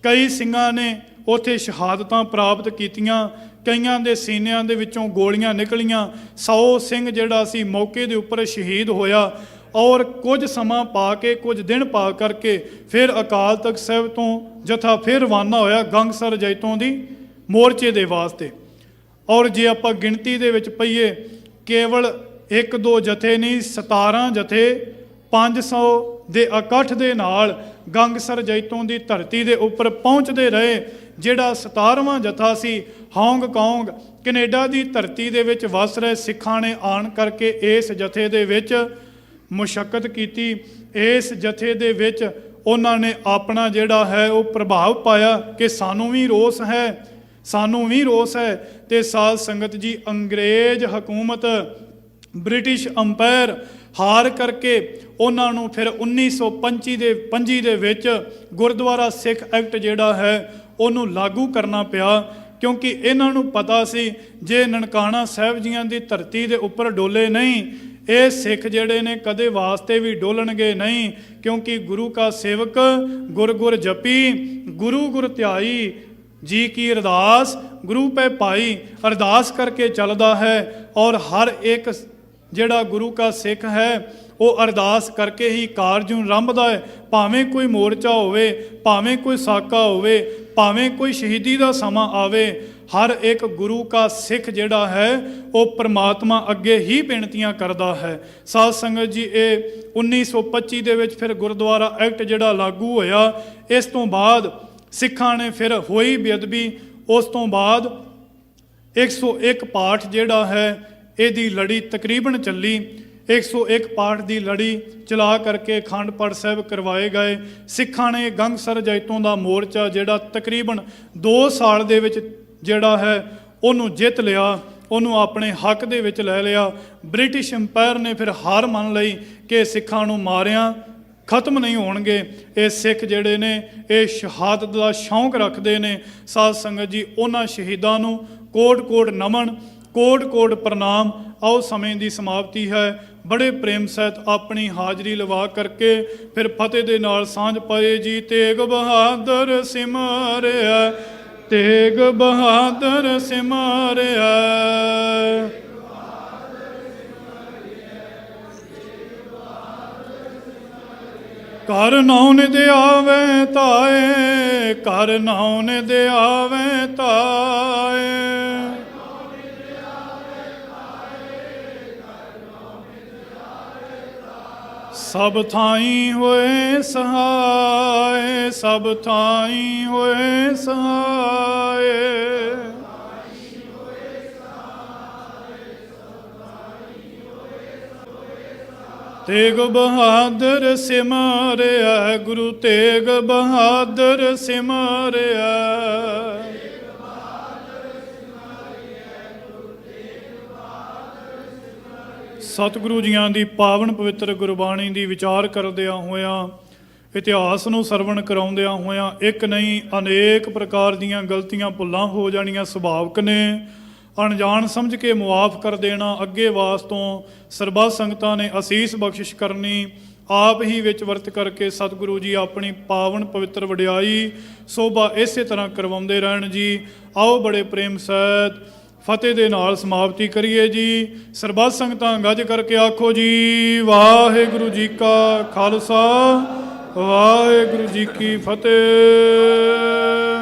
ਕਈ ਸਿੰਘਾਂ ਨੇ ਉੱਥੇ ਸ਼ਹਾਦਤਾਂ ਪ੍ਰਾਪਤ ਕੀਤੀਆਂ। ਕਈਆਂ ਦੇ ਸੀਨਿਆਂ ਦੇ ਵਿੱਚੋਂ ਗੋਲੀਆਂ ਨਿਕਲੀਆਂ। 100 ਸਿੰਘ ਜਿਹੜਾ ਸੀ ਮੌਕੇ ਦੇ ਉੱਪਰ ਸ਼ਹੀਦ ਹੋਇਆ। ਔਰ ਕੁਝ ਸਮਾਂ ਪਾ ਕੇ, ਕੁਝ ਦਿਨ ਪਾ ਕਰਕੇ ਫਿਰ ਅਕਾਲ ਤਖਤ ਸਾਹਿਬ ਤੋਂ ਜਥਾ ਫਿਰ ਰਵਾਨਾ ਹੋਇਆ ਗੰਗਸਰ ਜੈਤੋਂ ਦੀ ਮੋਰਚੇ ਦੇ ਵਾਸਤੇ। ਔਰ ਜੇ ਆਪਾਂ ਗਿਣਤੀ ਦੇ ਵਿੱਚ ਪਈਏ, ਕੇਵਲ 1-2 ਜਥੇ ਨਹੀਂ, 17 ਜਥੇ 500 ਦੇ ਇਕੱਠ ਦੇ ਨਾਲ ਗੰਗਸਰ ਜੈਤੋਂ ਦੀ ਧਰਤੀ ਦੇ ਉੱਪਰ ਪਹੁੰਚਦੇ ਰਹੇ। ਜਿਹੜਾ 17ਵਾਂ ਜਥਾ ਸੀ ਹਾਂਗਕਾਂਗ ਕੈਨੇਡਾ ਦੀ ਧਰਤੀ ਦੇ ਵਿੱਚ ਵਸ ਰਹੇ ਸਿੱਖਾਂ ਨੇ ਆਣ ਕਰਕੇ ਇਸ ਜਥੇ ਦੇ ਵਿੱਚ ਮੁਸ਼ੱਕਤ ਕੀਤੀ। ਇਸ ਜਥੇ ਦੇ ਵਿੱਚ ਉਹਨਾਂ ਨੇ ਆਪਣਾ ਜਿਹੜਾ ਹੈ ਉਹ ਪ੍ਰਭਾਵ ਪਾਇਆ ਕਿ ਸਾਨੂੰ ਵੀ ਰੋਸ ਹੈ, ਸਾਨੂੰ ਵੀ ਰੋਸ ਹੈ। ਤੇ ਸਾਧ ਸੰਗਤ ਜੀ, ਅੰਗਰੇਜ਼ ਹਕੂਮਤ, ਬ੍ਰਿਟਿਸ਼ ਅੰਪਾਇਰ ਹਾਰ ਕਰਕੇ ਉਹਨਾਂ ਨੂੰ ਫਿਰ 1925 ਦੇ ਵਿੱਚ ਗੁਰਦੁਆਰਾ ਸਿੱਖ ਐਕਟ ਜਿਹੜਾ ਹੈ ਉਹਨੂੰ ਲਾਗੂ ਕਰਨਾ ਪਿਆ। ਕਿਉਂਕਿ ਇਹਨਾਂ ਨੂੰ ਪਤਾ ਸੀ ਜੇ ਨਨਕਾਣਾ ਸਾਹਿਬ ਜੀਆਂ ਦੀ ਧਰਤੀ ਦੇ ਉੱਪਰ ਡੋਲੇ ਨਹੀਂ, ਇਹ ਸਿੱਖ ਜਿਹੜੇ ਨੇ ਕਦੇ ਵਾਸਤੇ ਵੀ ਡੋਲਣਗੇ ਨਹੀਂ। ਕਿਉਂਕਿ ਗੁਰੂ ਕਾ ਸੇਵਕ ਗੁਰ ਗੁਰ ਜਪੀ, ਗੁਰੂ ਗੁਰ ਧਿਆਈ, ਜੀ ਕੀ ਅਰਦਾਸ ਗੁਰੂ ਪੈ ਪਾਈ। ਅਰਦਾਸ ਕਰਕੇ ਚੱਲਦਾ ਹੈ। ਔਰ ਹਰ ਇੱਕ ਜਿਹੜਾ ਗੁਰੂ ਕਾ ਸਿੱਖ ਹੈ ਉਹ ਅਰਦਾਸ ਕਰਕੇ ਹੀ ਕਾਰਜ ਨੂੰ ਆਰੰਭਦਾ ਹੈ। ਭਾਵੇਂ ਕੋਈ ਮੋਰਚਾ ਹੋਵੇ, ਭਾਵੇਂ ਕੋਈ ਸਾਕਾ ਹੋਵੇ, ਭਾਵੇਂ ਕੋਈ ਸ਼ਹੀਦੀ ਦਾ ਸਮਾਂ ਆਵੇ, ਹਰ ਇੱਕ ਗੁਰੂ ਕਾ ਸਿੱਖ ਜਿਹੜਾ ਹੈ ਉਹ ਪ੍ਰਮਾਤਮਾ ਅੱਗੇ ਹੀ ਬੇਨਤੀਆਂ ਕਰਦਾ ਹੈ। ਸਾਧ ਸੰਗਤ ਜੀ, ਇਹ 1925 ਦੇ ਵਿੱਚ ਫਿਰ ਗੁਰਦੁਆਰਾ ਐਕਟ ਜਿਹੜਾ ਲਾਗੂ ਹੋਇਆ। ਇਸ ਤੋਂ ਬਾਅਦ ਸਿੱਖਾਂ ਨੇ ਫਿਰ ਹੋਈ ਬੇਅਦਬੀ। ਉਸ ਤੋਂ ਬਾਅਦ 101 ਪਾਠ ਜਿਹੜਾ ਹੈ ਇਹਦੀ ਲੜੀ ਤਕਰੀਬਨ ਚੱਲੀ। 101 ਪਾਠ ਦੀ ਲੜੀ ਚਲਾ ਕਰਕੇ ਅਖੰਡ ਪਾਠ ਸਾਹਿਬ ਕਰਵਾਏ ਗਏ। ਸਿੱਖਾਂ ਨੇ ਗੰਗਸਰ ਜੈਤੋਂ ਦਾ ਮੋਰਚਾ ਜਿਹੜਾ ਤਕਰੀਬਨ 2 ਸਾਲ ਦੇ ਵਿੱਚ ਜਿਹੜਾ ਹੈ ਉਹਨੂੰ ਜਿੱਤ ਲਿਆ, ਉਹਨੂੰ ਆਪਣੇ ਹੱਕ ਦੇ ਵਿੱਚ ਲੈ ਲਿਆ। ਬ੍ਰਿਟਿਸ਼ ਅੰਪਾਇਰ ਨੇ ਫਿਰ ਹਾਰ ਮੰਨ ਲਈ ਕਿ ਸਿੱਖਾਂ ਨੂੰ ਮਾਰਿਆ ਖਤਮ ਨਹੀਂ ਹੋਣਗੇ। ਇਹ ਸਿੱਖ ਜਿਹੜੇ ਨੇ ਇਹ ਸ਼ਹਾਦਤ ਦਾ ਸ਼ੌਂਕ ਰੱਖਦੇ ਨੇ। ਸਾਧ ਸੰਗਤ ਜੀ, ਉਹਨਾਂ ਸ਼ਹੀਦਾਂ ਨੂੰ ਕੋਟ-ਕੋਟ ਨਮਨ, ਕੋਟ-ਕੋਟ ਪ੍ਰਣਾਮ। ਆਓ ਸਮੇਂ ਦੀ ਸਮਾਪਤੀ ਹੈ। ਬੜੇ ਪ੍ਰੇਮ ਸਹਿਤ ਆਪਣੀ ਹਾਜ਼ਰੀ ਲਵਾ ਕਰਕੇ ਫਿਰ ਫਤਿਹ ਦੇ ਨਾਲ ਸਾਂਝ ਪਾਏ ਜੀ। ਤੇਗ ਬਹਾਦਰ ਸਿਮਰਿਆ, ਤੇਗ ਬਹਾਦਰ ਸਿਮਰਿਆ। ਘਰ ਨਾਉਨ ਦੇ ਆਵੇ ਤਾਏ, ਘਰ ਨਾਉਨ ਦੇ ਆਵੇ ਤਾਏ। ਸਭ ਥਾਈਂ ਹੋਏ ਸਹਾਏ, ਸਭ ਥਾਈਂ ਹੋਏ ਸਹਾਏ। ਤੇਗ ਬਹਾਦਰ ਸਿਮਰਿਆ, ਗੁਰੂ ਤੇਗ ਬਹਾਦਰ ਸਿਮਰਿਆ। ਸਤਿਗੁਰੂ ਜੀਆਂ ਦੀ ਪਾਵਨ ਪਵਿੱਤਰ ਗੁਰਬਾਣੀ ਦੀ ਵਿਚਾਰ ਕਰਦਿਆਂ ਹੋਇਆਂ, ਇਤਿਹਾਸ ਨੂੰ ਸਰਵਣ ਕਰਾਉਂਦਿਆਂ ਹੋਇਆਂ, ਇੱਕ ਨਹੀਂ ਅਨੇਕ ਪ੍ਰਕਾਰ ਦੀਆਂ ਗਲਤੀਆਂ ਭੁੱਲਾਂ ਹੋ ਜਾਣੀਆਂ ਸੁਭਾਵਿਕ ਨੇ। ਅਣਜਾਣ ਸਮਝ ਕੇ ਮੁਆਫ ਕਰ ਦੇਣਾ। ਅੱਗੇ ਵਾਸਤੋਂ ਸਰਬੱਤ ਸੰਗਤਾਂ ਨੇ ਅਸੀਸ ਬਖਸ਼ਿਸ਼ ਕਰਨੀ। ਆਪ ਹੀ ਵਿੱਚ ਵਰਤ ਕਰਕੇ ਸਤਿਗੁਰੂ ਜੀ ਆਪਣੀ ਪਾਵਨ ਪਵਿੱਤਰ ਵਡਿਆਈ ਸੋਭਾ ਇਸੇ ਤਰ੍ਹਾਂ ਕਰਵਾਉਂਦੇ ਰਹਿਣ ਜੀ। ਆਓ ਬੜੇ ਪ੍ਰੇਮ ਸਹਿਤ ਫਤਿਹ ਦੇ ਨਾਲ ਸਮਾਪਤੀ ਕਰੀਏ ਜੀ। ਸਰਬੱਤ ਸੰਗਤਾਂ ਗੱਜ ਕਰਕੇ ਆਖੋ ਜੀ, ਵਾਹਿਗੁਰੂ ਜੀ ਕਾ ਖਾਲਸਾ, ਵਾਹਿਗੁਰੂ ਜੀ ਕੀ ਫਤਿਹ।